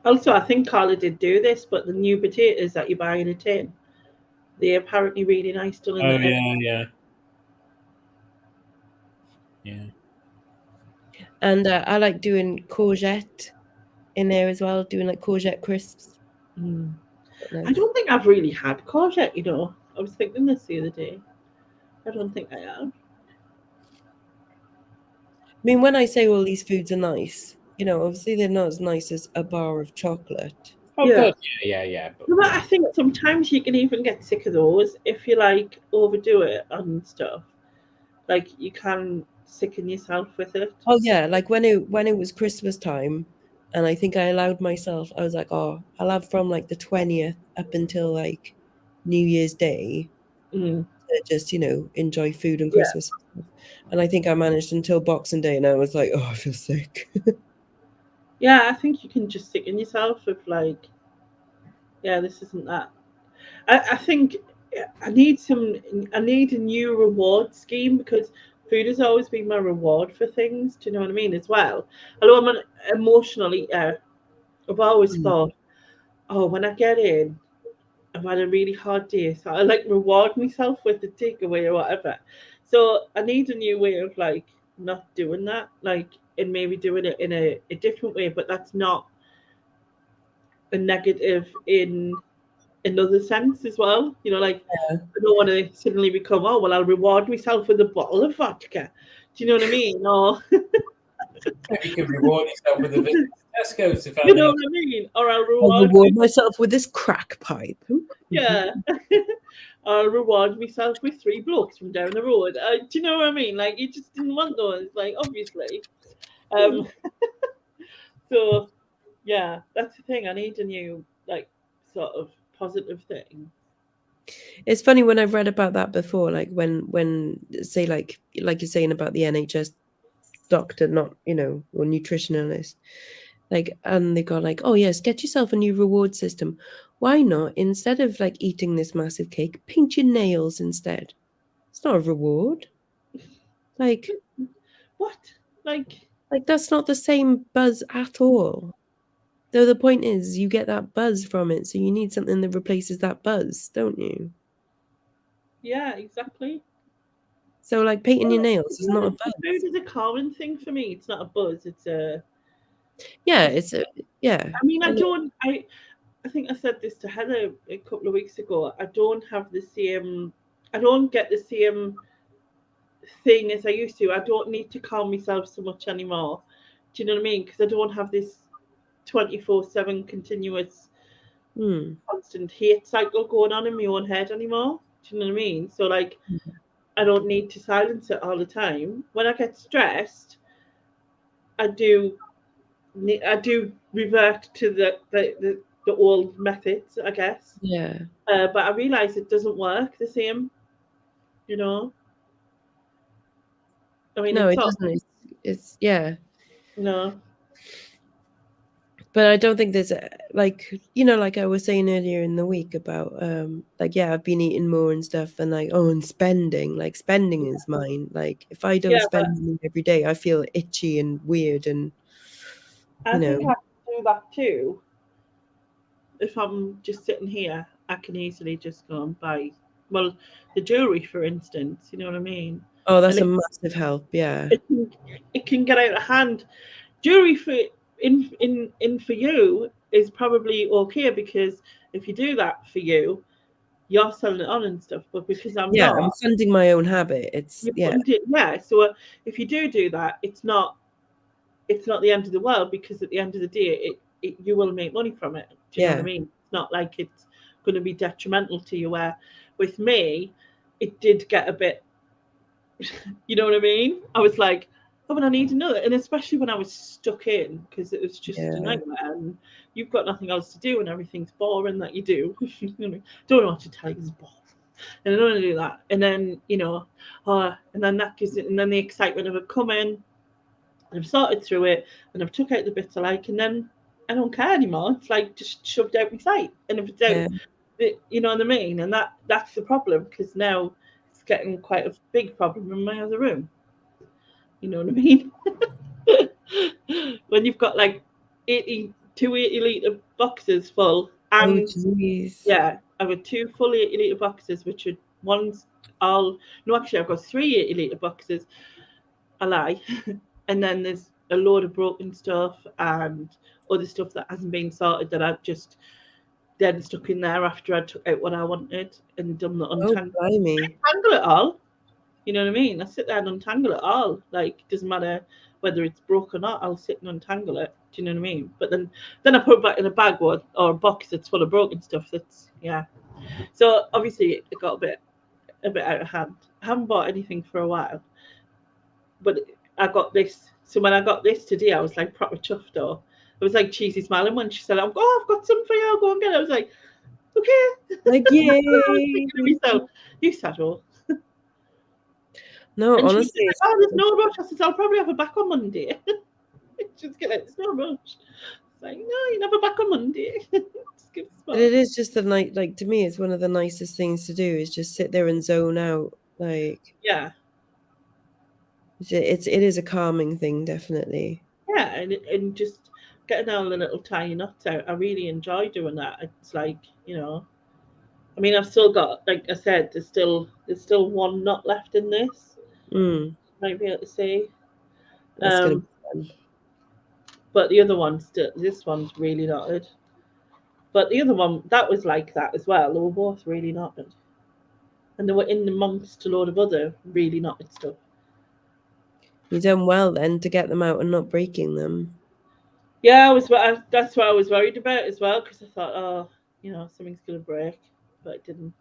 Also, I think Carla did do this, but the new potatoes that you buy in a tin, they're apparently really nice done in the air. Yeah. And I like doing courgette in there as well, doing like courgette crisps. I don't think I've really had courgette, you know. I was thinking this the other day. I don't think I have. I mean, when I say all these foods are nice, you know, obviously they're not as nice as a bar of chocolate. Oh, Yeah. good. Yeah. But I think sometimes you can even get sick of those if you like overdo it and stuff. Like you can sicken yourself with it. Oh yeah, like when it was Christmas time, and I think I allowed myself. I was like, oh, I'll have from like the 20th up until like New Year's Day to just enjoy food and Christmas. And I think I managed until Boxing Day, and I was like, oh, I feel sick. Yeah, I think you can just sicken yourself with like, yeah, this isn't that. I think I need a new reward scheme because food has always been my reward for things. Do you know what I mean? As well, although I'm an emotional eater, I've always thought, oh, when I get in, I've had a really hard day, so I like reward myself with the takeaway or whatever. So I need a new way of like not doing that, like and maybe doing it in a different way, but that's not a negative in another sense as well. You know, like I don't want to suddenly become, oh well, I'll reward myself with a bottle of vodka. Do you know what I mean? Or you can reward yourself with a visit to Tesco's if you know what I mean? Or I'll reward myself with this crack pipe. Yeah. I'll reward myself with 3 blokes from down the road. Do you know what I mean? Like you just didn't want those, like obviously. So yeah, that's the thing. I need a new like sort of positive thing. It's funny when I've read about that before, like when say like you're saying about the NHS doctor, not or nutritionalist, like, and they got like, oh yes, get yourself a new reward system. Why not, instead of like eating this massive cake, paint your nails instead? It's not a reward. Like what? Like that's not the same buzz at all. Though the point is you get that buzz from it, so you need something that replaces that buzz, don't you? Yeah, exactly. So like painting your nails is not a buzz. Food is a common thing for me. It's not a buzz. It's a yeah. I mean, I think I said this to Heather a couple of weeks ago. I don't get the same thing as I used to. I don't need to calm myself so much anymore. Do you know what I mean? Because I don't have this 24/7 continuous constant hate cycle going on in my own head anymore. Do you know what I mean? So like I don't need to silence it all the time. When I get stressed, I do revert to the old methods, I guess. Yeah. But I realise it doesn't work the same. You know. I mean, no, it doesn't. It's yeah. No. But I don't think there's like like I was saying earlier in the week about like I've been eating more and stuff, and like and spending is mine. Like if I don't spend money every day, I feel itchy and weird, and I think I can do that too. If I'm just sitting here, I can easily just go and buy the jewelry, for instance. You know what I mean? Oh, that's a massive help. Yeah, it can get out of hand. Jewelry for for you is probably okay because if you do that for you, you're selling it on and stuff, but because I'm Yeah, not, I'm funding my own habit. It's you're putting it, yeah. So if you do that, it's not the end of the world, because at the end of the day, you will make money from it. Do you know what I yeah, mean? It's not like it's going to be detrimental to you. Where with me, it did get a bit, you know what I mean? I was like, oh, but I need another, and especially when I was stuck in, because it was just a yeah, nightmare, and you've got nothing else to do, and everything's boring that you do. Don't know what to tell you, it's boring. And I don't want to do that. And then, and then that gives it, and then the excitement of it coming, and I've sorted through it, and I've took out the bits I like, and then I don't care anymore. It's like just shoved out my sight, and if it's out, yeah. you know what I mean. And that's the problem, because now it's getting quite a big problem in my other room. You know what I mean? When you've got like 80 litre boxes full, Oh, and jeez. yeah, I've got 2 full 80 litre boxes, which are one's all no, actually I've got 3 80 litre boxes. I lie. And then there's a load of broken stuff and other stuff that hasn't been sorted, that I've just then stuck in there after I took out what I wanted and done the Oh, untangle. blimey. Untangle it all. You know what I mean? I sit there and untangle it all. Like, it doesn't matter whether it's broke or not, I'll sit and untangle it. Do you know what I mean? But then I put it back in a bag or a box that's full of broken stuff. That's, yeah. So obviously it got a bit out of hand. I haven't bought anything for a while, but I got this. So when I got this today, I was like proper chuffed though. It was like cheesy smiling when she said, "Oh, I've got some for you. I'll go and get it." I was like, "Okay." Like, I was yay. thinking to myself, "You saddle." No, And she was honestly, like, "Oh, there's no rush." I said, "I'll probably have it back on Monday." She's like, "There's no rush." It's like, "No, you have it back on Monday." Just give us but back. it is just the night. Like, to me, it's one of the nicest things to do is just sit there and zone out. Like, Yeah, it is a calming thing, definitely. yeah, and just getting all the little tiny nuts out. I really enjoy doing that. It's like, I mean, I've still got, like I said, there's still one nut left in this. Mm, Might be able to see. that's gonna Um, be fun. but the other one's still, this one's really knotted. But the other one, that was like that as well. They were both really knotted, and they were in amongst a load of other really knotted stuff. You done well then to get them out and not breaking them. Yeah, that's what I was worried about as well, because I thought, oh, something's gonna break, but it didn't.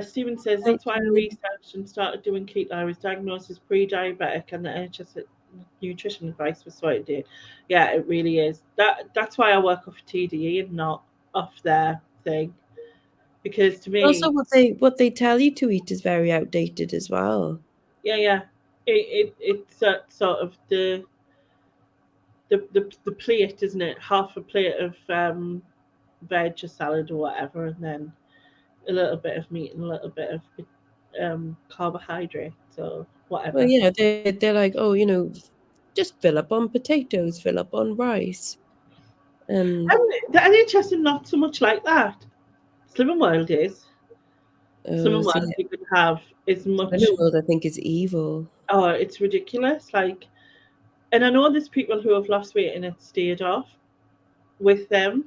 Stephen says Thank that's why I you. researched and started doing keto. I was diagnosed as pre-diabetic, and the NHS nutrition advice was what it did. Yeah, it really is. That's why I work off TDE and not off their thing, because to Also, me, what they tell you to eat is very outdated as well. yeah, it's sort of the plate, isn't it? Half a plate of veg or salad or whatever, and then a little bit of meat and a little bit of carbohydrate, so Well, whatever. yeah, they're like, oh, just fill up on potatoes, fill up on rice, and And the NHS is not so much like that. Slimming World is. oh, Slimming see, World, you could have as much. World, I think is evil. Oh, it's ridiculous. Like, and I know there's people who have lost weight and it's stayed off with them,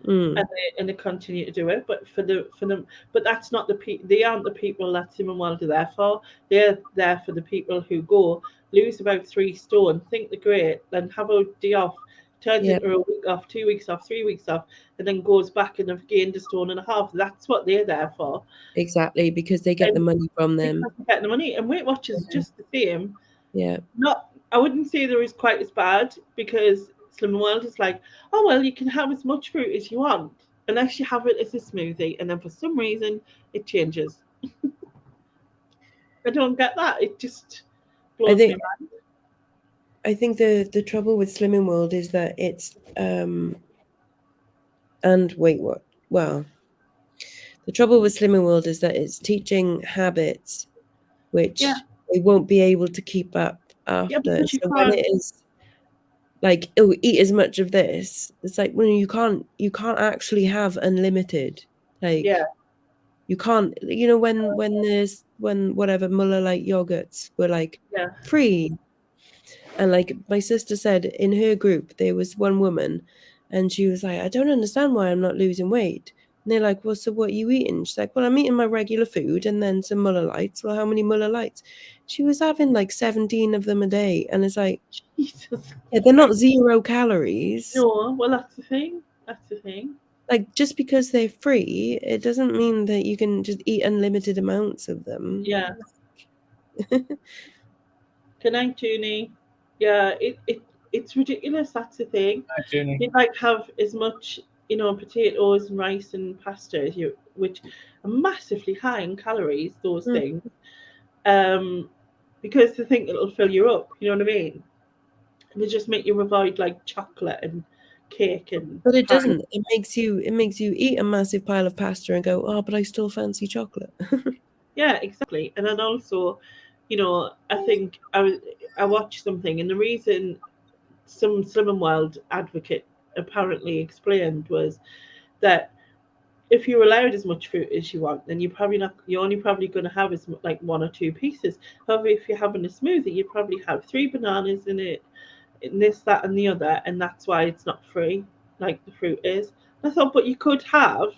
Mm, and they continue to do it. But for them, but that's not they aren't the people that Slimming World are there for. They're there for the people who go lose about 3 stone, think they're great, then have a day off, turns yeah, into a week off, 2 weeks off, 3 weeks off, and then goes back and have gained a stone and a half. That's what they're there for. exactly, because they get the And money from because them. they get the money, and Weight Watchers just the same. Yeah, Not, I wouldn't say they're as quite as bad, because Slimming World is like, oh well, you can have as much fruit as you want unless you have it as a smoothie, and then for some reason it changes. I don't get that. It just I blows me think mind. I think the trouble with Slimming World is that it's and wait, what? Well, the trouble with Slimming World is that it's teaching habits Yeah, which they won't be able to keep up yeah, after. because you So when can't. it is like, oh, eat as much of this, it's like, well, you can't actually have unlimited. Yeah, Like, you can't, when whatever Muller like yogurts were like yeah, free, and like my sister said in her group there was one woman And she was like, I don't understand why I'm not losing weight. And they're like, well, so what are you eating? She's like, well, I'm eating my regular food and then some Muller Lights. Well, how many Muller Lights? She was having like 17 of them a day. And it's like, Jesus. yeah, they're not 0 calories. No, well, that's the thing. That's the thing. Like, just because they're free, it doesn't mean that you can just eat unlimited amounts of them. Yeah. Good night, Junie. Yeah, it's ridiculous. That's the thing. You'd like have as much, potatoes and rice and pasta as you, which are massively high in calories. Those things, because they think it'll fill you up. You know what I mean? And they just make you avoid like chocolate and cake and. But it doesn't. It makes you eat a massive pile of pasta and go, oh, but I still fancy chocolate. Yeah, exactly. And then also, I think I watched something, and the reason some Slim and Wild advocate apparently explained was that if you're allowed as much fruit as you want, then you're only probably going to have like 1 or 2 pieces. However, if you're having a smoothie, you probably have 3 bananas in it, and this, that, and the other, and that's why it's not free like the fruit is. I thought, but you could have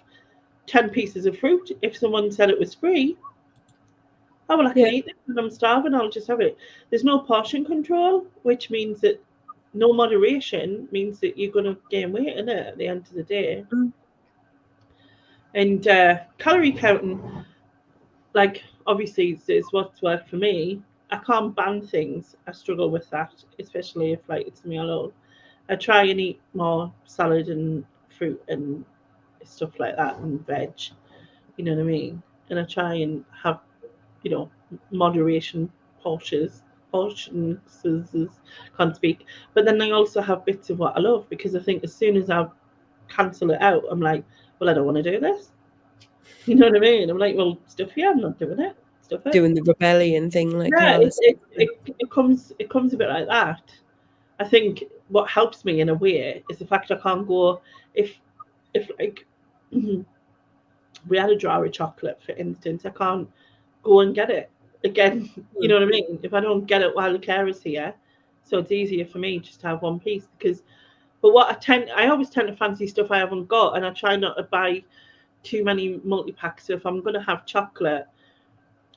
10 pieces of fruit if someone said it was free. Oh, well, I can eat this when I'm starving. I'll just have it. There's no portion control, which means that no moderation means that you're going to gain weight in it at the end of the day. And calorie counting, like, obviously is what's worked for me. I can't ban things. I struggle with that, especially if like it's me alone. I try and eat more salad and fruit and stuff like that and veg. You know what I mean? And I try and have, moderation portions, can't speak. But then I also have bits of what I love, because I think as soon as I cancel it out, I'm like, well, I don't want to do this. You know what I mean? I'm like, well, stuff here, I'm not doing it. Stuff it. Doing the rebellion thing, like Yeah, Carla said. it comes a bit like that. I think what helps me in a way is the fact I can't go if like we had a jar of chocolate, for instance, I can't go and get it again. You know what I mean? If I don't get it while the carer's here, so it's easier for me just to have one piece. But what I always tend to fancy stuff I haven't got, and I try not to buy too many multi-packs. So if I'm going to have chocolate,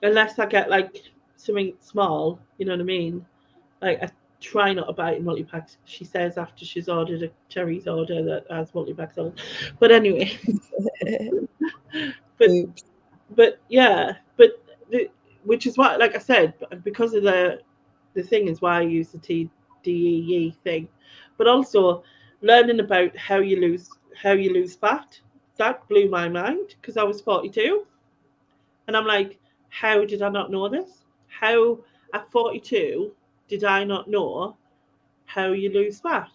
unless I get like something small, you know what I mean? Like I try not to buy it in multi-packs. She says after she's ordered a Cherry's order that has multi-packs on it. But anyway. but yeah, which is why, like I said, because of the thing is why I use the TDEE thing, but also learning about how you lose fat, that blew my mind, because I was 42, and I'm like, how did I not know this? How at 42 did I not know how you lose fat?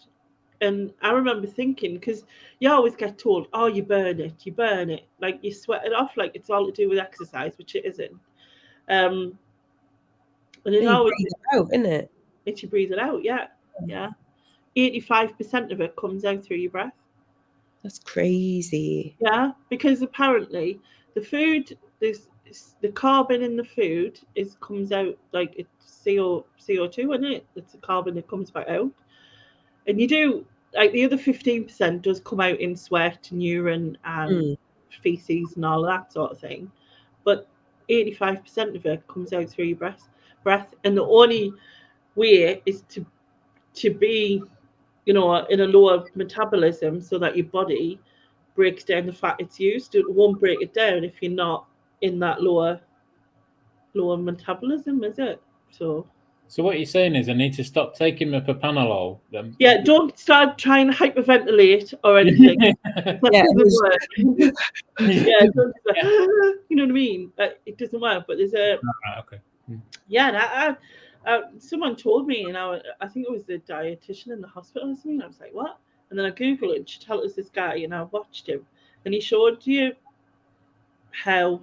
And I remember thinking, because you always get told, oh, you burn it, like you sweat it off, like it's all to do with exercise, which it isn't. And it's always breathe it out, isn't it? If you breathe it out, yeah. 85% of it comes out through your breath. That's crazy. Yeah, because apparently the food, the carbon in the food comes out like it's CO2 in it. It's the carbon that comes back out. And you do, like, the other 15% does come out in sweat and urine and feces and all that sort of thing. But 85% of it comes out through your breath. And the only way is to be, in a lower metabolism, so that your body breaks down the fat it's used. It won't break it down if you're not in that lower metabolism, is it? So what you're saying is I need to stop taking my propanolol. Then. Yeah, don't start trying to hyperventilate or anything. That doesn't work. Don't do that. You know what I mean? It doesn't work. But there's a okay. Yeah, someone told me, and I think it was the dietitian in the hospital or something. I was like, what? And then I googled it, and she told us this guy, and I watched him, and he showed you how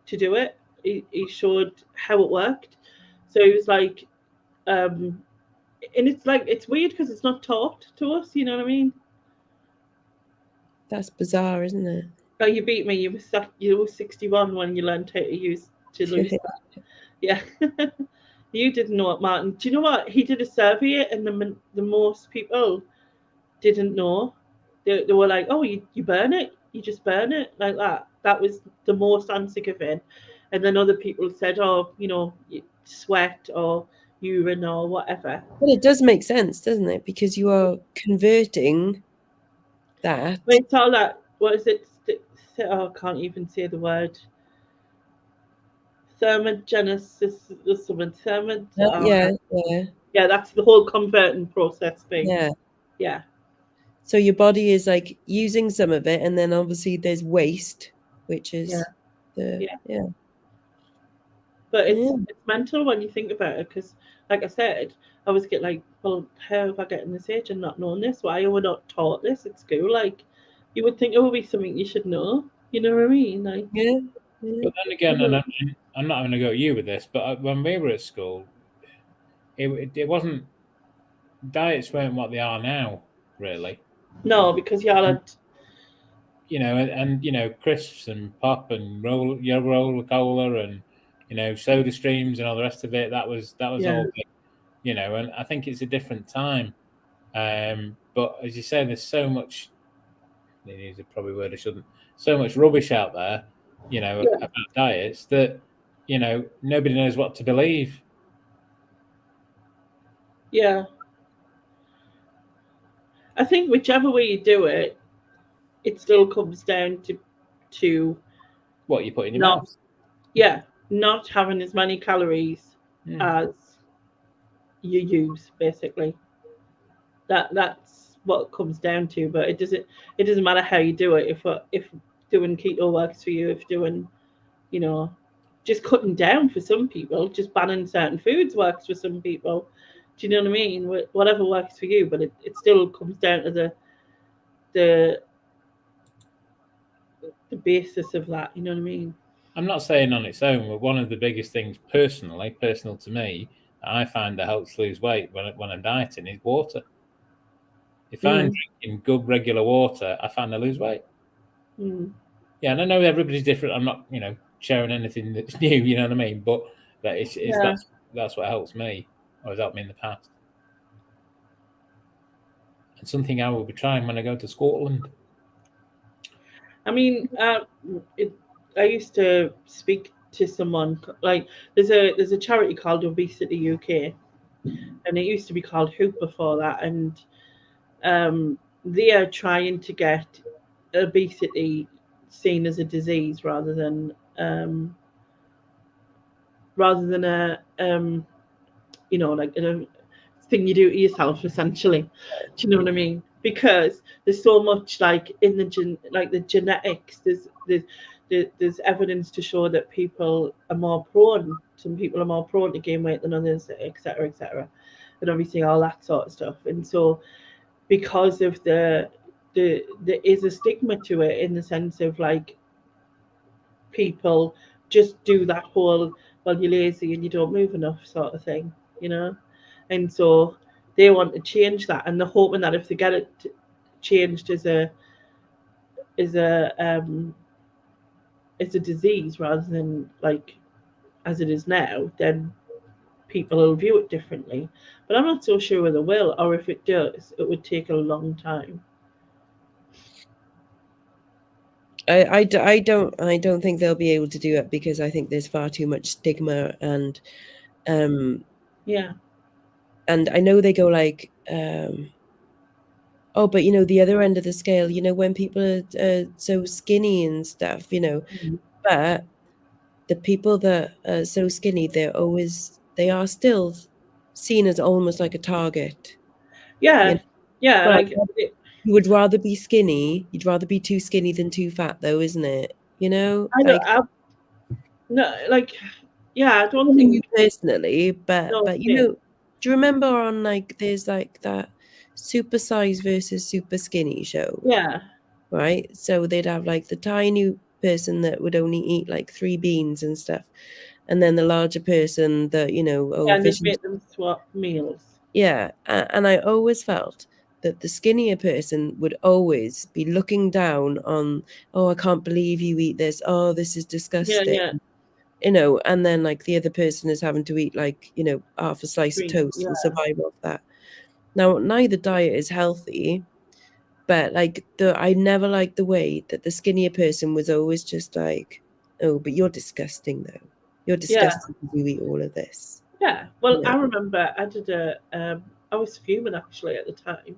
to do it. He showed how it worked. So he was like, and it's like, it's weird because it's not taught to us. You know what I mean? That's bizarre, isn't it? Oh, you beat me. You were 61 when you learned how to lose that. Yeah. You didn't know it, Martin. Do you know what? He did a survey, and the most people didn't know they were like, oh, you burn it, you just burn it like that. That was the most unforgiving. And then other people said, oh, sweat or urine or whatever. Well, it does make sense, doesn't it? Because you are converting that. But it's all that, what is it? Oh, I can't even say the word. Thermogenesis or something. Yeah, yeah, Yeah, that's the whole converting process thing. yeah. Yeah. So your body is like using some of it, and then obviously there's waste, which is Yeah. yeah. But Yeah. it's mental when you think about it, because, like I said, I was get like, well, how have I gotten this age and not known this? Why are we not taught this at school? Like, you would think it would be something you should know. You know what I mean? Like, Yeah. But then again, and I'm not going to go at you with this, but when we were at school, it wasn't, diets weren't what they are now, really. no, because y'all had, And crisps and pop and roller cola and soda streams and all the rest of it. That was all big, and I think it's a different time. But as you say, there's so much. Use a probably word I shouldn't. So much rubbish out there, about diets that nobody knows what to believe. yeah. I think whichever way you do it, it still comes down to What you put in your not, mouth. yeah, not having as many calories Hmm. as you use, basically. That's what it comes down to. But it doesn't matter how you do it. If doing keto works for you, if doing, just cutting down for some people, just banning certain foods works for some people. Do you know what I mean? Whatever works for you, but it still comes down to the basis of that. You know what I mean? I'm not saying on its own, but one of the biggest things personal to me, that I find that helps lose weight when I'm dieting is water. If I'm drinking good regular water, I find I lose weight. Mm. Yeah, and I know everybody's different. I'm not, sharing anything that's new. You know what I mean? But that's what helps me, or has helped me in the past, and something I will be trying when I go to Scotland. I mean, I used to speak to someone, like, there's a charity called Obesity UK, and it used to be called Hoop before that, and they are trying to get obesity seen as a disease rather than a like a thing you do to yourself, essentially. Do you know what I mean? Because there's so much, like, in the genetics. There's evidence to show that some people are more prone to gain weight than others, etc., etc., and obviously all that sort of stuff. And so, because of there is a stigma to it, in the sense of, like, people just do that whole, well, you're lazy and you don't move enough sort of thing, and so they want to change that, and they're hoping that if they get it changed as a disease rather than, like, as it is now, then people will view it differently. But I'm not so sure whether it will, or if it does, it would take a long time. I don't think they'll be able to do it, because I think there's far too much stigma, and Yeah. and I know they go like, oh, but the other end of the scale, when people are so skinny and stuff, but the people that are so skinny, they are still seen as almost like a target. Yeah. Yeah. Well, Like, you would rather be skinny. You'd rather be too skinny than too fat, though, isn't it? I Like, don't. No. Like, yeah. I don't you think. personally, but No. do you remember on, like, there's like that super size versus super skinny show? Yeah. Right? So they'd have like the tiny person that would only eat like 3 beans and stuff, and then the larger person that, And they'd fish and make them swap meals. yeah. And I always felt that the skinnier person would always be looking down on, oh, I can't believe you eat this. Oh, this is Yeah. disgusting. Yeah. And then, like, the other person is having to eat, like, half a slice of Green. toast Yeah. and survive off that. Now, neither diet is healthy, But like I never liked the way that the skinnier person was always just like, oh, but you're disgusting though. You're disgusting because you eat all of this. Yeah. Well, Yeah. I remember I did I was fuming actually at the time.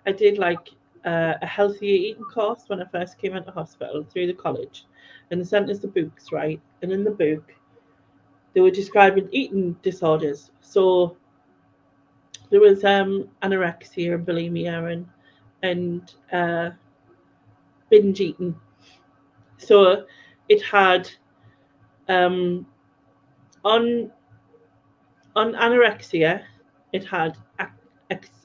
I did like a healthy eating course when I first came into hospital through the college, and they sent us the books, right? And in the book, they were describing eating disorders. So there was anorexia and bulimia and binge eating. So it had um, on on anorexia, it had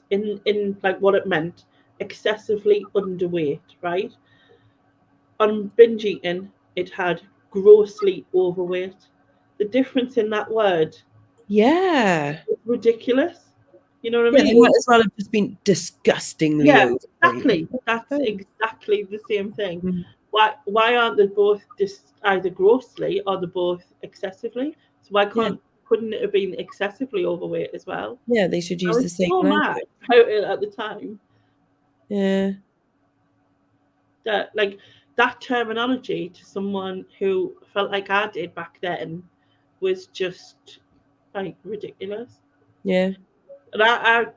in like what it meant excessively underweight, right? On binge eating, it had grossly overweight. The difference in that word Yeah. is ridiculous. You know what I Yeah, they mean? might as well have just been disgustingly Yeah, overweight. exactly. That's exactly the same thing. Mm. Why aren't they both just either grossly or they're both excessively? So why Yeah. couldn't it have been excessively overweight as well? Yeah, they should I use the was same so mad language. about it at the time Yeah. that like that terminology to someone who felt like I did back then was just like ridiculous. Yeah. And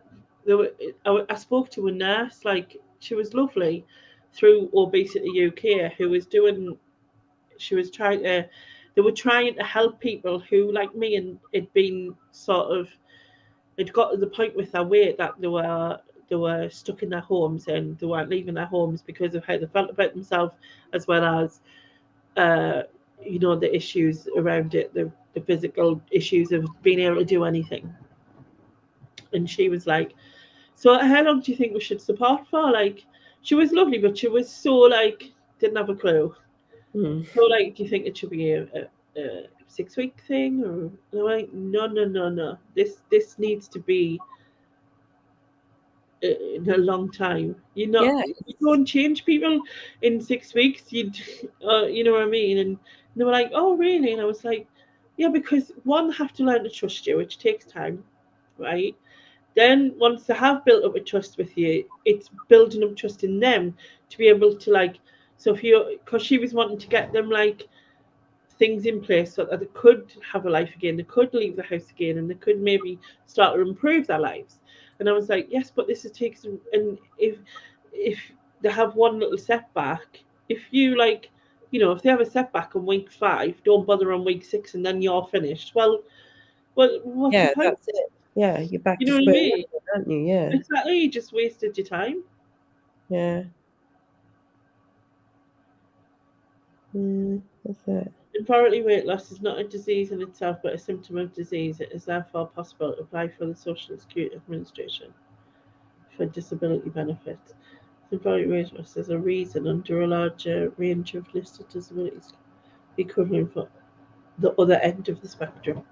there were, I spoke to a nurse, like she was lovely, through Obesity UK, who was doing. She was trying to. They were trying to help people who, like me, and had been sort of. It got to the point with their weight that they were stuck in their homes and they weren't leaving their homes because of how they felt about themselves, as well as uh, the issues around it, the physical issues of being able to do anything. And she was like, so how long do you think we should support for? Like, she was lovely, but she was so like didn't have a clue. Mm. So like, do you think it should be a 6 week thing? Or and I'm like, no, no, no, no. This needs to be in a long time. Yeah. You don't change people in 6 weeks. You know what I mean? And they were like, oh really? And I was like, yeah, because one have to learn to trust you, which takes time, right? Then once they have built up a trust with you, it's building up trust in them to be able to like. So if you, because she was wanting to get them like things in place so that they could have a life again, they could leave the house again, and they could maybe start to improve their lives. And I was like, yes, but this is takes, and if they have one little setback, if you like, if they have a setback on week 5, don't bother on week 6, and then you're finished. Well, what's the Yeah, point? that's it. Yeah, you're back You to know what I square mean? one, aren't you? Yeah. Exactly. You just wasted your time. Yeah. That's it. Apparently, weight loss is not a disease in itself, but a symptom of disease. It is therefore possible to apply for the Social Security Administration for disability benefits. Symbolic weight loss is a reason under a larger range of listed disabilities, equivalent for the other end of the spectrum.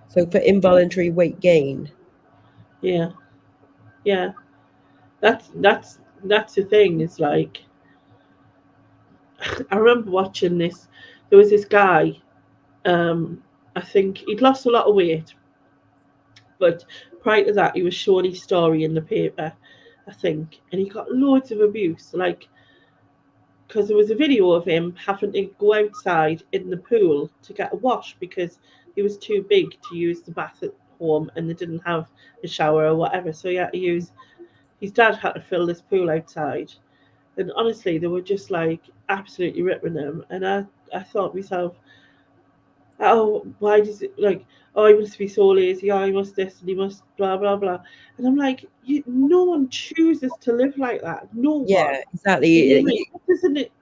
So for involuntary weight gain. Yeah, yeah. That's the thing. It's like I remember watching this. There was this guy. I think he'd lost a lot of weight, but prior to that, he was showing his story in the paper, I think, and he got loads of abuse. Like, because there was a video of him having to go outside in the pool to get a wash because he was too big to use the bath at home and they didn't have a shower or whatever. So he had to use, his dad had to fill this pool outside. And honestly, they were just like absolutely ripping him. And I thought to myself, oh, why does it like, oh, he must be so lazy, oh, he must this and he must blah, blah, blah. And I'm like, no one chooses to live like that. No one. Yeah, You know what I exactly. mean?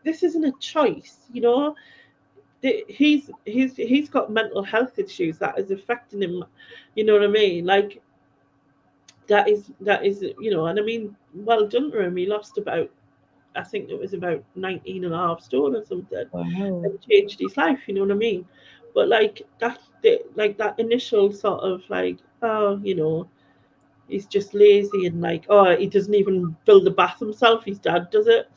This isn't a choice, he's got mental health issues that is affecting him. You know what I mean? Like that is and I mean, well done to him. He lost about, I think it was about 19 and a half stone or something, Wow. and changed his life. You know what I mean? But like that initial sort of like, oh, he's just lazy and like, oh, he doesn't even build the bath himself. His dad does it.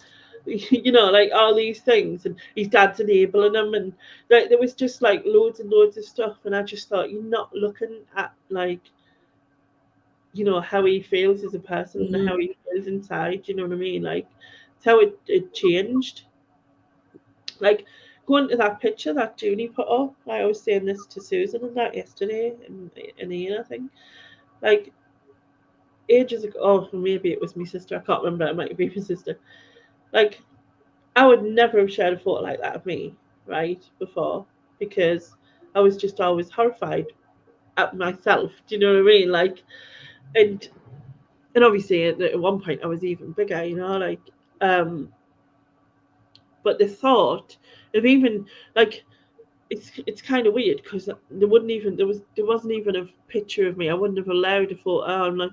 Like all these things, and his dad's enabling him, and like there was just like loads and loads of stuff, and I just thought, you're not looking at like you know, how he feels as a person and how he feels inside. You know what I mean? Like, it's how it changed. Like, going to that picture that Junie put up, I was saying this to Susan and that yesterday, in Ian, I think. Like, ages ago, oh, maybe it was my sister, I can't remember, it might be my sister. Like, I would never have shared a photo like that of me, right, before, because I was just always horrified at myself. Do you know what I mean? Like, and obviously at one point I was even bigger, you know, like, but the thought of even like it's kind of weird because there wasn't even a picture of me. I wouldn't have allowed a photo. I'm like,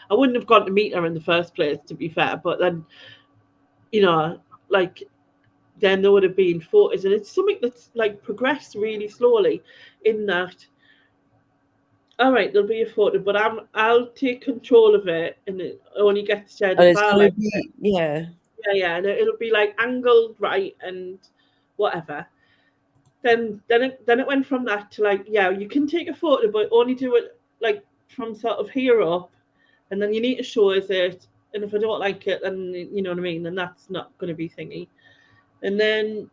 I wouldn't have gone to meet her in the first place, to be fair. But then, you know, like then there would have been photos, and it's something that's like progressed really slowly. In that, all right, there'll be a photo, but I'll take control of it, and it only gets shared And if it's I gonna like it. be, yeah. Yeah, and it'll be like angled right and whatever. Then it went from that to like, yeah, you can take a photo, but only do it like from sort of here up, and then you need to show us it. And if I don't like it, then you know what I mean. Then that's not going to be thingy. And then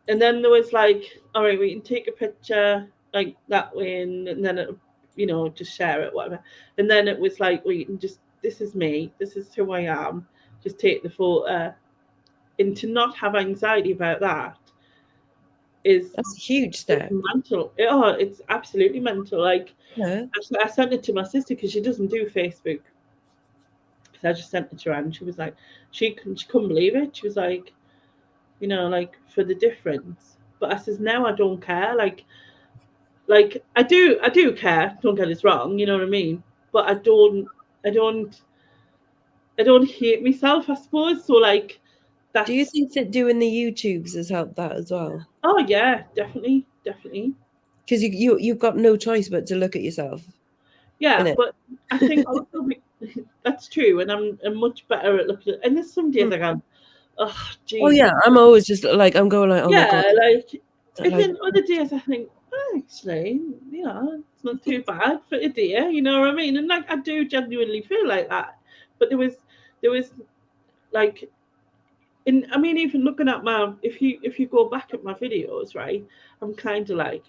there was like, all right, we can take a picture like that way, and then it, you know, just share it, whatever. And then it was like, we can just, this is me, this is who I am. Just take the photo, and to not have anxiety about that is That's a huge step. mental. Oh, it's absolutely mental. Like, Yeah. I sent it to my sister because she doesn't do Facebook. So I just sent it to her, and she was like, she couldn't believe it. She was like, you know, like for the difference. But I says now I don't care. Like I do care. Don't get us wrong. You know what I mean. But I don't, I don't hate myself. I suppose so. Like Do you that's, think that doing the YouTubes has helped that as well? oh yeah, definitely, definitely. Because you've got no choice but to look at yourself, Yeah, innit? but I think also that's true, and I'm much better at looking at. And there's some days Mm. I go, oh Oh Jesus, yeah, I'm always just like I'm going like, oh my yeah, god, like. And like then other days I think, oh, actually, you know, it's not too bad for a day. You know what I mean? And like I do genuinely feel like that. But there was like, in I mean, even looking at my, if you go back at my videos, right, I'm kind of like,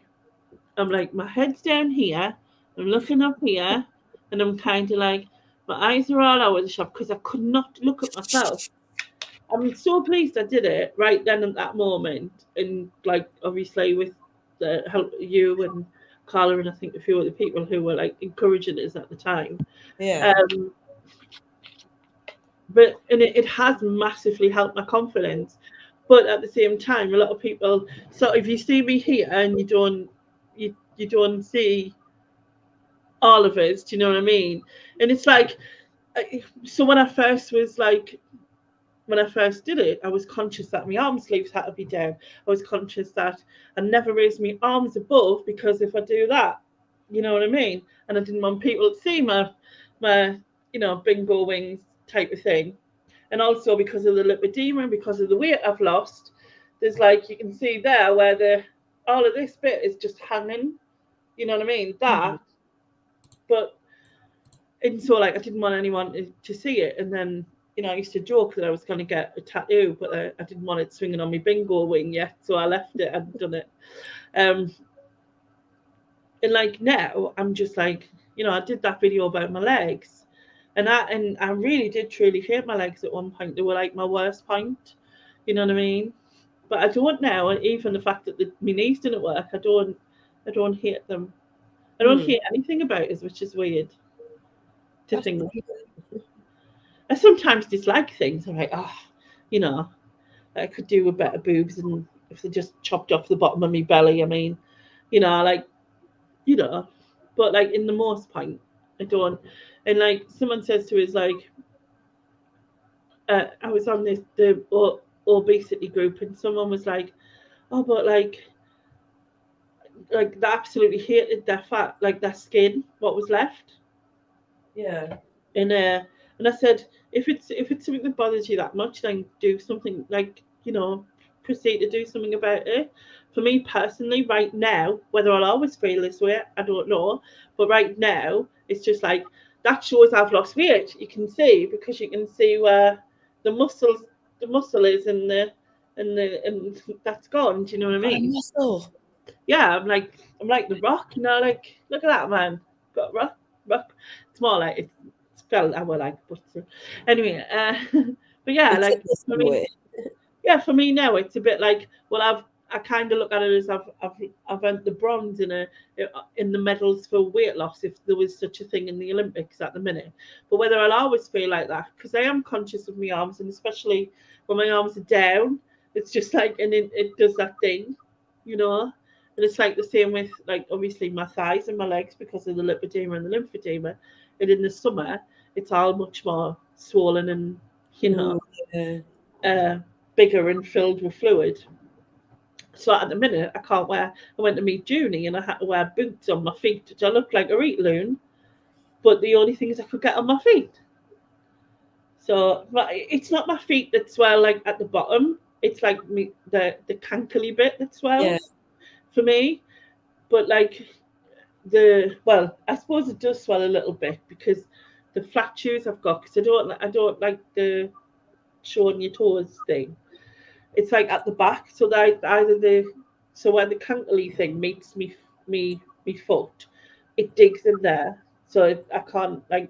I'm like, my head's down here, I'm looking up here, and I'm kind of like, my eyes are all over the shop because I could not look at myself. I'm so pleased I did it right then at that moment, and like obviously with the help of you and Carla and I think a few other people who were like encouraging us at the time. yeah. Um, but and it has massively helped my confidence. But at the same time, a lot of people. So if you see me here and you don't see all of us, do you know what I mean? And it's like, so when I first was like, when I first did it, I was conscious that my arm sleeves had to be down. I was conscious that I never raised my arms above because if I do that, you know what I mean? And I didn't want people to see my bingo wings type of thing. And also because of the lipedema and because of the weight I've lost, there's like you can see there where the all of this bit is just hanging. You know what I mean? That, but and so like I didn't want anyone to see it. And then I used to joke that I was going to get a tattoo, but I didn't want it swinging on my bingo wing yet, so I left it. I'd done it. Um, and like now, I'm just like, I did that video about my legs, and I really did truly hate my legs at one point. They were like my worst point. You know what I mean? But I don't now. And even the fact that my knees didn't work, I don't hate them. I don't Hmm. hate anything about it, which is weird to That's think. brilliant. I sometimes dislike things. I'm like, you know, I could do with better boobs, and if they just chopped off the bottom of my belly, I mean, like, you know, but like in the most point, I don't. And like someone says to us, like, I was on the obesity group, and someone was like, oh, but like they absolutely hated their fat, like their skin, what was left. Yeah. And I said, if it's something that bothers you that much, then do something, like, proceed to do something about it. For me personally, right now, whether I'll always feel this way, I don't know. But right now, it's just like that shows I've lost weight. You can see, because you can see where the muscle is, and that's gone. Do you know what I Got a mean? muscle. Yeah, I'm like the Rock, like, look at that man, got rock. It's more like it's spelled how I like, but anyway, but yeah, It's in like there I mean, somewhere. yeah, for me now it's a bit like, well, I kind of look at it as I've earned the bronze in the medals for weight loss, if there was such a thing in the Olympics at the minute. But whether I'll always feel like that, because I am conscious of my arms, and especially when my arms are down, it's just like, and it does that thing, you know. And it's like the same with, like, obviously my thighs and my legs, because of the lipedema and the lymphedema. And in the summer, it's all much more swollen and, Yeah. uh, bigger and filled with fluid. So at the minute, I can't wear. I went to meet Junie, and I had to wear boots on my feet, which I look like a reet loon. But the only thing is, I could get on my feet. So, but it's not my feet that swell like at the bottom. It's like the cankly bit that Yeah. swells for me. But like I suppose it does swell a little bit, because the flat shoes I've got. Because I don't like the showing your toes thing. It's like at the back, so that either so where the cantilever thing meets me foot, it digs in there, so I can't like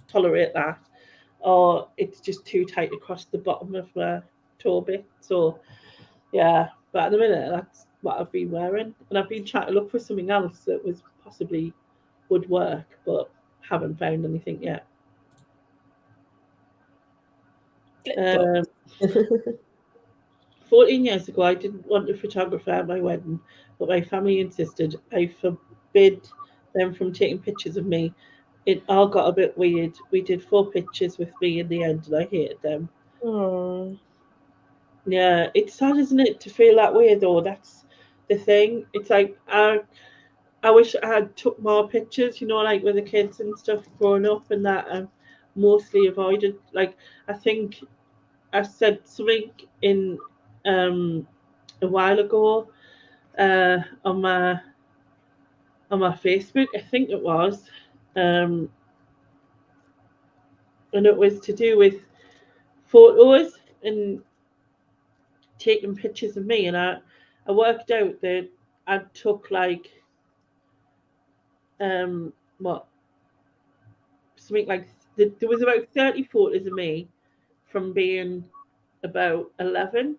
tolerate that, or it's just too tight across the bottom of my toe bit. So yeah, but at the minute that's what I've been wearing, and I've been trying to look for something else that was possibly would work, but haven't found anything yet. Flip-flops. Um, 14 years ago, I didn't want a photographer at my wedding, but my family insisted. I forbid them from taking pictures of me. It all got a bit weird. We did 4 pictures with me in the end, and I hated them. Oh. Yeah, it's sad, isn't it, to feel that way, though? That's the thing. It's like, I wish I had took more pictures, like with the kids and stuff growing up, and that I mostly avoided. Like, I think I said something in a while ago, on my Facebook, I think it was, um, and it was to do with photos and taking pictures of me, and I worked out that I took like what something like there was about 30 photos of me from being about 11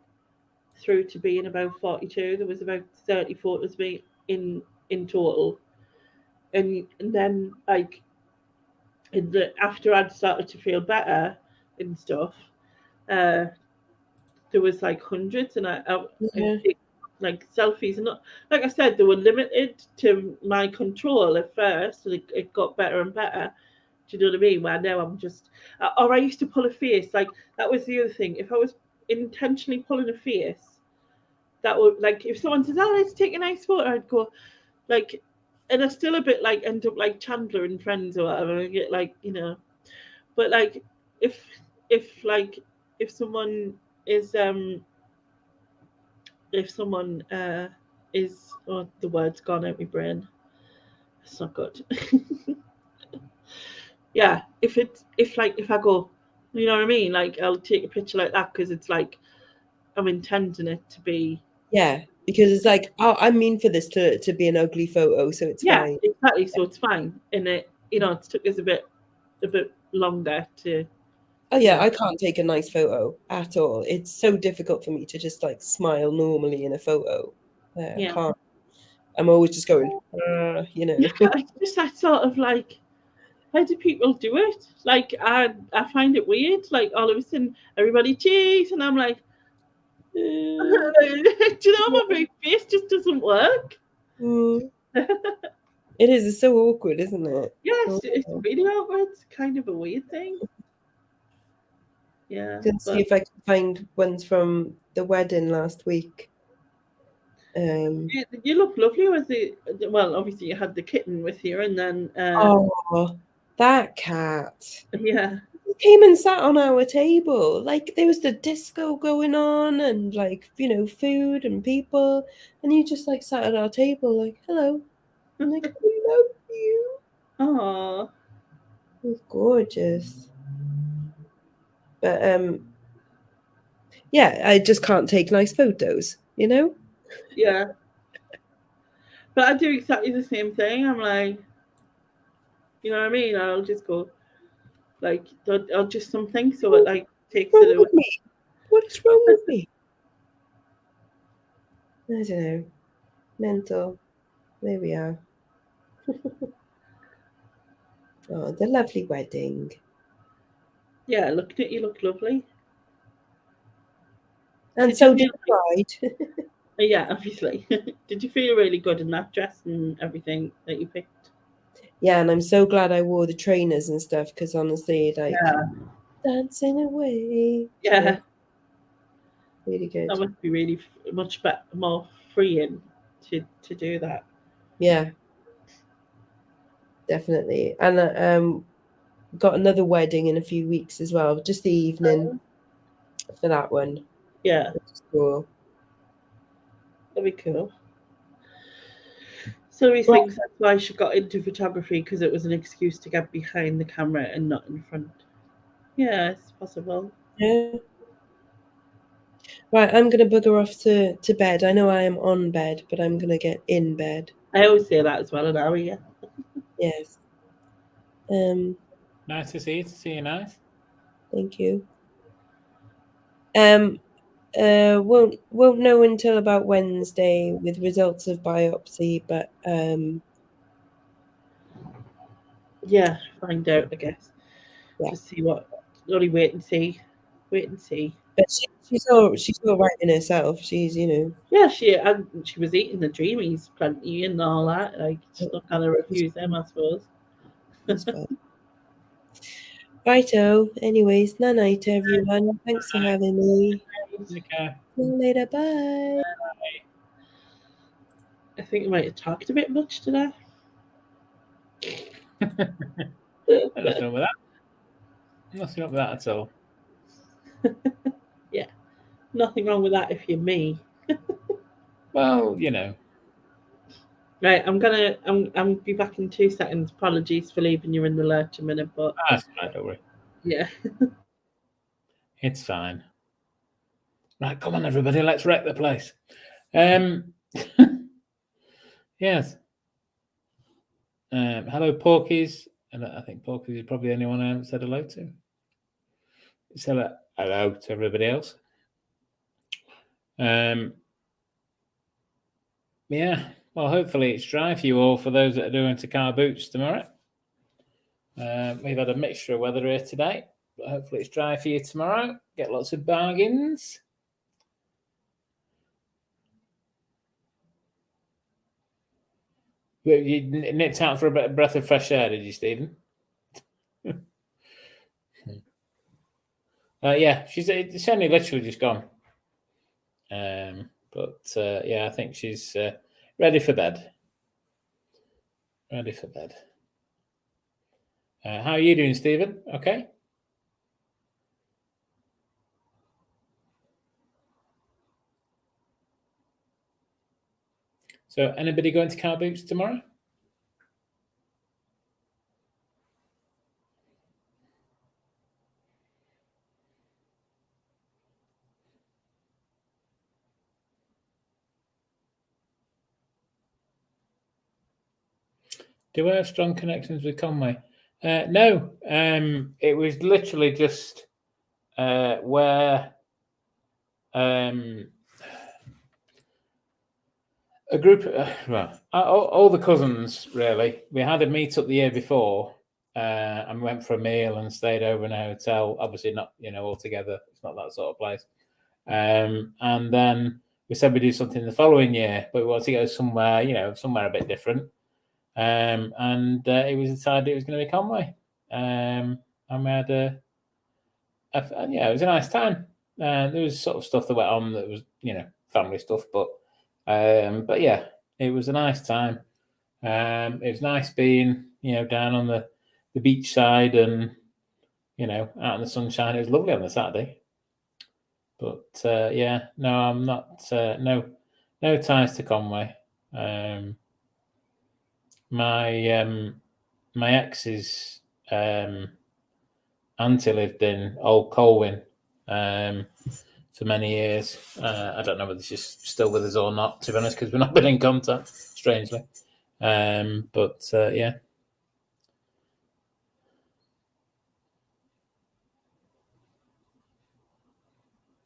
through to being about 42. There was about 30 photos of me in total, and then like after I'd started to feel better and stuff, uh, there was like hundreds, and I Yeah. take like selfies, and not like I said, they were limited to my control at first, and it got better and better. Do you know what I mean? Where now I'm just, or I used to pull a face. Like that was the other thing. If I was intentionally pulling a face, that would, like, if someone says, "Oh, let's take a nice photo," I'd go like, and I still a bit like end up like Chandler and Friends or whatever. I get like, but like if like if someone is if someone is, oh, the word's gone out my brain, it's not good. Yeah, if I go, you know what I mean, like I'll take a picture like that, because it's like I'm intending it to be. Yeah, because it's like, oh, I mean for this to be an ugly photo, so it's Yeah, fine. exactly, so it's fine, and it took us a bit longer to, Oh you yeah, know. I can't take a nice photo at all. It's so difficult for me to just like smile normally in a photo. I Yeah. can't. I'm always just going, Yeah, it's just that sort of like, how do people do it? Like I find it weird. Like all of a sudden everybody cheers, and I'm like, do you know, my face just doesn't work. Mm. It is. It's so awkward, isn't it? Yes, Oh, it's really awkward. It's kind of a weird thing. Yeah, can see but if I can find ones from the wedding last week. you look lovely with well, obviously you had the kitten with you, and then Oh, that cat yeah, came and sat on our table. Like there was the disco going on and like, food and people. And you just like sat at our table like, hello. I'm like, I love you. oh, It's gorgeous. But yeah, I just can't take nice photos, you know? Yeah. But I do exactly the same thing. I'm like, you know what I mean? I'll just go, like, I'll just something so it like takes What's it wrong away. with me? What is wrong with me? I don't know. Mental. There we are. Oh, the lovely wedding. Yeah, looking at you look lovely. And Did you so did feel the bride. yeah, obviously. Did you feel really good in that dress and everything that you picked? Yeah, and I'm so glad I wore the trainers and stuff because honestly, like Yeah. dancing away. Yeah. Really good. That must be really much better, more freeing to do that. Yeah, definitely. And got another wedding in a few weeks as well. Just the evening for that one. Yeah, Which is cool. that'd be cool. So he Well, thinks that's why she got into photography because it was an excuse to get behind the camera and not in front. Yeah, it's possible. yeah. Right, I'm gonna bugger off to bed. I know I am on bed, but I'm gonna get in bed. I always say that as well an hour, yeah. Yes. Nice to see you. To see you, nice. Thank you. Won't know until about Wednesday with results of biopsy, but Yeah, find out, I guess. yeah. Just see what. Only wait and see. Wait and see. But she's all right in herself. She's Yeah, she was eating the dreamies plenty and all that. Like, she's not gonna refuse them, I suppose. it's fine. Righto. Anyways, night night everyone. Thanks for having me. Okay. See you later. Bye. I think I might have talked a bit much today. Nothing wrong with that. Nothing wrong with that at all. Yeah, nothing wrong with that if you're me. Well, you know. Right, I'm be back in 2 seconds. Apologies for leaving you in the lurch a minute, but That's fine, don't worry. yeah. It's fine. Right, come on, everybody, let's wreck the place. Yes. Hello, Porkies. And I think Porkies is probably the only one I haven't said hello to. So hello to everybody else. Yeah, well, hopefully it's dry for you all for those that are doing to car boots tomorrow. We've had a mixture of weather here today, but hopefully it's dry for you tomorrow. Get lots of bargains. You nipped out for a breath of fresh air, did you, Stephen? Yeah, it's only literally just gone. But yeah, I think she's ready for bed. Ready for bed. How are you doing, Stephen? Okay. So, anybody going to car boots tomorrow? Do I have strong connections with Conway? No. It was literally just where a group, all the cousins, really. We had a meet up the year before and went for a meal and stayed over in a hotel. Obviously not, all together. It's not that sort of place. And then we said we'd do something the following year, but we wanted to go somewhere, somewhere a bit different. And it was decided it was going to be Conway. And we had it was a nice time. There was sort of stuff that went on that was, family stuff, but yeah, it was a nice time. It was nice being, down on the beach side and, out in the sunshine. It was lovely on the Saturday. But yeah, no, I'm not. No ties to Conway. My ex's Auntie lived in Old Colwyn for many years. I don't know whether she's still with us or not, to be honest, because we've not been in contact, strangely. But yeah.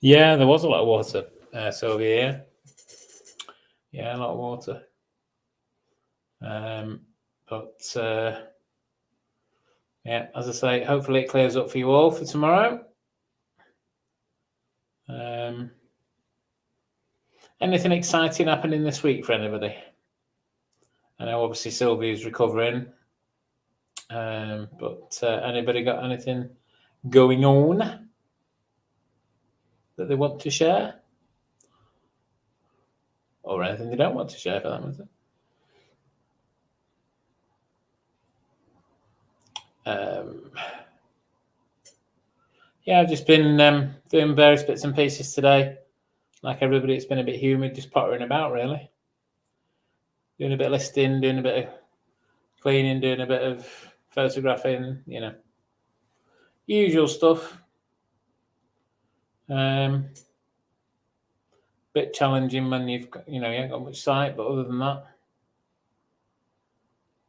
Yeah, there was a lot of water, Sylvia. Yeah, a lot of water. But yeah, as I say, hopefully it clears up for you all for tomorrow. Anything exciting happening this week for anybody? I know obviously Sylvia's recovering, but anybody got anything going on that they want to share? Or anything they don't want to share, for that matter? Yeah, I've just been doing various bits and pieces today. Like everybody, it's been a bit humid, just pottering about, really. Doing a bit of listing, doing a bit of cleaning, doing a bit of photographing, you know, usual stuff. Bit challenging when you've got, you haven't got much sight, but other than that,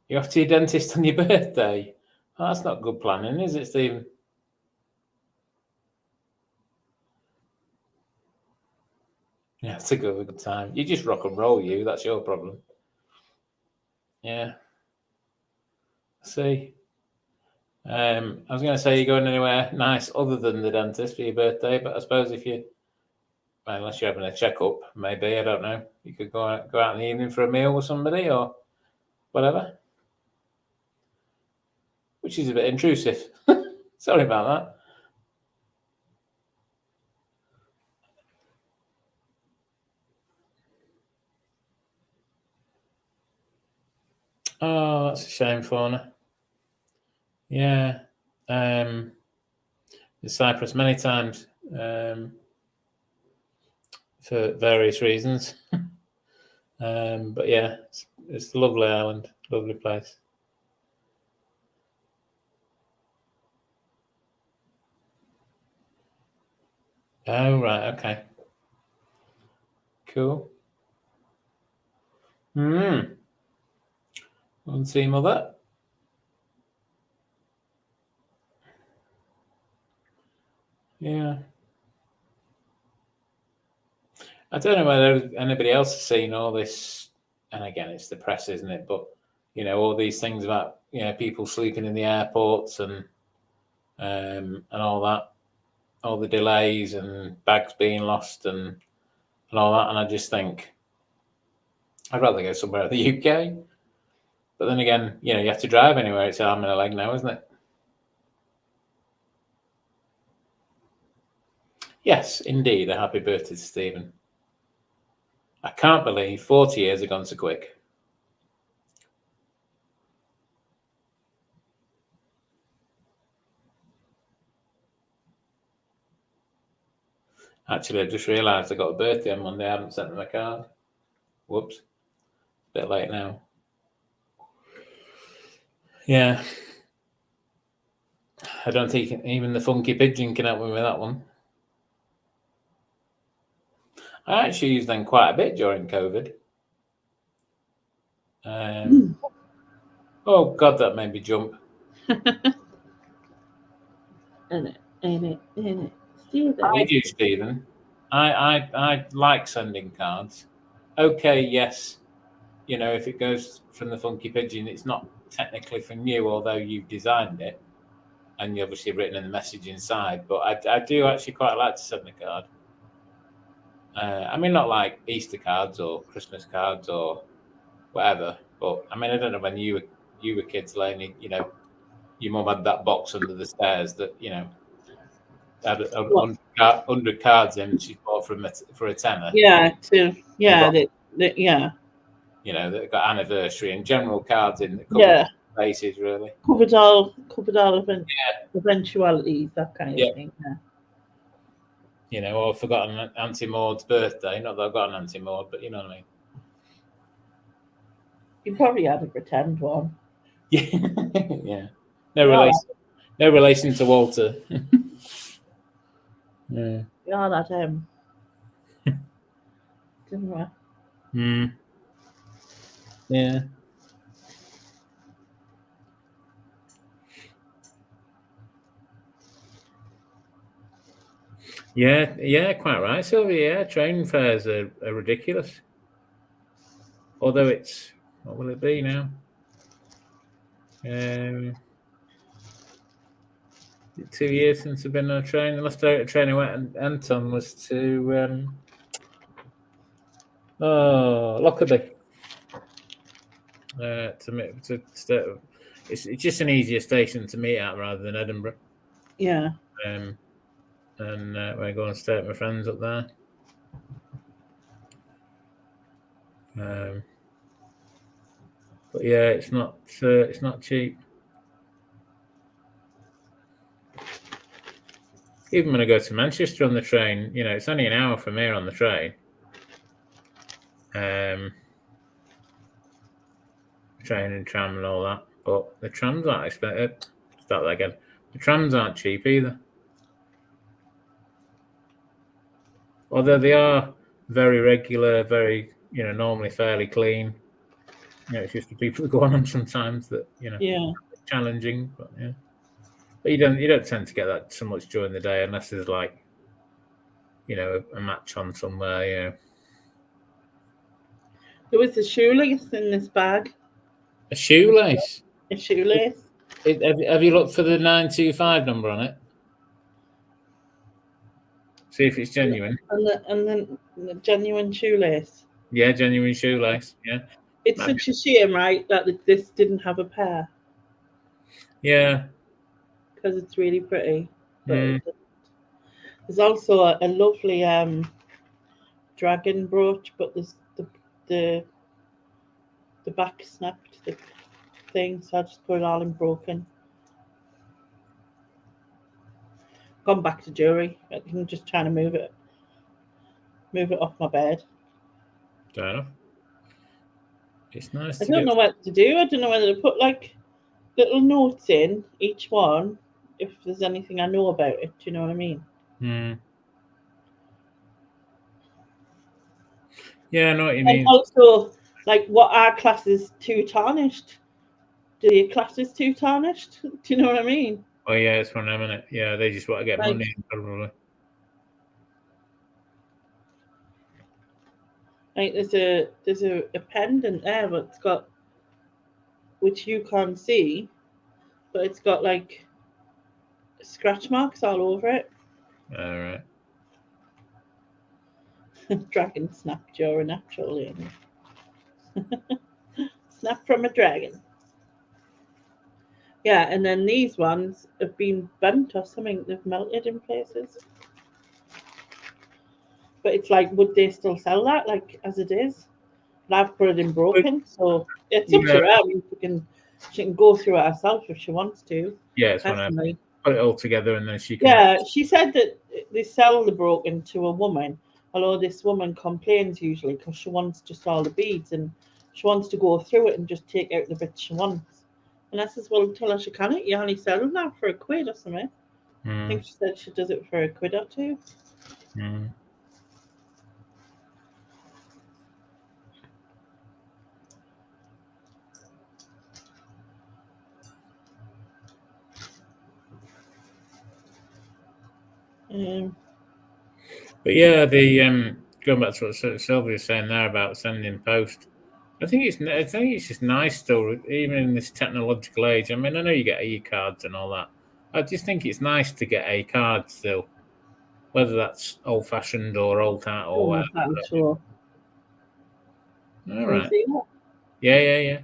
you're off to your dentist on your birthday. Oh, that's not good planning, is it, Stephen? Yeah, it's a good time. You just rock and roll, you. That's your problem. Yeah. See. I was going to say you're going anywhere nice other than the dentist for your birthday, but I suppose if you, unless you're having a checkup, maybe, I don't know, you could go out in the evening for a meal with somebody or whatever, which is a bit intrusive. Sorry about that. Oh, that's a shame, Fauna. Yeah. In Cyprus many times for various reasons. But yeah, it's a lovely island, lovely place. Oh, right, okay. Cool. Want to see Mother? Yeah. I don't know whether anybody else has seen all this, and again, it's the press, isn't it? But, all these things about, people sleeping in the airports and all that, all the delays and bags being lost and all that. And I just think, I'd rather go somewhere in the UK. But then again, you have to drive anywhere. It's an arm and a leg now, isn't it? Yes, indeed. A happy birthday to Stephen. I can't believe 40 years have gone so quick. Actually, I just realised I got a birthday on Monday. I haven't sent them a card. Whoops. A bit late now. Yeah. I don't think even the funky pigeon can help me with that one. I actually used them quite a bit during COVID. Oh, God, that made me jump. In it. Stephen. I do, Stephen. I like sending cards. Okay, yes. If it goes from the funky pigeon, it's not technically from you, although you've designed it and you've obviously written in the message inside. But I do actually quite like to send the card. I mean, not like Easter cards or Christmas cards or whatever. But I mean, I don't know when you were kids, Lainey. Your mum had that box under the stairs that had 100 cards in. She bought for a tenner. Yeah, yeah. That got anniversary and general cards in that cover bases, really. Covered all eventualities, that kind of thing. Yeah. Or forgotten Auntie Maud's birthday. Not that I've got an Auntie Maud, but you know what I mean. You probably had a pretend one. Yeah. No Yeah. relation. No relation to Walter. Yeah. Yeah, that didn't we? Yeah. Yeah, quite right, Sylvia. Yeah, train fares are ridiculous. Although it's, what will it be now? 2 years since I've been on a train. The last train I went Anton was to Lockerbie. It's just an easier station to meet at rather than Edinburgh. Yeah. And we go and stay at my friends up there. But yeah, it's not cheap. Even when I go to Manchester on the train, it's only an hour from here on the train. Train and tram and all that, but the trams aren't expensive. Start that again. The trams aren't cheap either. Although they are very regular, very normally fairly clean. It's just the people that go on them sometimes that Yeah. challenging. But yeah, but you don't tend to get that so much during the day unless there's like a match on somewhere. There was a shoelace in this bag. A shoelace. A shoelace. Have you looked for the 925 number on it? See if it's genuine. And then the genuine shoelace. Yeah, genuine shoelace. Yeah. It's such a shame, right, that this didn't have a pair. Yeah. Because it's really pretty. But there's also a lovely dragon brooch, but there's the back snapped the thing, so I just put it all in broken. Gone back to jewelry. I'm just trying to move it off my bed. Fair enough. It's nice. I don't know what to do. I don't know whether to put like little notes in each one if there's anything I know about it. Do you know what I mean? Yeah, I know what you mean. And also, like, what are classes too tarnished? Do your classes too tarnished? Do you know what I mean? Oh yeah, it's one of them, isn't it? Yeah, they just want to get money, probably. Like, there's a pendant there, but it's got, which you can't see, but it's got like scratch marks all over it. All right. Dragon snapped your naturally. Snap from a dragon. Yeah, and then these ones have been burnt or something. They've melted in places. But it's like, would they still sell that, like, as it is? But I've put it in broken, so it's up to her. I mean, she can go through it herself if she wants to. Yeah, it's when I put it all together and then she can. Yeah, she said that they sell the broken to a woman, although this woman complains usually because she wants just all the beads and she wants to go through it and just take out the bits she wants. And I says, well, tell her she can't. You only sell them now for £1 or something. I think she said she does it for £1 or £2. But yeah, the going back to what Sylvia was saying there about sending post, I think it's just nice still, even in this technological age. I mean, I know you get e-cards and all that. I just think it's nice to get a card still, whether that's old-fashioned or old-hat or whatever. Sure. All right. Yeah.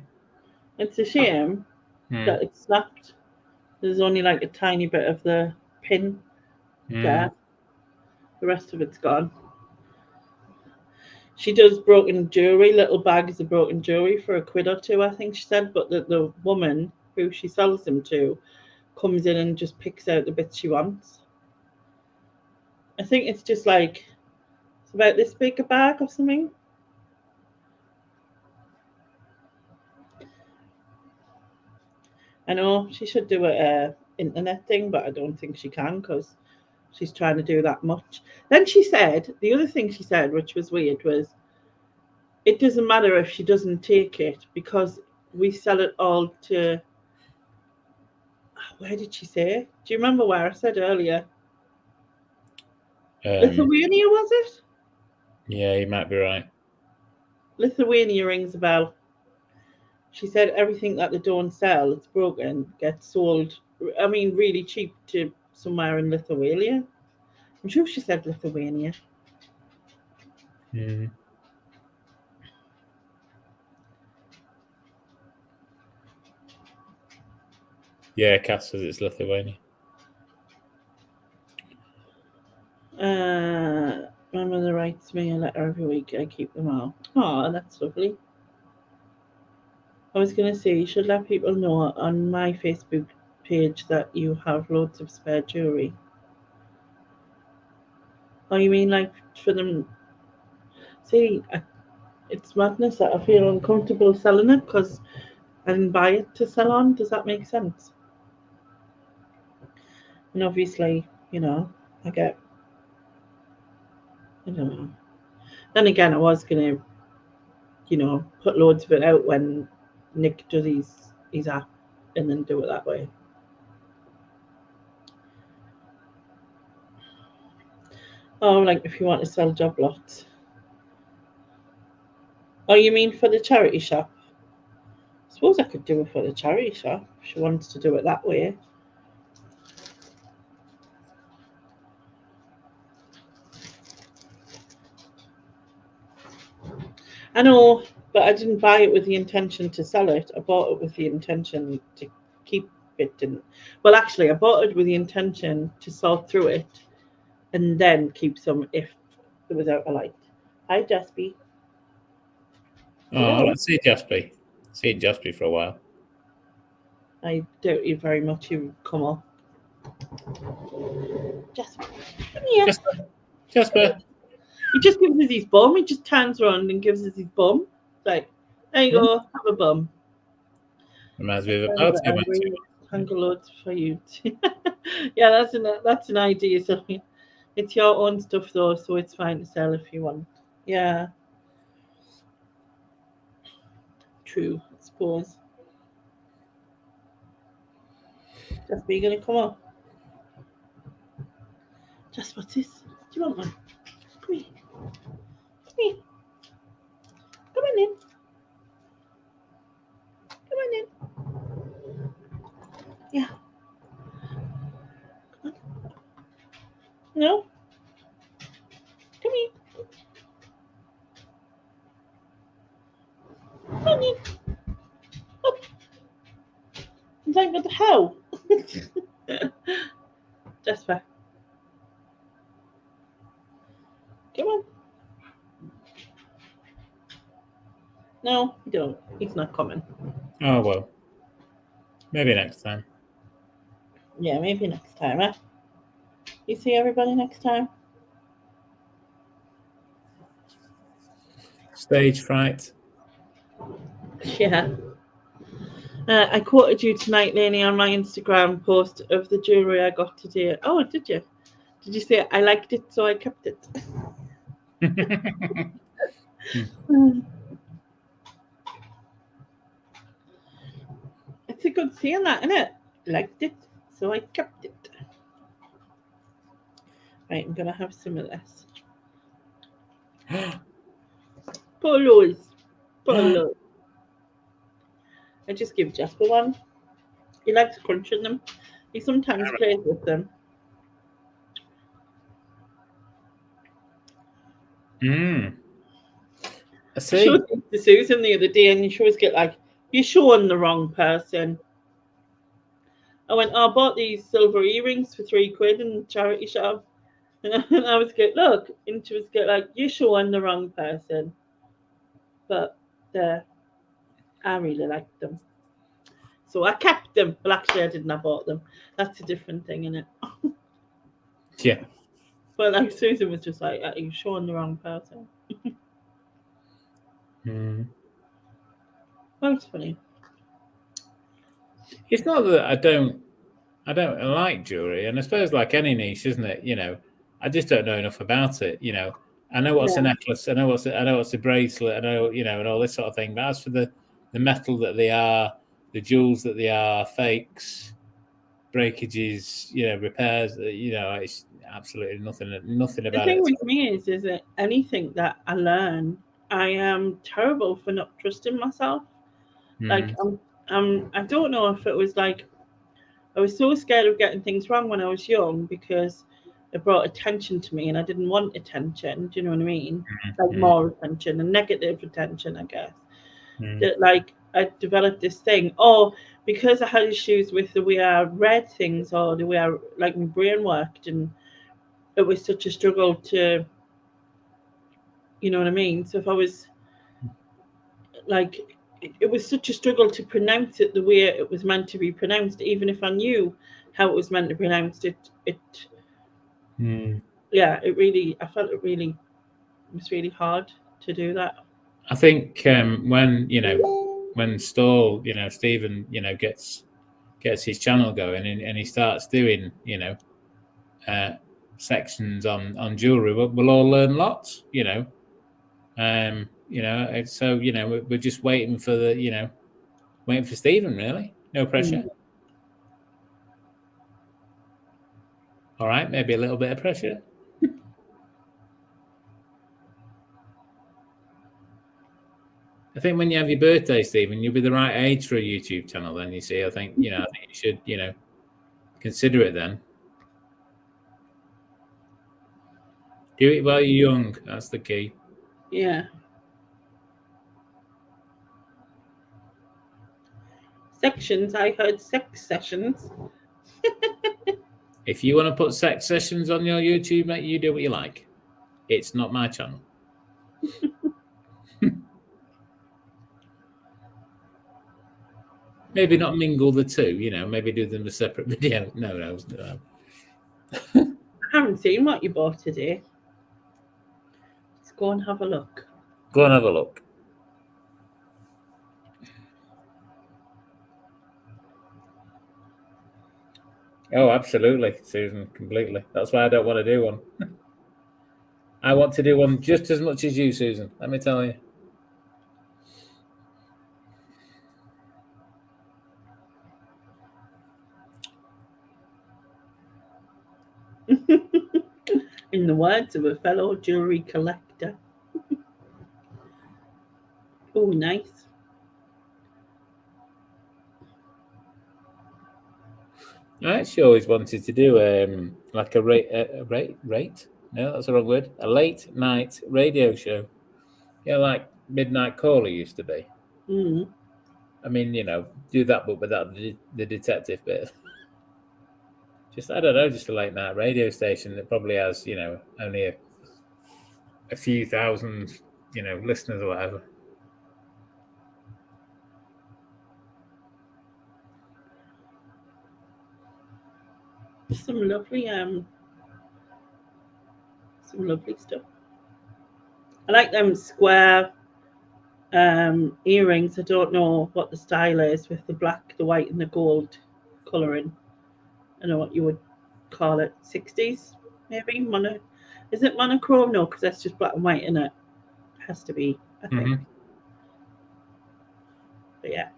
It's a shame that it's snapped. There's only like a tiny bit of the pin there. The rest of it's gone. She does broken jewelry, little bags of broken jewelry for £1 or £2, I think she said. But the woman who she sells them to comes in and just picks out the bits she wants. I think it's just like, it's about this big a bag or something. I know she should do a internet thing, but I don't think she can because she's trying to do that much. Then she said, the other thing she said, which was weird, was it doesn't matter if she doesn't take it because we sell it all to. Where did she say? Do you remember where I said earlier? Lithuania, was it? Yeah, you might be right. Lithuania rings a bell. She said everything that they don't sell, it's broken, gets sold. I mean, really cheap to somewhere in Lithuania. I'm sure she said Lithuania. Mm. Yeah, Cass says it's Lithuania. My mother writes me a letter every week. I keep them all. Oh, that's lovely. I was going to say, you should let people know on my Facebook page that you have loads of spare jewellery. Oh, you mean like for them? See, it's madness that I feel uncomfortable selling it because I didn't buy it to sell on. Does that make sense? And obviously, I don't know. Then again, I was going to, put loads of it out when Nick does his app and then do it that way. Oh, like if you want to sell job lots. Oh, you mean for the charity shop? I suppose I could do it for the charity shop if she wants to do it that way. I know, but I didn't buy it with the intention to sell it. I bought it with the intention to keep it. Well, actually, I bought it with the intention to sort through it and then keep some if it was out of light. Hi, Jaspy. Oh, let's see Jaspy. See Jaspy for a while. I doubt you very much you come up. Jasper, come here. Jasper. He just gives us his bum. He just turns around and gives us his bum. Like, there you go, have a bum. Reminds me of a party I went to. Hunger loads for you. Yeah, that's an idea. So it's your own stuff though, so it's fine to sell if you want. Yeah. True, I suppose. Jasper, you gonna come up? Jasper, what's this? Do you want one? Come here. Come here. Come on in. Come on in. Yeah. Come on. No? Come here. Come on in. Up. It's like, what the hell? Jasper. Come on. No, you don't. He's not coming. Oh, well. Maybe next time. Yeah, maybe next time, eh? You see everybody next time? Stage fright. Yeah. I quoted you tonight, Lainey, on my Instagram post of the jewellery I got today. Oh, did you? Did you say I liked it, so I kept it? It's a good saying, that, isn't it? Liked it, so I kept it. Right, I'm going to have some of this. Polos. I just give Jasper one. He likes crunching them. He sometimes plays with them. I I see. showed it to Susan the other day, and she always get like, "You're showing the wrong person." I went, "Oh, I bought these silver earrings for £3 in the charity shop," and I was get, "Look," and she was get like, "You're showing the wrong person." But I really liked them, so I kept them. Well, actually, I didn't. I bought them. That's a different thing, isn't it? Yeah. But like Susan was just like, "You're showing the wrong person." Well, it's funny. It's not that I don't like jewelry, and I suppose like any niche, isn't it? You know, I just don't know enough about it. You know, I know what's a necklace, I know what's a bracelet, I know, you know, and all this sort of thing. But as for the metal that they are, the jewels that they are, fakes, breakages, you know, repairs, you know, it's absolutely nothing The about thing it. with me is that anything that I learn, I am terrible for not trusting myself. Like I don't know if it was like I was so scared of getting things wrong when I was young because it brought attention to me and I didn't want attention. Do you know what I mean? Like more attention and negative attention, I guess. That like I developed this thing. Oh, because I had issues with the way I read things or the way I like my brain worked, and it was such a struggle to, you know what I mean. So if I was like, it was such a struggle to pronounce it the way it was meant to be pronounced, even if I knew how it was meant to be pronounced. Yeah, it really, I felt it was really hard to do that. I think when, you know, when Stall, you know, Stephen, you know, gets his channel going and he starts doing, you know, sections on jewelry, we'll all learn lots, you know. You know, so, you know, we're just waiting for the, you know, waiting for Stephen, really. No pressure. All right, maybe a little bit of pressure. I think when you have your birthday, Stephen, you'll be the right age for a YouTube channel. Then you see, I think you should, you know, consider it then. Do it while you're young. That's the key. Yeah. Sections. I heard sex sessions. If you want to put sex sessions on your YouTube, mate, you do what you like. It's not my channel. Maybe not mingle the two, you know, maybe do them a separate video. No. I haven't seen what you bought today. Let's go and have a look. Go and have a look. Oh, absolutely, Susan, completely. That's why I don't want to do one. I want to do one just as much as you, Susan, let me tell you. In the words of a fellow jewelry collector. Oh, nice. I actually always wanted to do like a rate. No, that's the wrong word. A late night radio show. Yeah, like Midnight Caller used to be. I mean, you know, do that, but without the detective bit. Just, I don't know, just a late night radio station that probably has, you know, only a few thousand, you know, listeners or whatever. Some lovely stuff. I like them square earrings. I don't know what the style is with the black, the white, and the gold colouring. I don't know what you would call it. 60s, maybe? Is it monochrome? No, because that's just black and white, isn't it? It has to be, I think. But yeah.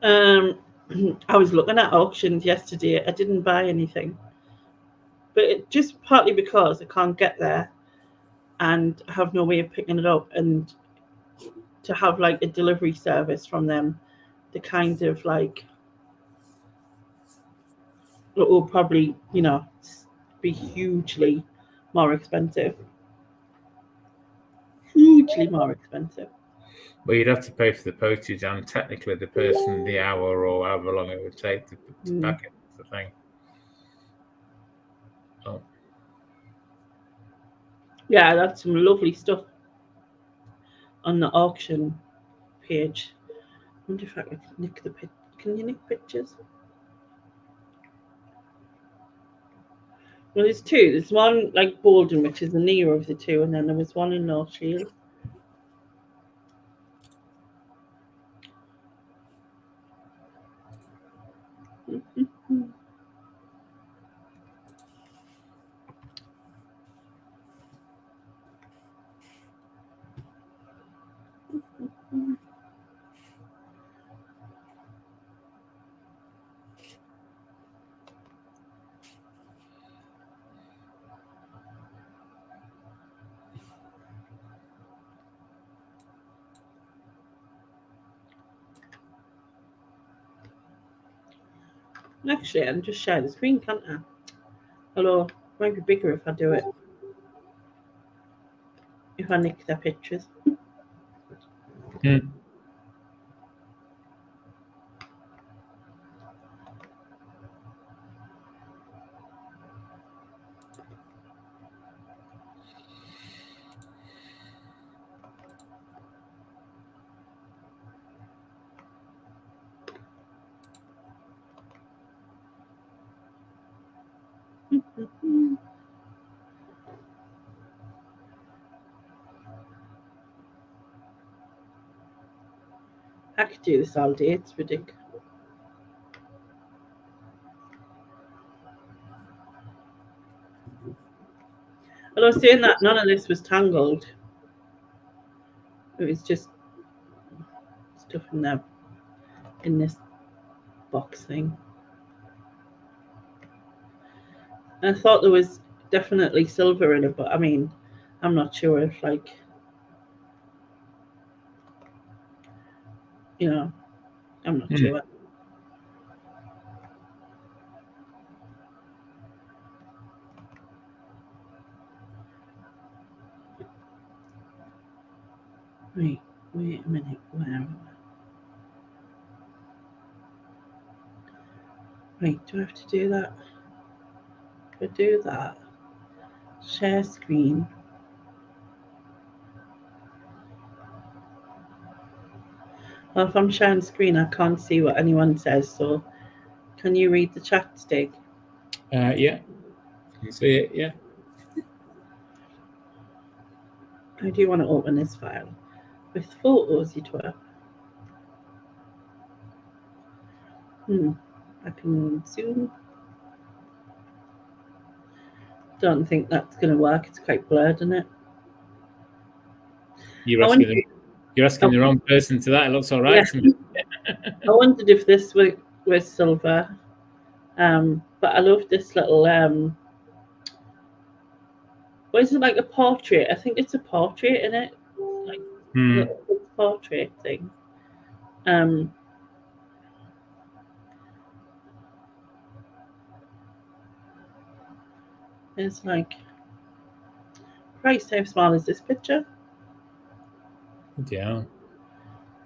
I was looking at auctions yesterday. I didn't buy anything. But it just partly because I can't get there and I have no way of picking it up, and to have like a delivery service from them, the kind of like it will probably, you know, be hugely more expensive. Hugely more expensive. Well, you'd have to pay for the postage and technically the person, the hour or however long it would take to pack it. That's the thing. Oh. Yeah, that's some lovely stuff on the auction page. I wonder if I could nick the pic. Can you nick pictures? Well, there's two. There's one like Bolden, which is the nearer of the two, and then there was one in North Shield. Actually, I can just share the screen, can't I? Although, it might be bigger if I do it. If I nick their pictures. Mm. I could do this all day, it's ridiculous. Although saying that, none of this was tangled. It was just stuff in this box thing. And I thought there was definitely silver in it, but I mean, I'm not sure if, like, you know, I'm not sure. Wait a minute, where am I? Wait, do I have to do that? If I do that, share screen. Well, if I'm sharing screen, I can't see what anyone says, so can you read the chat, Stig? Yeah. You see it, yeah. I do want to open this file with photos, you twat. I can zoom. Don't think that's going to work. It's quite blurred, isn't it? You're asking the wrong person to that. It looks all right to me. I wondered if this was silver. But I love this little what is it, like a portrait? I think it's a portrait in it. Like little portrait thing. It's like, Christ, how small is this picture? Yeah.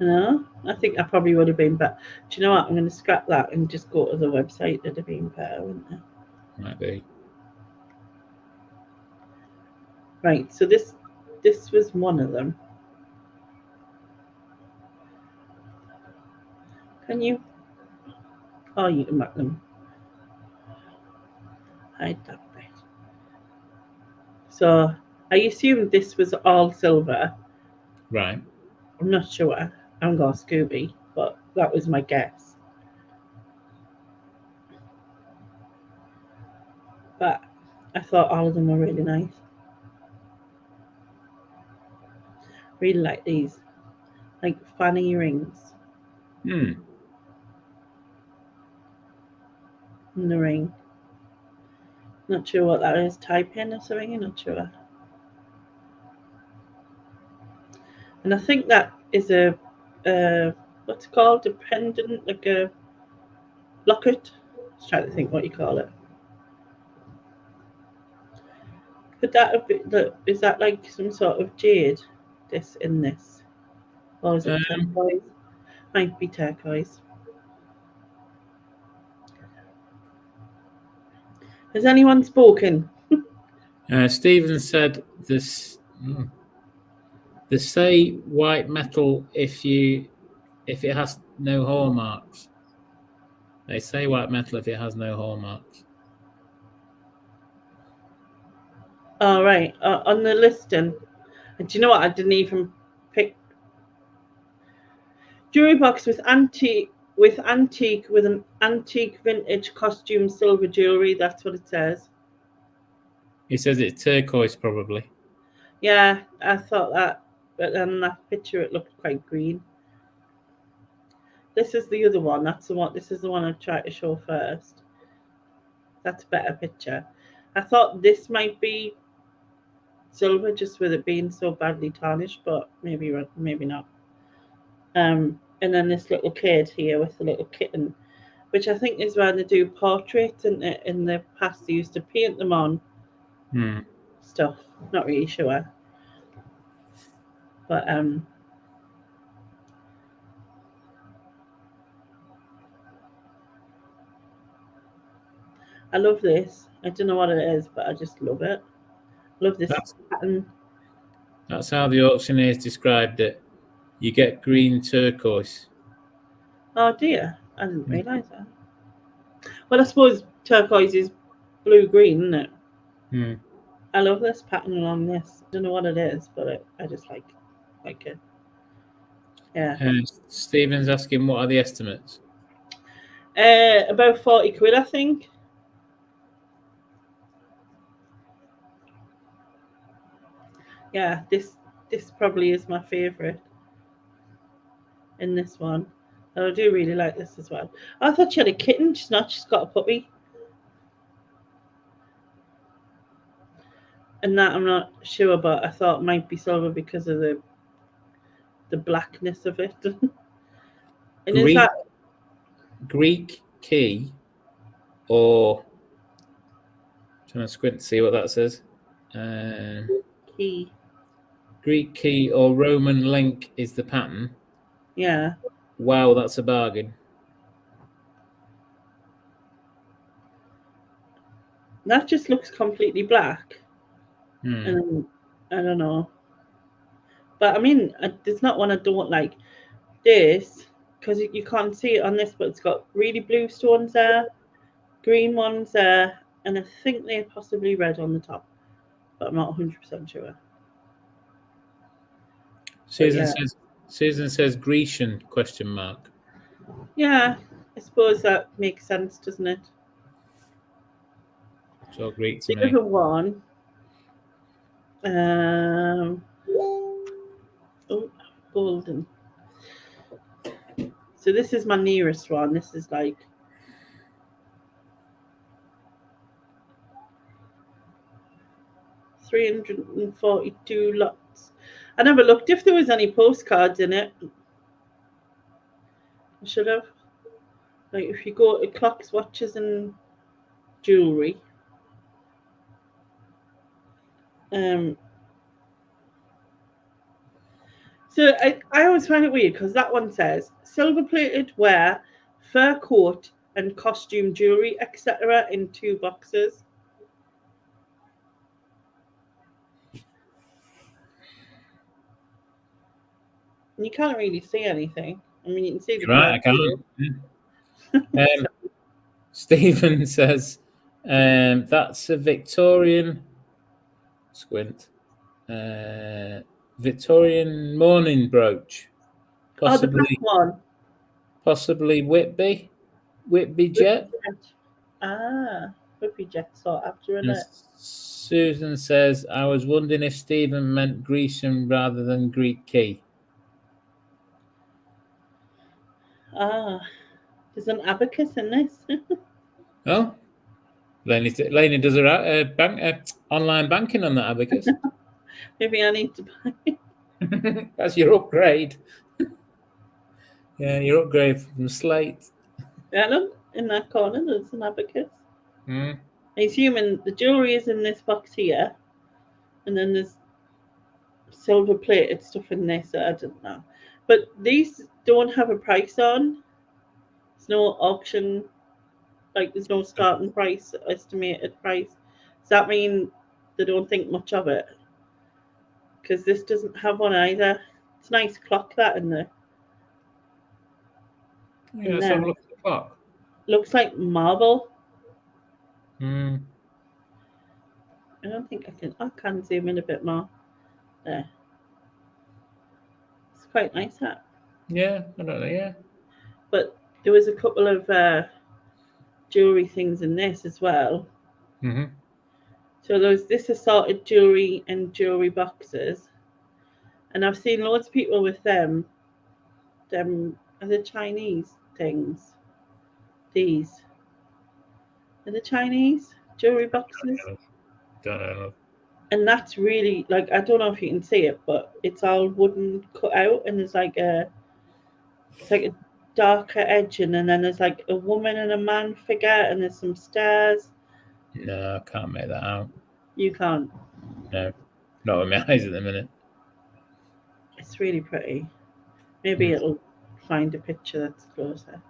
You know, I think I probably would have been better. Do you know what? I'm going to scrap that and just go to the website. It'd have been better, wouldn't it? Might be. Right. So this was one of them. Can you? Oh, you can mark them. Hide that bit. So I assume this was all silver. Right. I'm not sure. I haven't got a Scooby, but that was my guess. But I thought all of them were really nice. Really like these, like fan earrings. Hmm. In the ring. Not sure what that is. Tie pin or something. I'm not sure. And I think that is a what's it called? A pendant, like a locket. I was trying to think what you call it. Could that have been, is that like some sort of jade? This in this, or is it turquoise? Might be turquoise. Has anyone spoken? Stephen said this. They say white metal if it has no hallmarks. They say white metal if it has no hallmarks. All right, on the listing. And do you know what? I didn't even pick jewelry box with antique with an antique vintage costume silver jewelry. That's what it says. He says it's turquoise, probably. Yeah, I thought that, but then that picture it looked quite green. This is the other one. That's the one. This is the one I tried to show first. That's a better picture. I thought this might be silver, just with it being so badly tarnished, but maybe not. And then this little kid here with the little kitten. which I think is where they do portraits, and in the past they used to paint them on stuff. Not really sure, but I love this. I don't know what it is, but I just love it. Love this pattern. That's how the auctioneers described it. You get green turquoise. Oh dear, I didn't realise that. Well, I suppose turquoise is blue-green, isn't it? I love this pattern along this. I don't know what it is, but I just like it. Yeah. Stephen's asking, what are the estimates? About 40 quid, I think. Yeah, this probably is my favourite in this one. I do really like this as well. I thought she had a kitten. She's not. She's got a puppy. And that I'm not sure, but I thought it might be silver because of the blackness of it. And is that Greek key, or I'm trying to squint to see what that says? Key. Greek key or Roman link is the pattern. Yeah. Wow, that's a bargain. That just looks completely black. And I don't know. But I mean, there's not one I don't like. This, because you can't see it on this, but it's got really blue stones there, green ones there, and I think they're possibly red on the top, but I'm not 100% sure. Susan says Grecian ? Yeah, I suppose that makes sense, doesn't it? So Greek to me. The other one, golden. So this is my nearest one. This is like 342 lots. I never looked if there was any postcards in it. I should have. Like if you go to clocks, watches, and jewelry. So I always find it weird because that one says silver-plated wear, fur coat, and costume jewelry, etc. in 2 boxes. And you can't really see anything. I mean, you can see the right. I can't. Stephen says that's a Victorian squint. Victorian mourning brooch. Possibly, the black one. Possibly Whitby jet. Whitby jet sought after, isn't it? Susan says, I was wondering if Stephen meant Grecian rather than Greek key. There's an abacus in this. Oh, Lainey does her online banking on that abacus. Maybe I need to buy. That's your upgrade. Yeah, your upgrade from slate. Yeah, look, in that corner there's an abacus. I assume the jewelry is in this box here, and then there's silver plated stuff in this. I don't know, but these don't have a price on. There's no auction, like there's no starting price, estimated price. Does that mean they don't think much of it? Because this doesn't have one either. It's a nice clock that in there. Yeah, let's have a look at the clock. Looks like marble. I don't think I can zoom in a bit more. There. It's quite nice, that. Yeah, I don't know, yeah. But there was a couple of jewelry things in this as well. So there's this assorted jewelry and jewelry boxes. And I've seen loads of people with them. Them are the Chinese things. These. Are the Chinese jewelry boxes? Don't know. And that's really, like, I don't know if you can see it, but it's all wooden cut out, and there's like a darker edging, and then there's like a woman and a man figure, and there's some stairs. No, I can't make that out. You can't. No, not with my eyes at the minute. It's really pretty. Maybe it'll find a picture that's closer.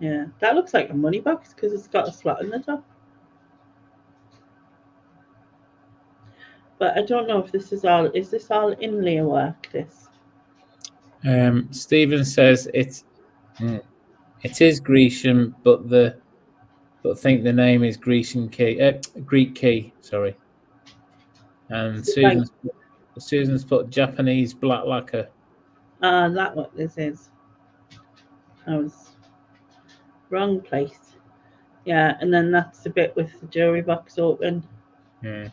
Yeah, that looks like a money box because it's got a slot in the top. But I don't know if this is all. Is this all inlay work? This. Stephen says it is Grecian, but think the name is Grecian key, Greek key. Sorry. And Susan's put Japanese black lacquer. That what this is. I was wrong place. Yeah, and then that's the bit with the jewelry box open. Yeah.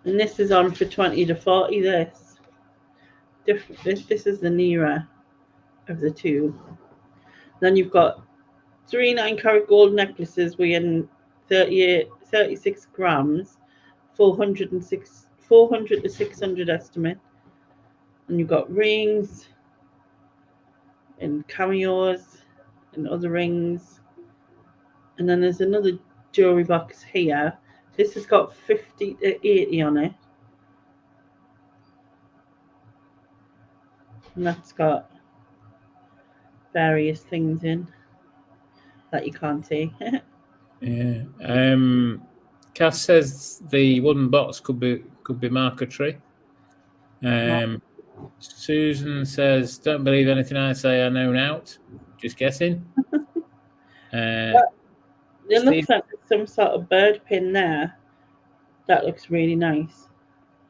And this is on for 20 to 40. This is the nearer of the two. Then you've got 3 9-carat gold necklaces weighing 36 grams, 400 to 600 estimate. And you've got rings and cameos and other rings. And then there's another jewelry box here. This has got 50 to 80 on it. And that's got various things in that you can't see. Yeah. Cass says the wooden box could be marquetry. Susan says, "Don't believe anything I say. I know out. Just guessing." It looks like there's some sort of bird pin there. That looks really nice.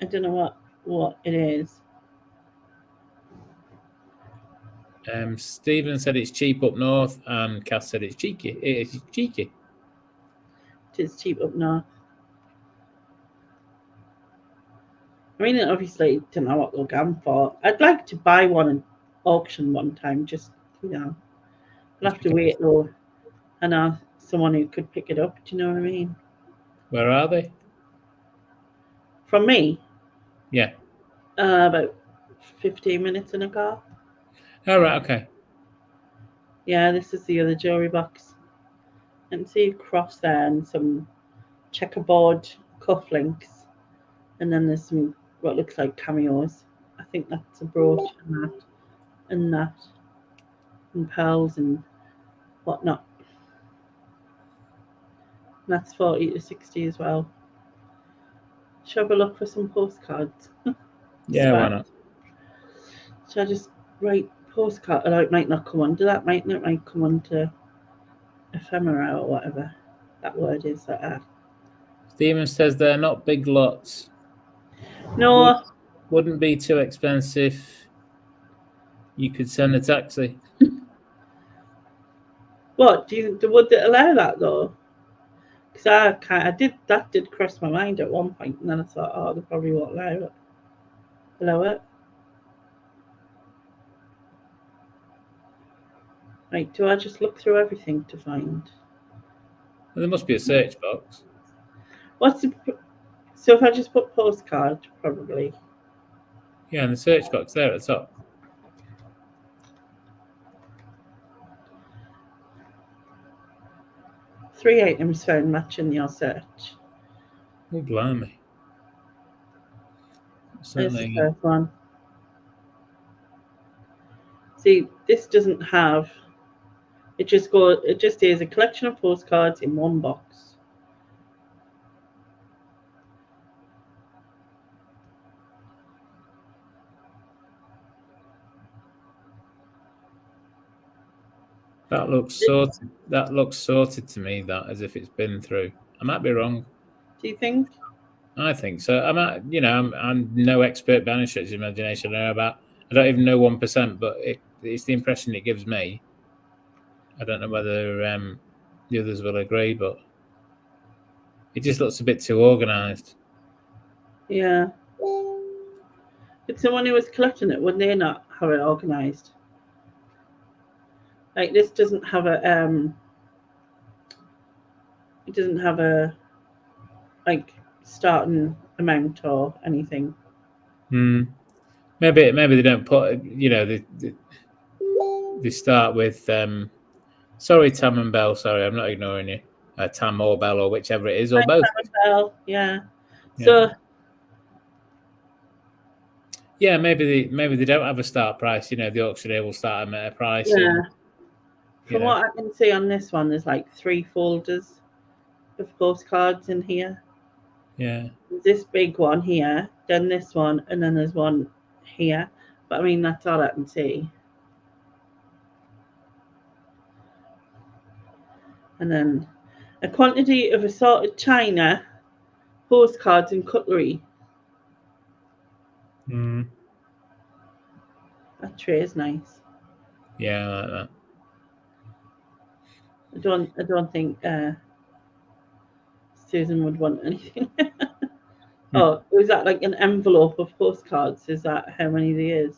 I don't know what it is. Stephen said it's cheap up north, and Cass said it's cheeky. It's cheeky. It is cheap up north. I mean, obviously, don't know what they'll go for. I'd like to buy one and auction one time. Just I'll have to wait though, and ask someone who could pick it up. Do you know what I mean? Where are they? From me? Yeah. About 15 minutes in a car. Oh, right, okay. Yeah, this is the other jewelry box. And see a cross there and some checkerboard cufflinks. And then there's some what looks like cameos. I think that's a brooch and that. And pearls and whatnot. And that's 40 to 60 as well. Should I have a look for some postcards? Yeah, why not? Should I just write postcard? Or it might not come under that. Might come under ephemera or whatever that word is. Like that. Stephen says they're not big lots. No. Wouldn't be too expensive. You could send a taxi. What would it allow that though? Because that did cross my mind at one point, and then I thought, oh, they probably won't allow it. Right, do I just look through everything to find? Well, there must be a search box. So if I just put postcard, probably. Yeah, and the search box there at the top. Three items found matching your search. Oh, blimey. There's the first one. See, this doesn't have. It just is a collection of postcards in one box. That looks sorted. That looks sorted to me. That as if it's been through. I might be wrong. Do you think? I think so. I'm no expert by any stretch of imagination. I don't even know 1%, but it's the impression it gives me. I don't know whether the others will agree, but it just looks a bit too organised. Yeah. But someone who was collecting it, would they not have it organised? Like this doesn't have a it doesn't have a like starting amount or anything. Maybe they don't put, they start with sorry, Tam and Bell, sorry, I'm not ignoring you. Tam or Bell or whichever it is, or both. Bell, yeah. So yeah, maybe they don't have a start price. The auctioneer will start them at a price. Yeah. And, From what I can see on this one, there's like 3 folders of postcards in here. Yeah. There's this big one here, then this one, and then there's one here. But I mean, that's all I can see. And then a quantity of assorted china, postcards, and cutlery. That tray is nice. Yeah, I like that. I don't think Susan would want anything. Oh, is that like an envelope of postcards? Is that how many there is?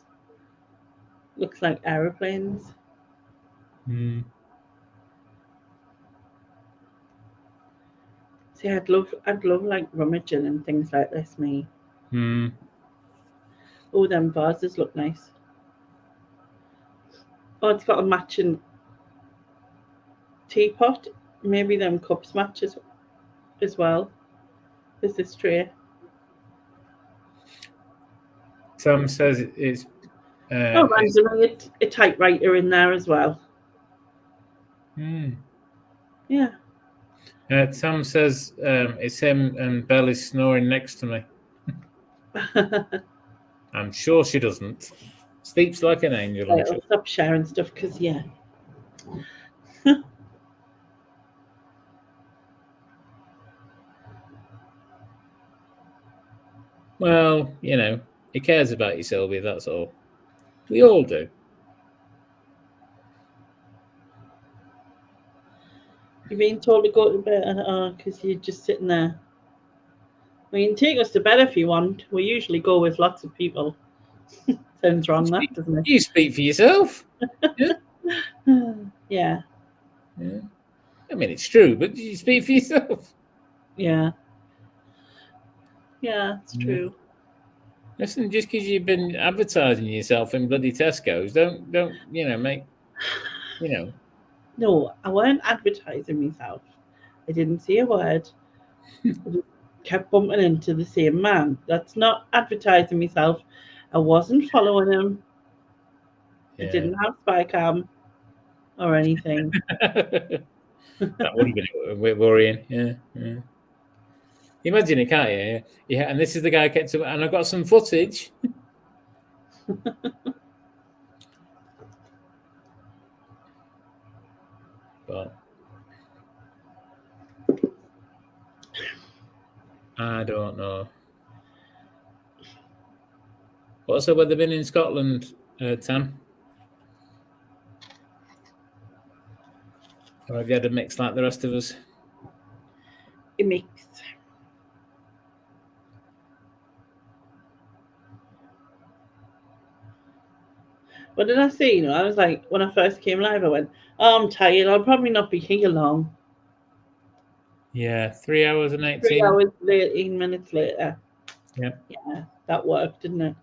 Looks like aeroplanes. See, I'd love like rummaging and things like this, me. Oh, them vases look nice. Oh, it's got a matching teapot. Maybe them cups match as well. There's this tray. Tom says it's. Randomly a typewriter in there as well. Yeah. Tom says it's him and Belle is snoring next to me. I'm sure she doesn't. Sleeps like an angel. Right, I'll stop sharing stuff because, yeah. Well, he cares about you, Sylvia, that's all. We all do. You're being told to go to bed because you're just sitting there. Well, you can take us to bed if you want. We usually go with lots of people. Sounds wrong, that, doesn't it? You speak for yourself. Yeah. I mean, it's true, but you speak for yourself. Yeah. Yeah, it's true. Listen, just because you've been advertising yourself in bloody Tesco's, don't make. No, I weren't advertising myself. I didn't say a word. I just kept bumping into the same man. That's not advertising myself. I wasn't following him. I didn't have spy cam or anything. That would have been a bit worrying. Yeah. Imagine it, can't you? Yeah. And this is the guy who kept. And I've got some footage. But I don't know. What's the weather been in Scotland, Tam? Or have you had a mix like the rest of us? A mix. What did I say? I was like, when I first came live, I went, oh, I'm tired. I'll probably not be here long. Yeah, 3 hours and 18. 3 hours, 18 minutes later. Yeah. Yeah, that worked, didn't it?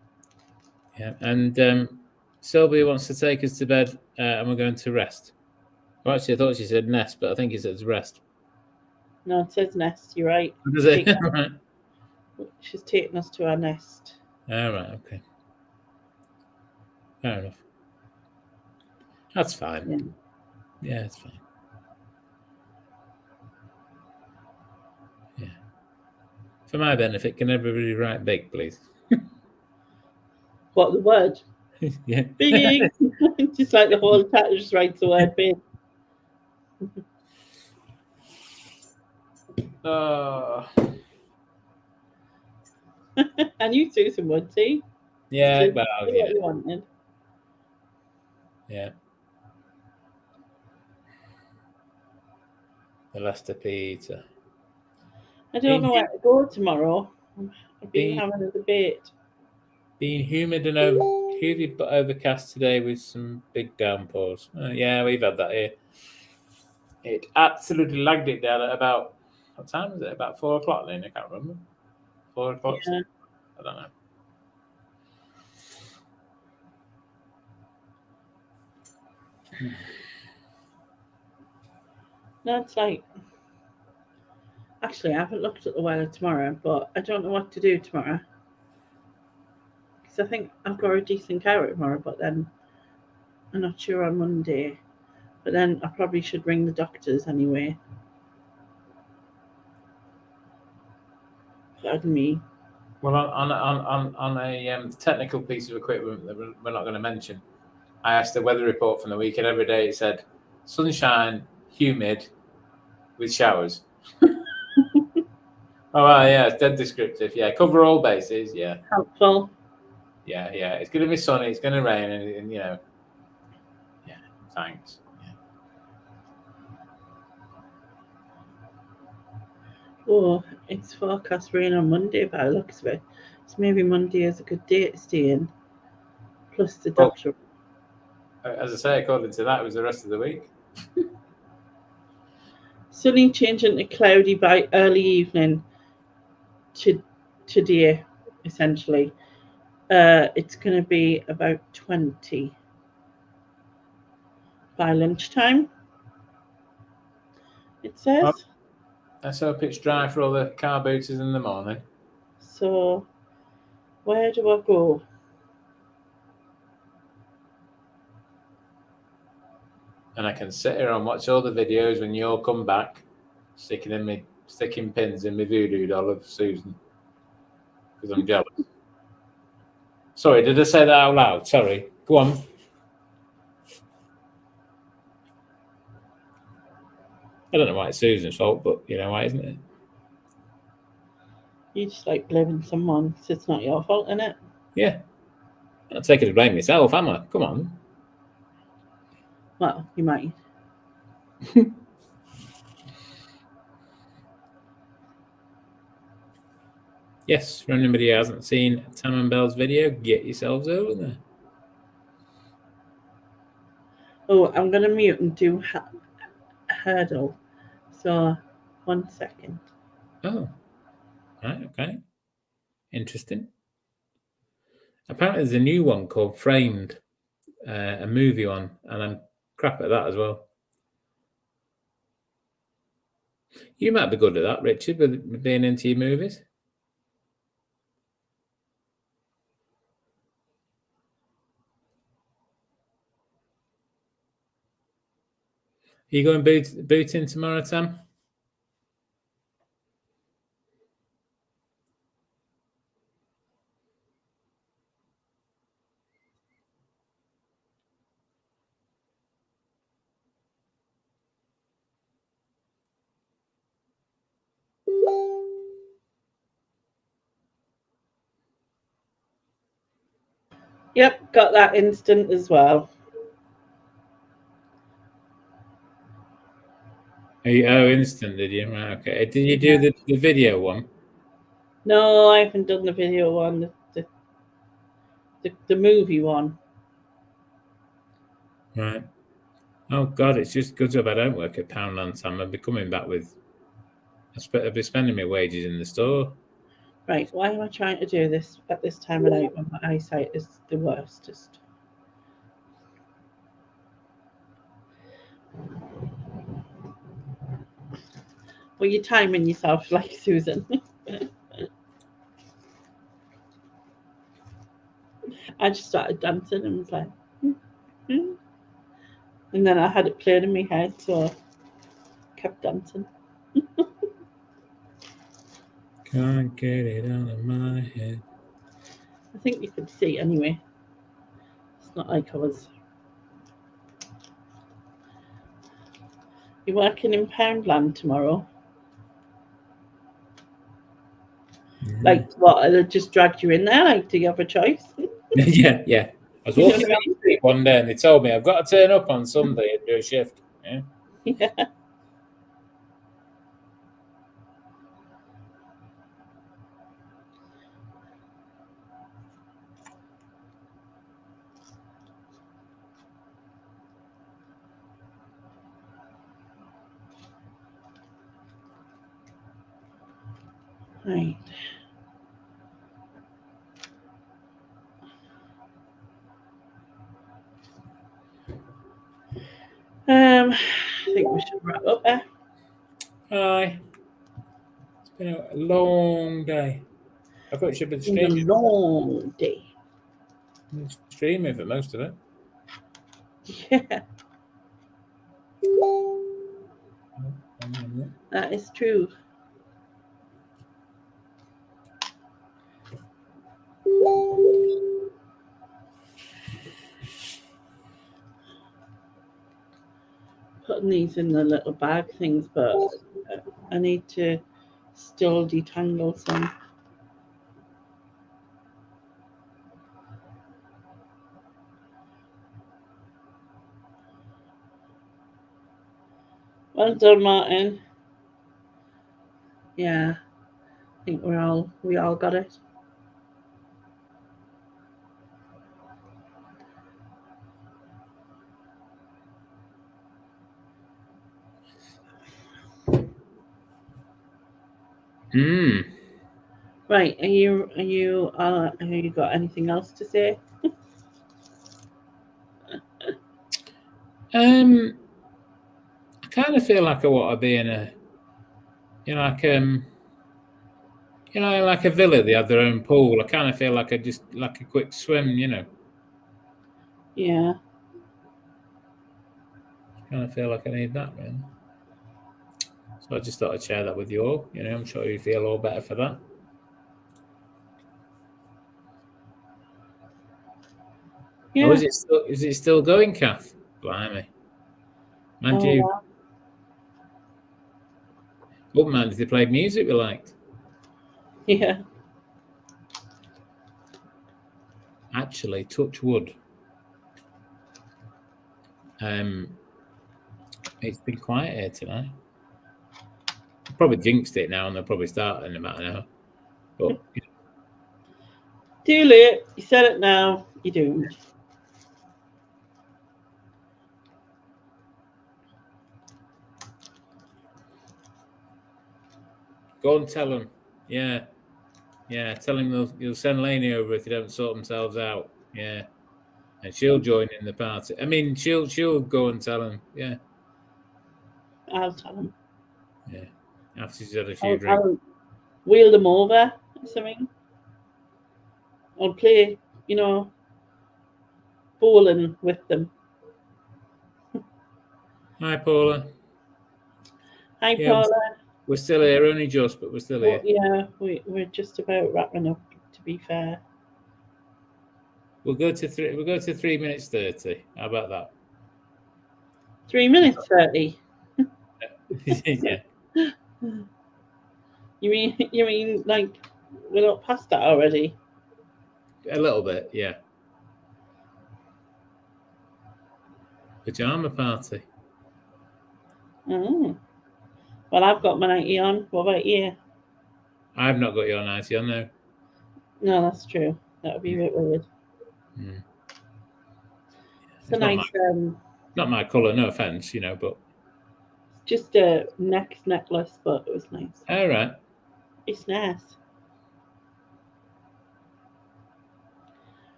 Yeah, and Sylvia wants to take us to bed, and we're going to rest. Well, actually, I thought she said nest, but I think it says rest. No, it says nest. You're right. Does it? Right. She's taking us to our nest. All right. Okay. Fair enough. That's fine. Yeah, it's fine. Yeah. For my benefit, can everybody write big, please? What, the word? Yeah. Big. Just like the whole chat just writes the word big. And you too, some would see. Yeah, well, yeah. What you wanted. Yeah. The Leicester pizza. I don't know where to go tomorrow. I've been having a debate. Being humid and overcast today with some big downpours. Yeah, we've had that here. It absolutely lagged it down at about, what time was it? About 4 o'clock then, I can't remember. 4 o'clock. Yeah. I don't know. No, it's like. Actually, I haven't looked at the weather tomorrow, but I don't know what to do tomorrow. Because I think I've got a decent carrot tomorrow, but then I'm not sure on Monday. But then I probably should ring the doctors anyway. Pardon me. Well, on a technical piece of equipment that we're not going to mention, I asked the weather report from the week, and every day it said sunshine, humid, with showers. Oh, well, yeah, it's dead descriptive. Yeah, cover all bases. Yeah, Helpful. yeah. It's going to be sunny. It's going to rain, and you know, yeah. Thanks. Yeah. Oh, it's forecast rain on Monday by the looks of it. So maybe Monday is a good day to stay in. Plus the Well, doctor. as I say, according to that, it was the rest of the week. Sunny changing to cloudy by early evening to today, essentially. It's going to be about 20 by lunchtime, it says. Well, let's hope it's dry for all the car booters in the morning. So, where do I go? And I can sit here and watch all the videos when you all come back, sticking pins in my voodoo doll of Susan. Because I'm jealous. Sorry, did I say that out loud? Sorry. Go on. I don't know why it's Susan's fault, but you know why, isn't it? You just like blaming someone, so it's not your fault, innit? Yeah. I'm not taking the blame myself, am I? Come on. Well, you might. Yes, for anybody who hasn't seen Tam and Bell's video, get yourselves over there. Oh, I'm going to mute and do hurdle. So, 1 second. Oh. Right, okay. Interesting. Apparently there's a new one called Framed, a movie one, and I'm crap at that as well. You might be good at that, Richard, with being into your movies. Are you going booting tomorrow, Tam? Yep, got that instant as well. Oh, instant, did you? Right, okay. Did you do the video one? No, I haven't done the video one. The movie one. Right. Oh, God, it's just good job I don't work at Poundland, Sam. I'll be coming back with... I'll be spending my wages in the store. Right, why am I trying to do this at this time of night when my eyesight is the worstest? Well, you're timing yourself like Susan. I just started dancing and was like, and then I had it played in my head, so I kept dancing. Can't get it out of my head. I think you could see anyway. It's not like I was. You're working in Poundland tomorrow? Yeah. Like what? They just dragged you in there? Like, do you have a choice? yeah. I was walking down the street one day and they told me I've got to turn up on Sunday and do a shift. Yeah. Yeah. Right. I think we should wrap up there. Aye. It's been a long day. I thought it should be It's been a streaming. long day. Streaming for most of it. Yeah, that is true. Putting these in the little bag things, but I need to still detangle some. Well done, Martin. Yeah, I think we all got it. Hmm. Right, have you got anything else to say? I kind of feel like I want to be in a, like like a villa. They have their own pool. I kind of feel like I just like a quick swim. Yeah. Kind of feel like I need that, really. So I just thought I'd share that with you all. I'm sure you feel all better for that. Yeah. Oh, is it still going, Kath? Blimey. Mind you. Wow. Oh, man, did they play music we liked? Yeah. Actually, touch wood. It's been quiet here tonight. Probably jinxed it now, and they'll probably start in about an hour. But Too late. You said it now. You're doomed. go and tell them. Yeah. Tell them you'll send Lainey over if they don't sort themselves out. Yeah, and she'll join in the party. I mean, she'll go and tell them. Yeah. I'll tell them. Yeah. After she's had a few drinks. I'll wheel them over or something. I'll play, bowling with them. Hi, Paula. Hi, Yeah, Paula. We're still here, only just, but we're still here. Yeah, we're just about wrapping up, to be fair. We'll go to 3 minutes 30. How about that? 3 minutes 30. Yeah. You mean like we're not past that already? A little bit, yeah. Pajama party. Oh. Well, I've got my 90 on. What about you? I've not got your 90 on, no. No, that's true. That would be a bit weird. Mm. It's a nice. Not my colour, no offence, but. Just a necklace, but it was nice. All right. It's nice.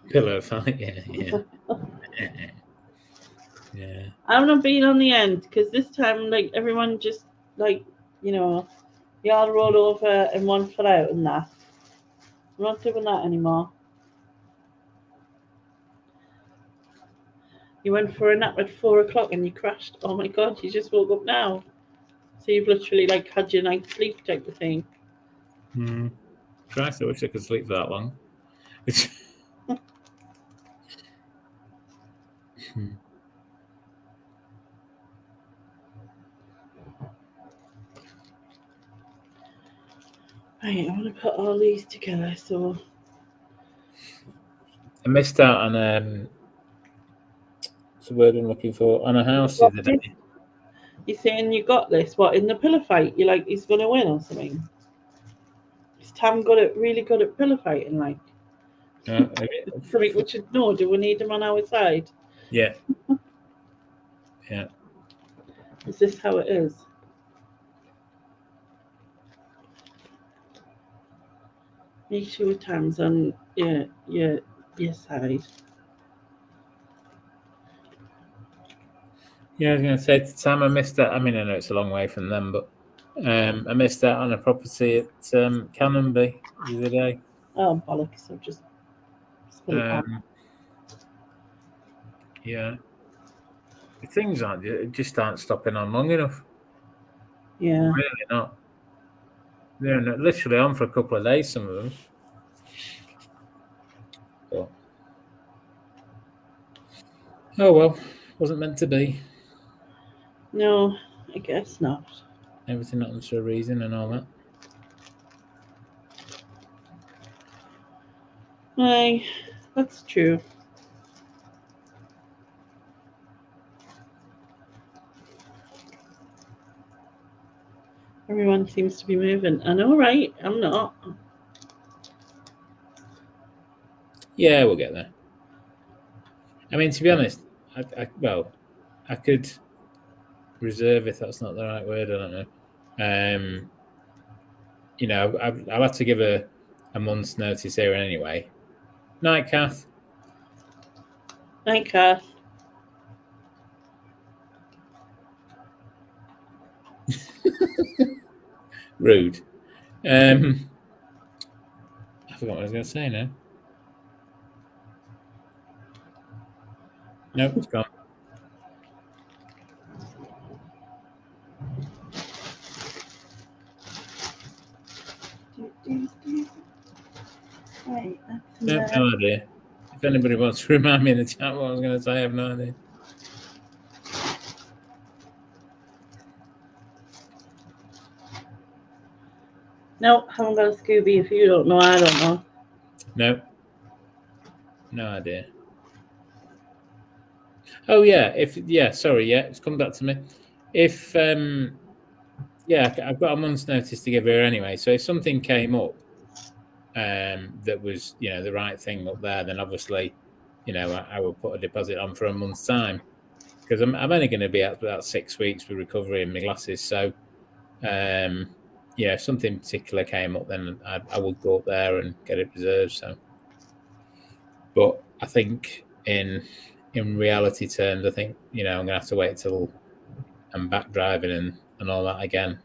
Pillow fight, yeah. Yeah. I've not been on the end because this time, like, everyone just, like, you all roll over and one fell out and that. I'm not doing that anymore. You went for a nap at 4 o'clock and you crashed. Oh my God, you just woke up now. So you've literally, like, had your night's sleep type of thing. Christ, I wish I could sleep for that long. Right, I want to put all these together, so... I missed out on, what's the word I'm looking for? On a house the other day. You're saying you got this? What, in the pillow fight? You're like, he's going to win or something? Is Tam really good at pillow fighting, like? Something we should know. Do we need him on our side? Yeah. Yeah. Is this how it is? Make sure your time's on your side. Yeah, I was going to say to Tam, I missed that. I mean, I know it's a long way from them, but I missed out on a property at Canonby the other day. Oh, bollocks. I've just spilled it out. Yeah. Things just aren't stopping on long enough. Yeah. Really not. They're literally on for a couple of days, some of them. But, oh well, wasn't meant to be. No, I guess not. Everything happens for a reason and all that. Aye, that's true. Everyone seems to be moving. I know, right? I'm not. Yeah, we'll get there. I mean, to be honest, I could reserve if that's not the right word. I don't know. You know, I'll have to give a month's notice here anyway. Night, Kath. Night, Kath. Rude. I forgot what I was going to say now. Nope, it's gone. Right, No idea. If anybody wants to remind me in the chat what I was going to say, I have no idea. No, haven't got a Scooby. If you don't know, I don't know. No idea. Oh yeah, sorry, it's come back to me. If I've got a month's notice to give her anyway. So if something came up that was, the right thing up there, then obviously, I will put a deposit on for a month's time, because I'm only going to be at about 6 weeks with recovery in my glasses. So, if something particular came up, then I would go up there and get it reserved. So, but I think in reality terms, I think I'm going to have to wait till I'm back driving and all that again,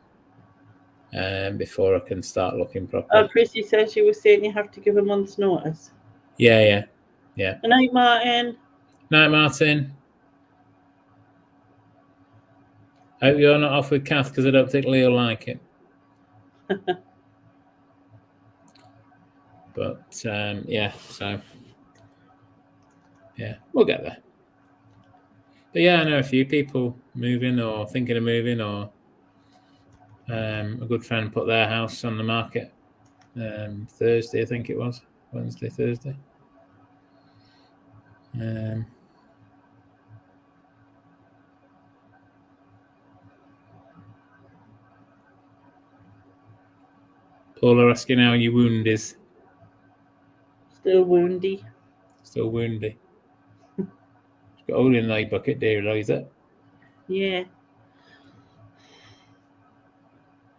before I can start looking properly. Oh, Chrissy says she was saying you have to give a month's notice. Yeah. Good night, Martin. Night, Martin. I hope you're not off with Kath, because I don't think Lee'll like it. But so we'll get there. But yeah, I know a few people moving or thinking of moving, or a good friend put their house on the market Thursday, I think it was. Wednesday, Thursday. Paula asking how your wound is. Still woundy. Still woundy. It's got a hole in the bucket there, is it? Yeah.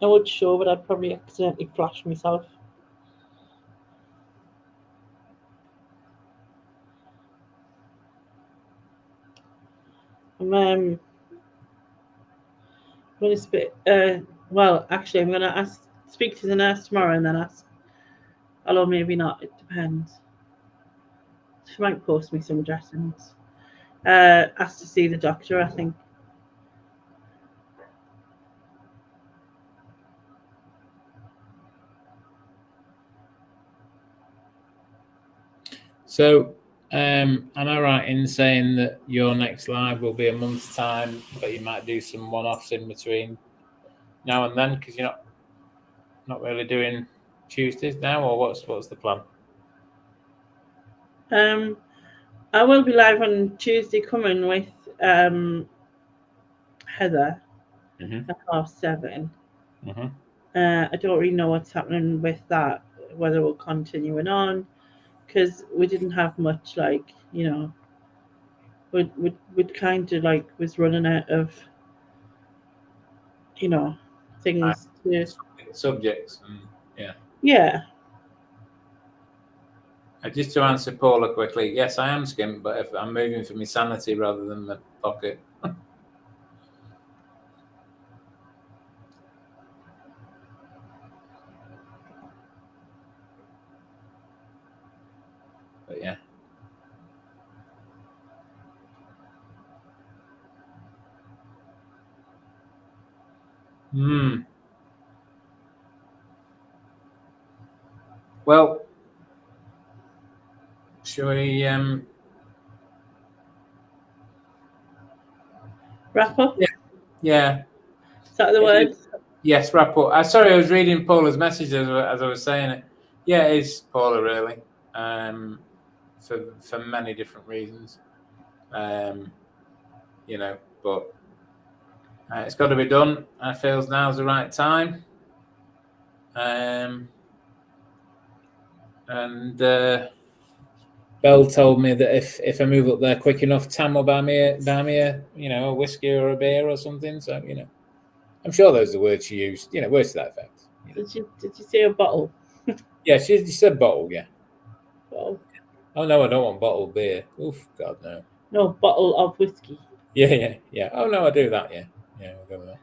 I would show, but I'd probably accidentally flash myself. I'm going to I'm going to speak to the nurse tomorrow and then ask. Although maybe not, it depends. She might post me some dressings. Asked to see the doctor, I think. So, am I right in saying that your next live will be a month's time, but you might do some one-offs in between now and then, because you're not really doing Tuesdays now, or what's the plan? I will be live on Tuesday coming with Heather at 7:30. I don't really know what's happening with that, whether we're continuing on, because we didn't have much, we'd kind of was running out of things to subjects. Yeah. Just to answer Paula quickly, yes, I am skint, but if I'm moving for my sanity rather than the pocket. But yeah. Well, shall we Wrap up? Yeah. Is that the word? Yes, wrap up. Sorry, I was reading Paula's message as I was saying it. Yeah, it is Paula, really. For many different reasons. You know, but it's got to be done. I feel now's the right time. And Belle told me that if I move up there quick enough, Tam will buy me a a whiskey or a beer or something. So I'm sure those are the words she used. Words to that effect. Did you say a bottle? Yeah, she said bottle. Yeah. Bottle. Oh no, I don't want bottled beer. Oof, God no. No, bottle of whiskey. Yeah. Oh no, I do that. Yeah, we'll go with that.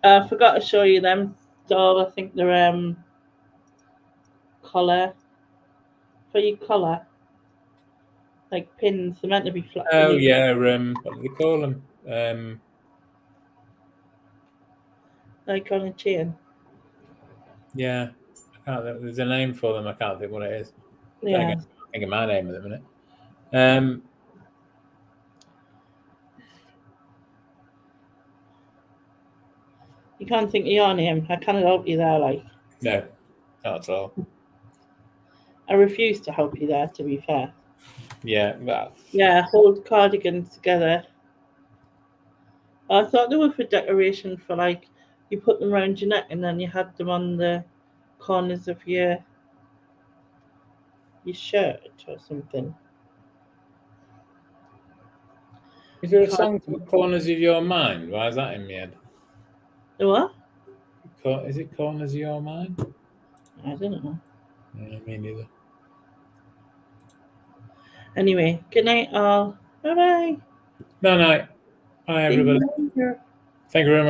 I forgot to show you them. So I think they're collar for your collar, like pins. They're meant to be flat. Oh yeah, what do they call them? Like on a chain. Yeah, I can't. There's a name for them. I can't think what it is. Yeah. I think of my name at the minute. You can't think of your name. I cannot help you there, like. No, not at all. I refuse to help you there, to be fair. Yeah, well. Yeah, hold cardigans together. I thought they were for decoration, for like you put them around your neck and then you had them on the corners of your shirt or something. Is there a song called Corners of Your Mind? Why is that in my head? The what? Is it Corners of Your Mind? I don't know. Yeah, me neither. Anyway, good night all. Bye bye. No, night. Bye everybody. Thank you very much.